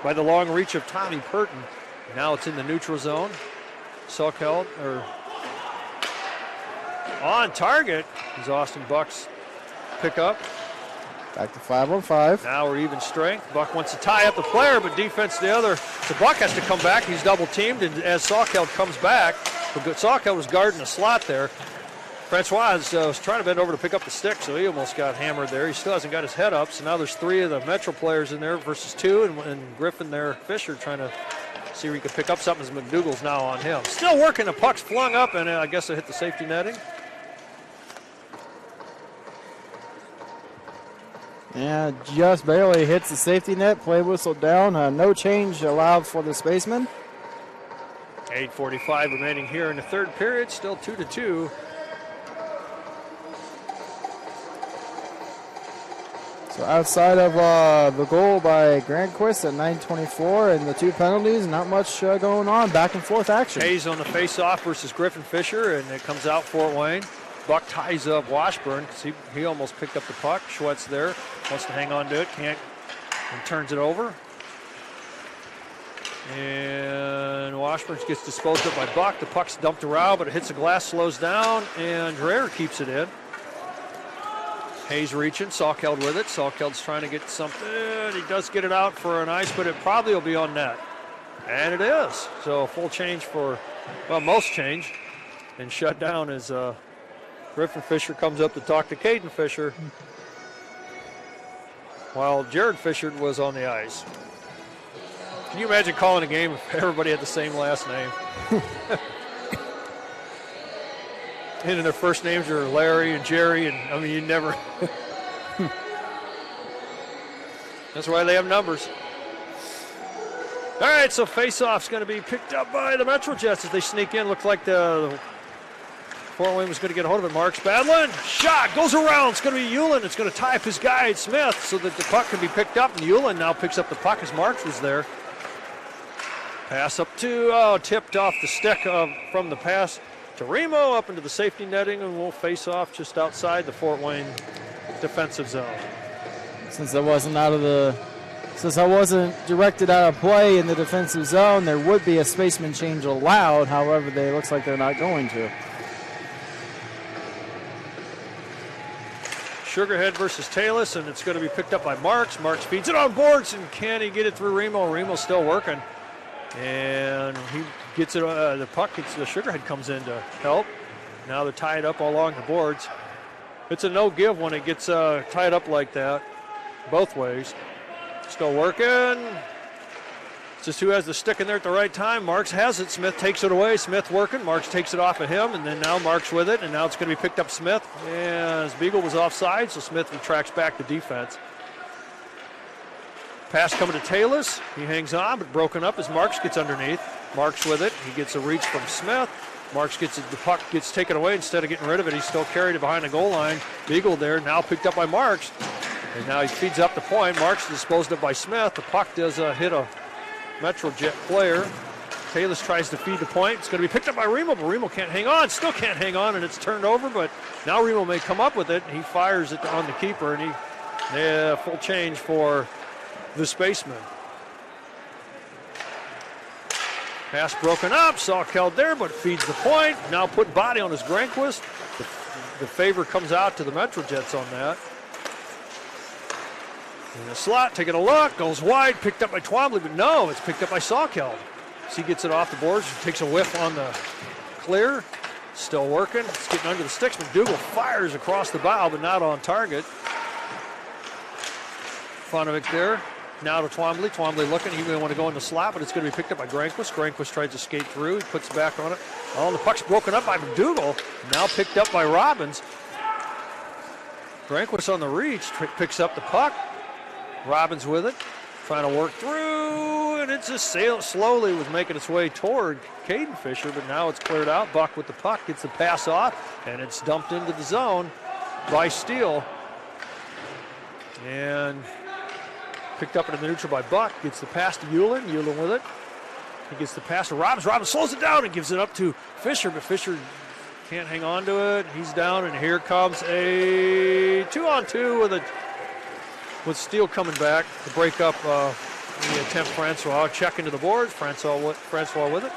by the long reach of Tommy Purton. Now it's in the neutral zone. Sawkel, or on target is Austin Buck's pickup. Back to 5-on-5. Now we're even strength. Buck wants to tie up the player, but defense the other. So Buck has to come back. He's double teamed, and as Sawkel comes back, Sawkel was guarding the slot there. Francois was trying to bend over to pick up the stick, so he almost got hammered there. He still hasn't got his head up, so now there's three of the Metro players in there versus two, and Griffin there, Fisher trying to See if he can pick up something as McDougal's now on him. Still working, the puck's flung up, and I guess it hit the safety netting. Yeah, just barely hits the safety net. Play whistle down. No change allowed for the Spacemen. 8:45 remaining here in the third period. Still 2-2. So outside of the goal by Grandquist at 9:24 and the 2 penalties, not much going on. Back and forth action. Hayes on the face-off versus Griffin Fisher, and it comes out Fort Wayne. Buck ties up Washburn. He almost picked up the puck. Schwetz there, wants to hang on to it, can't, and turns it over. And Washburn gets disposed of by Buck. The puck's dumped around, but it hits the glass, slows down, and Dreher keeps it in. Hayes reaching, Salkeld with it. Salkeld's trying to get something. He does get it out for an ice, but it probably will be on net. And it is. So full change for, well, most change. And shut down as Griffin Fisher comes up to talk to Caden Fisher while Jared Fisher was on the ice. Can you imagine calling a game if everybody had the same last name? And their first names are Larry and Jerry, and I mean, you never. That's why they have numbers. All right, so face-off's going to be picked up by the Metro Jets as they sneak in. Looks like the Fort Wayne was going to get a hold of it. Marks battling. Shot goes around. It's going to be Hewlin. It's going to tie up his guy, Smith, so that the puck can be picked up. And Hewlin now picks up the puck as Marks was there. Pass up to, tipped off the stick from the pass to Remo up into the safety netting, and we'll face off just outside the Fort Wayne defensive zone. Since I wasn't directed out of play in the defensive zone, there would be a Spaceman change allowed. However, it looks like they're not going to. Sugarhead versus Talus, and it's going to be picked up by Marks. Marks feeds it on boards, and can he get it through Remo? Remo's still working. And he gets it, the puck, the Sugarhead comes in to help. Now they're tied up all along the boards. It's a no-give when it gets tied up like that, both ways. Still working. It's just who has the stick in there at the right time. Marks has it. Smith takes it away. Smith working. Marks takes it off of him, and then now Marks with it, and now it's going to be picked up Smith. And Beagle was offside, so Smith retracts back to defense. Pass coming to Talus. He hangs on, but broken up as Marks gets underneath. Marks with it. He gets a reach from Smith. Marks gets it. The puck gets taken away. Instead of getting rid of it, he's still carried it behind the goal line. Beagle there, now picked up by Marks. And now he feeds up the point. Marks disposed of by Smith. The puck does hit a Metro Jet player. Talus tries to feed the point. It's going to be picked up by Remo, but Remo can't hang on. Still can't hang on, and it's turned over, but now Remo may come up with it. He fires it on the keeper, and full change for the Spacemen. Pass broken up. Salkeld there, but feeds the point. Now put body on his Granquist. The favor comes out to the Metro Jets on that. In the slot, taking a look, goes wide, picked up by Twombly, but no, it's picked up by Salkeld. So he gets it off the boards, takes a whiff on the clear. Still working. It's getting under the sticks. McDougal fires across the bow, but not on target. Fonovic there. Now to Twombly. Twombly looking. He may want to go in the slot, but it's going to be picked up by Granquist. Granquist tries to skate through. He puts back on it. Oh, the puck's broken up by McDougal. Now picked up by Robbins. Granquist on the reach. Picks up the puck. Robbins with it. Trying to work through, and it just slowly was making its way toward Caden Fisher, but now it's cleared out. Buck with the puck, gets the pass off, and it's dumped into the zone by Steele. And picked up into the neutral by Buck, gets the pass to Hewlin. Hewlin with it. He gets the pass to Robbins. Robbins slows it down and gives it up to Fisher, but Fisher can't hang on to it. He's down, and here comes a 2-on-2 with Steele coming back to break up the attempt. Francois check into the boards. Francois with it.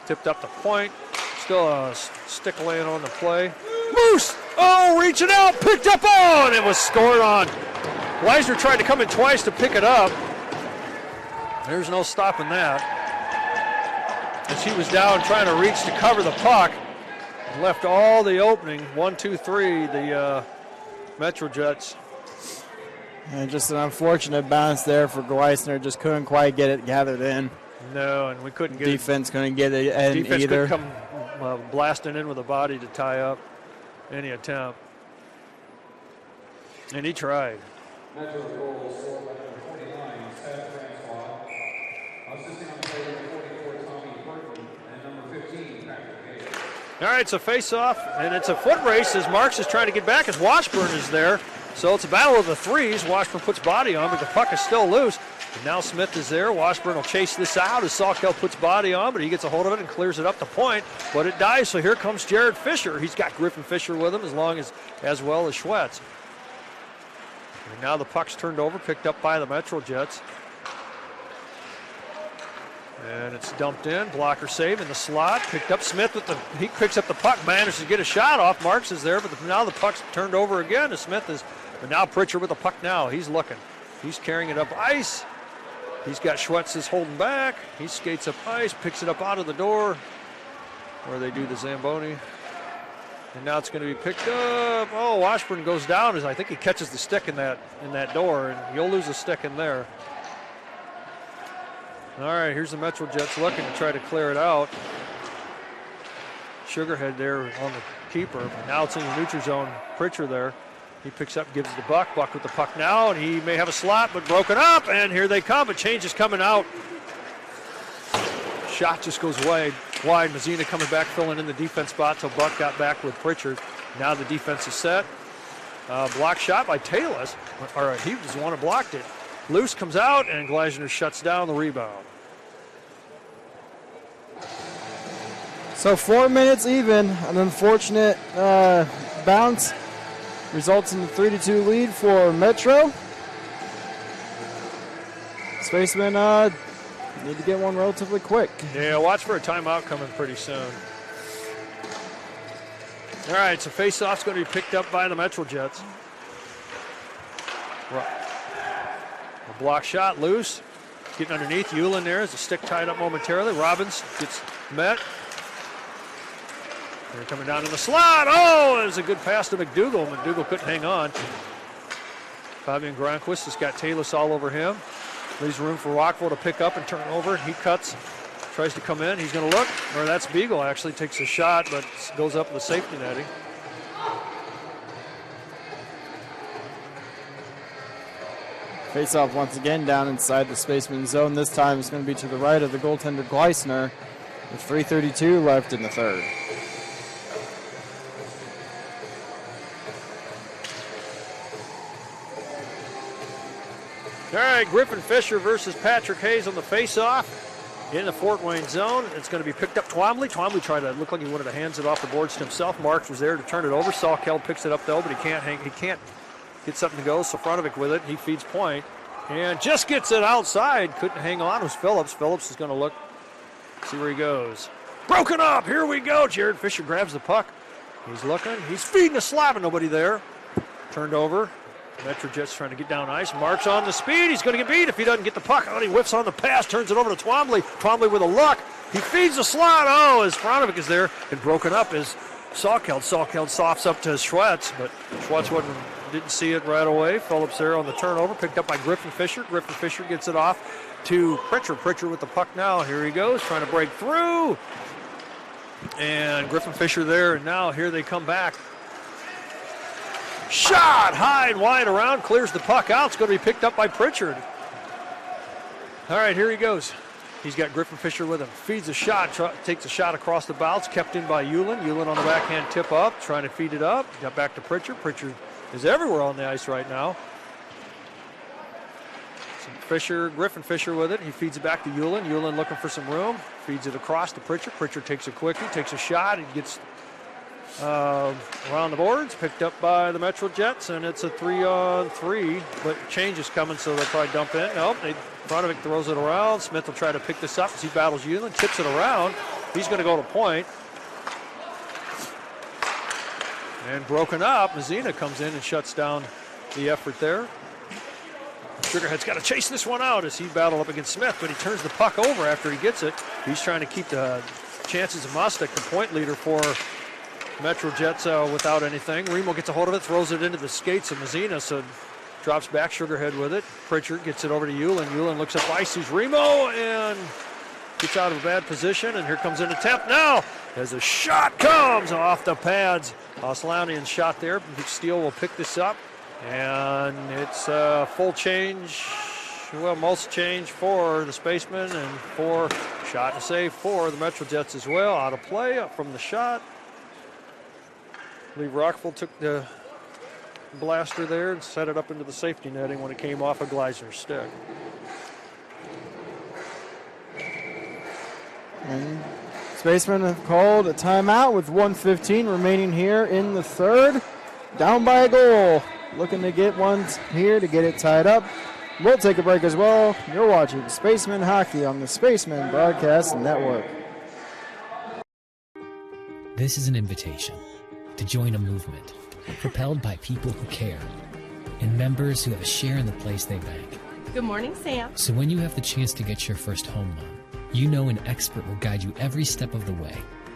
Tipped up the point. Still a stick laying on the play. Moose! Oh, reaching out, picked up on! It was scored on. Weisner tried to come in twice to pick it up. There's no stopping that. As he was down trying to reach to cover the puck. Left all the opening. 1, 2, 3, the Metro Jets. And just an unfortunate bounce there for Gleisner. Just couldn't quite get it gathered in. No, and we couldn't get defense couldn't get it in defense either. could come blasting in with a body to tie up any attempt. And he tried. All right, it's a face-off, and it's a foot race as Marks is trying to get back as Washburn is there. So it's a battle of the threes. Washburn puts body on, but the puck is still loose. And now Smith is there. Washburn will chase this out as Sawkel puts body on, but he gets a hold of it and clears it up the point. But it dies, so here comes Jared Fisher. He's got Griffin Fisher with him as well as Schwetz. And now the puck's turned over, picked up by the Metro Jets. And it's dumped in, blocker save in the slot, picked up Smith he picks up the puck, manages to get a shot off. Marks is there, but now the puck's turned over again to Smith but now Pritchard with the puck now. He's looking. He's carrying it up ice. He's got Schwetz holding back. He skates up ice, picks it up out of the door where they do the Zamboni. And now it's going to be picked up. Oh, Washburn goes down as I think he catches the stick in that door, and you'll lose a stick in there. All right, here's the Metro Jets looking to try to clear it out. Sugarhead there on the keeper. But now it's in the neutral zone. Pritchard there. He picks up, gives it to Buck. Buck with the puck now, and he may have a slot, but broken up, and here they come. A change is coming out. Shot just goes wide. Mazzina coming back, filling in the defense spot till Buck got back with Pritchard. Now the defense is set. Block shot by Taylor. Or he was the one who blocked it. Loose comes out, and Gleisner shuts down the rebound. So 4 minutes even. An unfortunate bounce results in the 3-2 lead for Metro. Spacemen need to get one relatively quick. Yeah, watch for a timeout coming pretty soon. All right, so face-off's going to be picked up by the Metro Jets. A block shot, loose. Getting underneath. Hewlin there as the stick tied up momentarily. Robbins gets met. They're coming down in the slot. Oh, it was a good pass to McDougal. McDougal couldn't hang on. Fabian Gronquist has got Talus all over him. Leaves room for Rockville to pick up and turn over. He cuts, tries to come in. He's going to look. Or that's Beagle actually takes a shot, but goes up with the safety netting. Face-off once again down inside the Spaceman zone. This time it's going to be to the right of the goaltender Gleisner with 3:32 left in the third. All right, Griffin Fisher versus Patrick Hayes on the face-off in the Fort Wayne zone. It's going to be picked up Twombly. Twombly tried to look like he wanted to hands it off the boards to himself. Marks was there to turn it over. Sawkel picks it up though, but he can't get something to go. Safronovic with it. He feeds point and just gets it outside. Couldn't hang on. It was Phillips. Phillips is going to look, see where he goes. Broken up. Here we go. Jared Fisher grabs the puck. He's looking. He's feeding a slab and nobody there. Turned over. Metro Jets trying to get down ice. Marks on the speed. He's going to get beat if he doesn't get the puck out. He whiffs on the pass, turns it over to Twombly. Twombly with a look. He feeds the slot. Oh, as Safronovic is there and broken up is Sawkel. Sawkel softs up to Schwetz, but Schwetz didn't see it right away. Phillips there on the turnover, picked up by Griffin Fisher. Griffin Fisher gets it off to Pritchard. Pritchard with the puck now. Here he goes, trying to break through. And Griffin Fisher there, and now here they come back. Shot high and wide around, clears the puck out. It's going to be picked up by Pritchard. All right, here he goes. He's got Griffin Fisher with him. Feeds a shot, takes a shot across the bow. It's kept in by Hewlin. Hewlin on the backhand tip up, trying to feed it up. Got back to Pritchard. Pritchard is everywhere on the ice right now. Griffin Fisher with it. He feeds it back to Hewlin. Hewlin looking for some room. Feeds it across to Pritchard. Pritchard takes a quickie, takes a shot, and gets around the boards, picked up by the Metro Jets, and it's a 3-on-3, but change is coming, so they'll probably dump in. Nope, Franovic throws it around. Smith will try to pick this up as he battles Hewlin, tips it around. He's going to go to point. And broken up, Mazzina comes in and shuts down the effort there. Sugarhead's got to chase this one out as he battled up against Smith, but he turns the puck over after he gets it. He's trying to keep the chances of Mostek, the point leader for Metro Jets, without anything. Remo gets a hold of it, throws it into the skates of Mazzina, so drops back, Sugarhead with it. Pritchard gets it over to Hewlin. Hewlin looks up ice, sees Remo, and gets out of a bad position, and here comes an attempt now as a shot comes off the pads. Oslanian's shot there. Steele will pick this up, and it's full change. Well, most change for the Spacemen, and for shot and save for the Metro Jets as well. Out of play up from the shot. I believe Rockville took the blaster there and set it up into the safety netting when it came off of Gleisner's stick. And Spacemen have called a timeout with 1:15 remaining here in the third. Down by a goal. Looking to get one here to get it tied up. We'll take a break as well. You're watching Spacemen Hockey on the Spacemen Broadcast Network. This is an invitation to join a movement propelled by people who care and members who have a share in the place they bank. Good morning, Sam. So when you have the chance to get your first home loan, you know an expert will guide you every step of the way.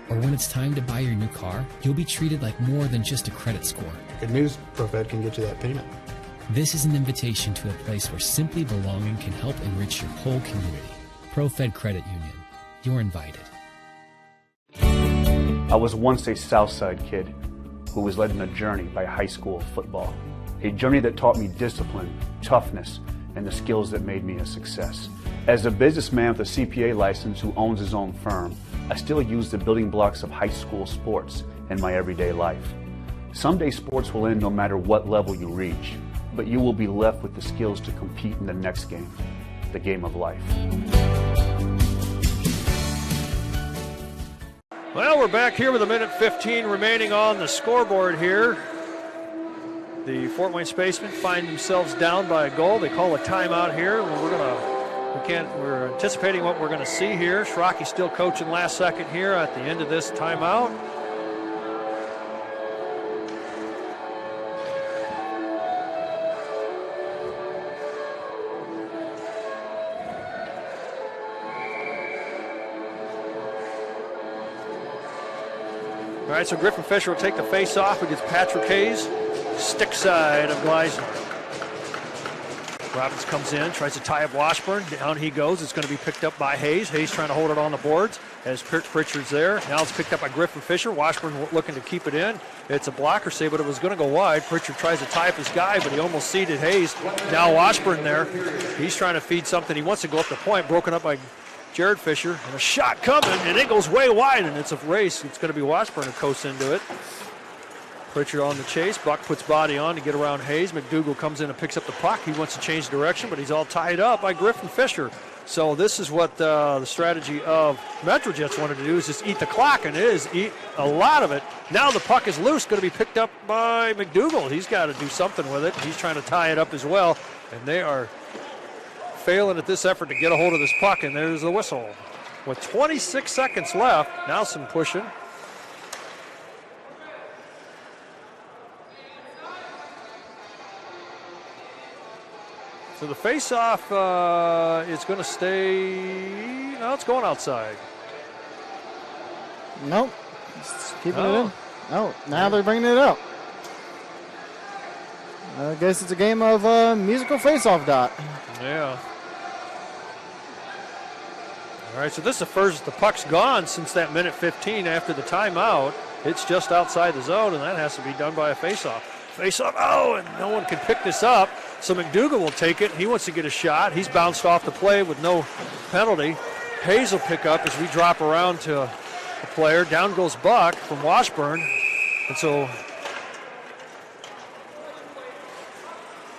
Or when it's time to buy your new car, you'll be treated like more than just a credit score. Good news, ProFed can get you that payment. This is an invitation to a place where simply belonging can help enrich your whole community. ProFed Credit Union. You're invited. I was once a Southside kid who was led on a journey by high school football. A journey that taught me discipline, toughness, and the skills that made me a success. As a businessman with a CPA license who owns his own firm, I still use the building blocks of high school sports in my everyday life. Someday sports will end no matter what level you reach, but you will be left with the skills to compete in the next game, the game of life. Well, we're back here with a minute 15 remaining on the scoreboard here. The Fort Wayne Spacemen find themselves down by a goal. They call a timeout here. We're anticipating what we're gonna see here. Schrocki still coaching last second here at the end of this timeout. All right, so Griffin Fisher will take the face off against Patrick Hayes. Stick side of Gleisner. Robbins comes in, tries to tie up Washburn. Down he goes. It's going to be picked up by Hayes. Hayes trying to hold it on the boards as Pritchard's there. Now it's picked up by Griffin Fisher. Washburn looking to keep it in. It's a blocker save, but it was going to go wide. Pritchard tries to tie up his guy, but he almost seated Hayes. Now Washburn there. He's trying to feed something. He wants to go up the point. Broken up by Jared Fisher. And a shot coming, and it goes way wide, and it's a race. It's going to be Washburn who coasts into it. Pritchard on the chase. Buck puts body on to get around Hayes. McDougal comes in and picks up the puck. He wants to change direction, but he's all tied up by Griffin Fisher. So this is what the strategy of MetroJets wanted to do, is just eat the clock, and it is eat a lot of it. Now the puck is loose, going to be picked up by McDougal. He's got to do something with it. He's trying to tie it up as well, and they are failing at this effort to get a hold of this puck, and there's the whistle. With 26 seconds left, now some pushing. So the face-off is going to stay. No, it's going outside. Nope. Just keeping it in. Oh, now they're bringing it out. I guess it's a game of musical face-off, Dot. Yeah. All right, so this is the first the puck's gone since that minute 15 after the timeout. It's just outside the zone, and that has to be done by a face-off. Face-off, oh, and no one can pick this up. So McDougal will take it. He wants to get a shot. He's bounced off the play with no penalty. Hayes will pick up as we drop around to a player. Down goes Buck from Washburn. And so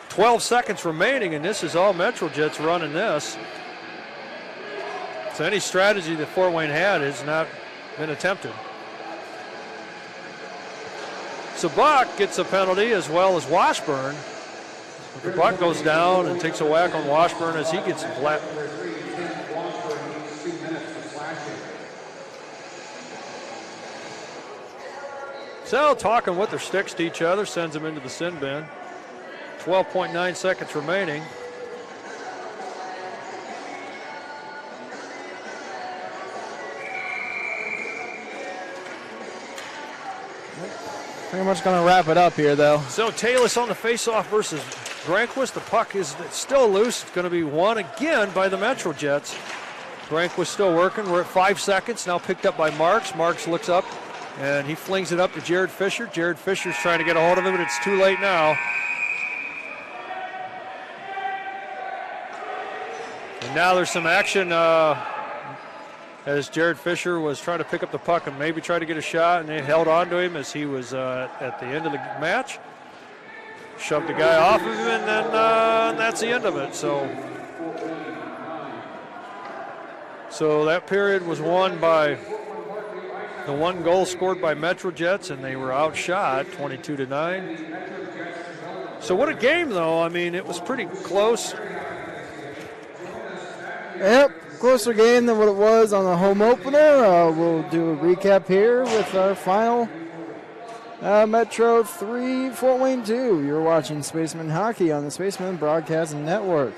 12 seconds remaining, and this is all MetroJets running this. So any strategy that Fort Wayne had has not been attempted. So Buck gets a penalty as well as Washburn. The Buck goes down and takes a whack on Washburn as he gets flat. So talking with their sticks to each other, sends them into the sin bin. 12.9 seconds remaining. Pretty much going to wrap it up here, though. So Talus on the faceoff versus Granquist. The puck is still loose. It's going to be won again by the MetroJets. Frank was still working. We're at 5 seconds. Now picked up by Marks. Marks looks up, and he flings it up to Jared Fisher. Jared Fisher's trying to get a hold of it, but it's too late now. And now there's some action as Jared Fisher was trying to pick up the puck and maybe try to get a shot, and they held on to him as he was at the end of the match. Shoved the guy off of him, and then that's the end of it. So that period was won by the one goal scored by Metro Jets, and they were outshot 22-9. So what a game, though. I mean, it was pretty close. Yep, closer game than what it was on the home opener. We'll do a recap here with our final Metro 3, Fort Wayne 2. You're watching Spaceman Hockey on the Spaceman Broadcasting Network.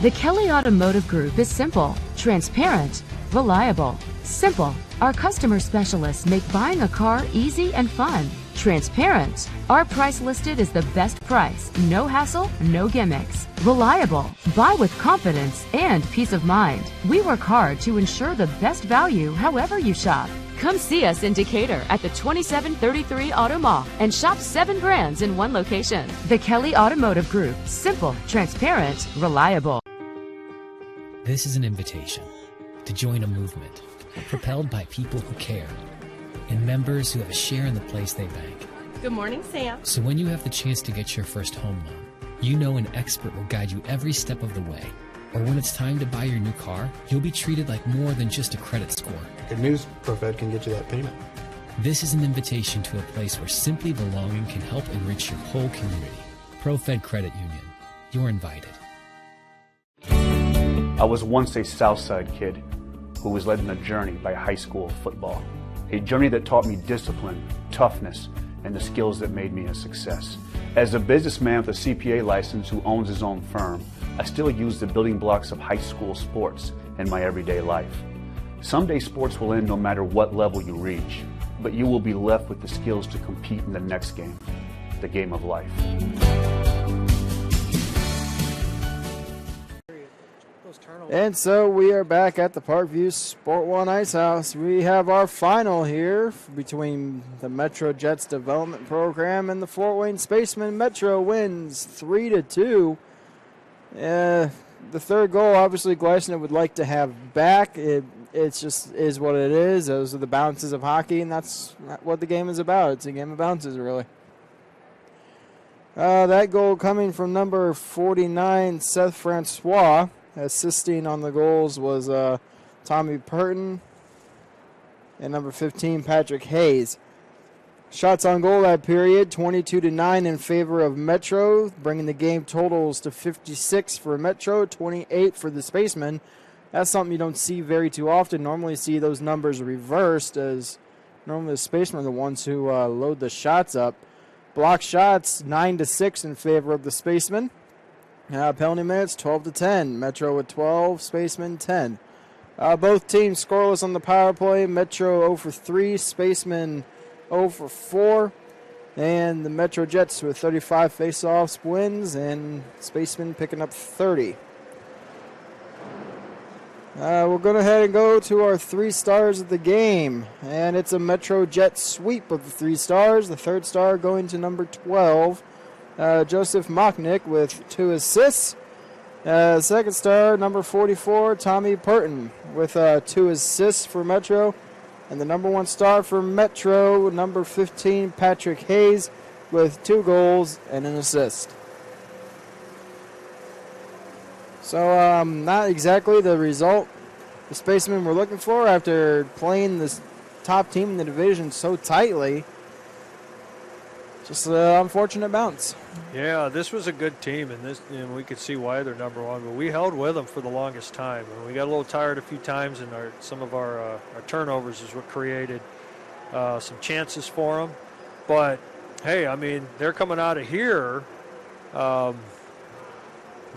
The Kelly Automotive Group is simple, transparent, reliable. Simple. Our customer specialists make buying a car easy and fun. Transparent. Our price listed is the best price. No hassle, no gimmicks. Reliable. Buy with confidence and peace of mind. We work hard to ensure the best value however you shop. Come see us in Decatur at the 2733 Auto Mall and shop 7 brands in one location. The Kelly Automotive Group. Simple, transparent, reliable. This is an invitation to join a movement propelled by people who care and members who have a share in the place they bank. Good morning, Sam. So when you have the chance to get your first home loan, you know an expert will guide you every step of the way. Or when it's time to buy your new car, you'll be treated like more than just a credit score. Good news, ProFed can get you that payment. This is an invitation to a place where simply belonging can help enrich your whole community. ProFed Credit Union. You're invited. I was once a Southside kid who was led on a journey by high school football. A journey that taught me discipline, toughness, and the skills that made me a success. As a businessman with a CPA license who owns his own firm, I still use the building blocks of high school sports in my everyday life. Someday sports will end no matter what level you reach, but you will be left with the skills to compete in the next game, the game of life. And so we are back at the Parkview Sport One Ice House. We have our final here between the Metro Jets Development Program and the Fort Wayne Spacemen. Metro wins 3-2. The third goal, obviously, Gleisner would like to have back. It's just is what it is. Those are the bounces of hockey, and that's what the game is about. It's a game of bounces, really. That goal coming from number 49, Seth Francois. Assisting on the goals was Tommy Purton and number 15, Patrick Hayes. Shots on goal that period, 22-9 in favor of Metro, bringing the game totals to 56 for Metro, 28 for the Spacemen. That's something you don't see very too often. Normally you see those numbers reversed, as normally the Spacemen are the ones who load the shots up. Block shots, 9-6 in favor of the Spacemen. Penalty minutes, 12-10. Metro with 12, Spacemen 10. Both teams scoreless on the power play. Metro 0 for 3, Spacemen 0 for 4. And the Metro Jets with 35 face-offs wins, and Spacemen picking up 30. We're going to head and go to our 3 stars of the game. And it's a Metro Jet sweep of the 3 stars. The third star going to number 12. Joseph Mocknick with 2 assists. Second star, number 44, Tommy Purton with 2 assists for Metro. And the number 1 star for Metro, number 15, Patrick Hayes with 2 goals and an assist. So not exactly the result the Spacemen were looking for after playing this top team in the division so tightly. just an unfortunate bounce. Yeah, this was a good team, and we could see why they're number one. But we held with them for the longest time, and we got a little tired a few times, and some of our turnovers is what created some chances for them. But hey, I mean, they're coming out of here, the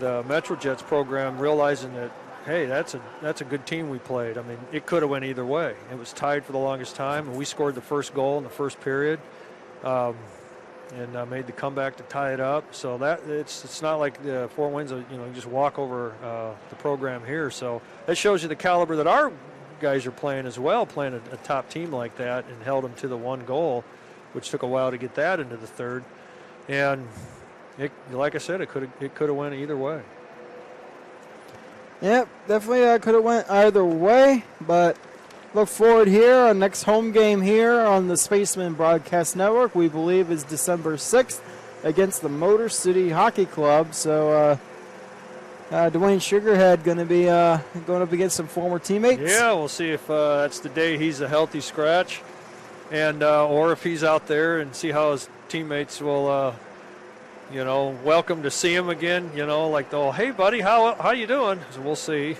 MetroJets program, realizing that, hey, that's a good team we played. I mean, it could have went either way. It was tied for the longest time, and we scored the first goal in the first period. And made the comeback to tie it up. So that it's not like the Fort Wayne's just walk over the program here. So that shows you the caliber that our guys are playing as well, playing a top team like that, and held them to the one goal, which took a while to get that into the third. And like I said, it could have went either way. Yep, definitely could have went either way, but look forward here. Our next home game here on the Spacemen Broadcast Network, we believe, is December 6th against the Motor City Hockey Club. So Dwayne Sugarhead going to be going up against some former teammates. Yeah, we'll see if that's the day he's a healthy scratch, and or if he's out there, and see how his teammates will, welcome to see him again. Like, hey, buddy, how you doing? So we'll see.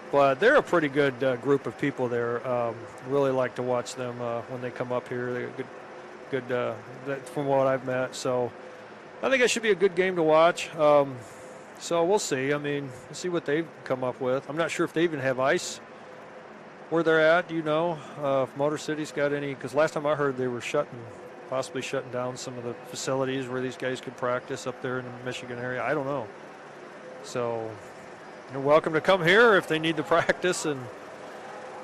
But they're a pretty good group of people there. Really like to watch them when they come up here. They're good from what I've met. So I think it should be a good game to watch. So we'll see. I mean, we'll see what they've come up with. I'm not sure if they even have ice where they're at. Do you know if Motor City's got any? Because last time I heard they were possibly shutting down some of the facilities where these guys could practice up there in the Michigan area. I don't know. So you're welcome to come here if they need to practice and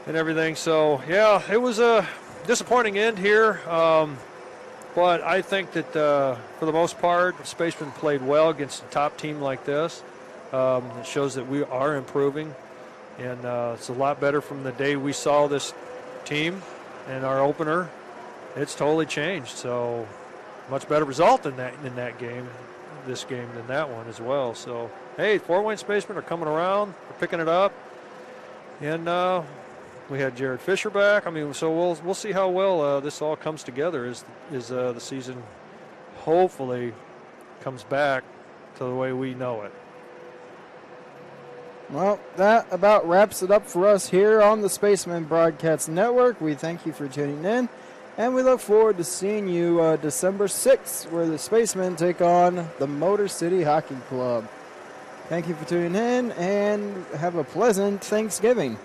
everything. So, yeah, it was a disappointing end here. But I think that for the most part, Spacemen played well against a top team like this. It shows that we are improving. And it's a lot better from the day we saw this team and our opener. It's totally changed. So much better result in that game, this game, than that one as well. So, hey, Fort Wayne Spacemen are coming around. We're picking it up. And we had Jared Fisher back. I mean, so we'll see how well this all comes together as the season hopefully comes back to the way we know it. Well, that about wraps it up for us here on the Spacemen Broadcast Network. We thank you for tuning in, and we look forward to seeing you December 6th, where the Spacemen take on the Motor City Hockey Club. Thank you for tuning in, and have a pleasant Thanksgiving.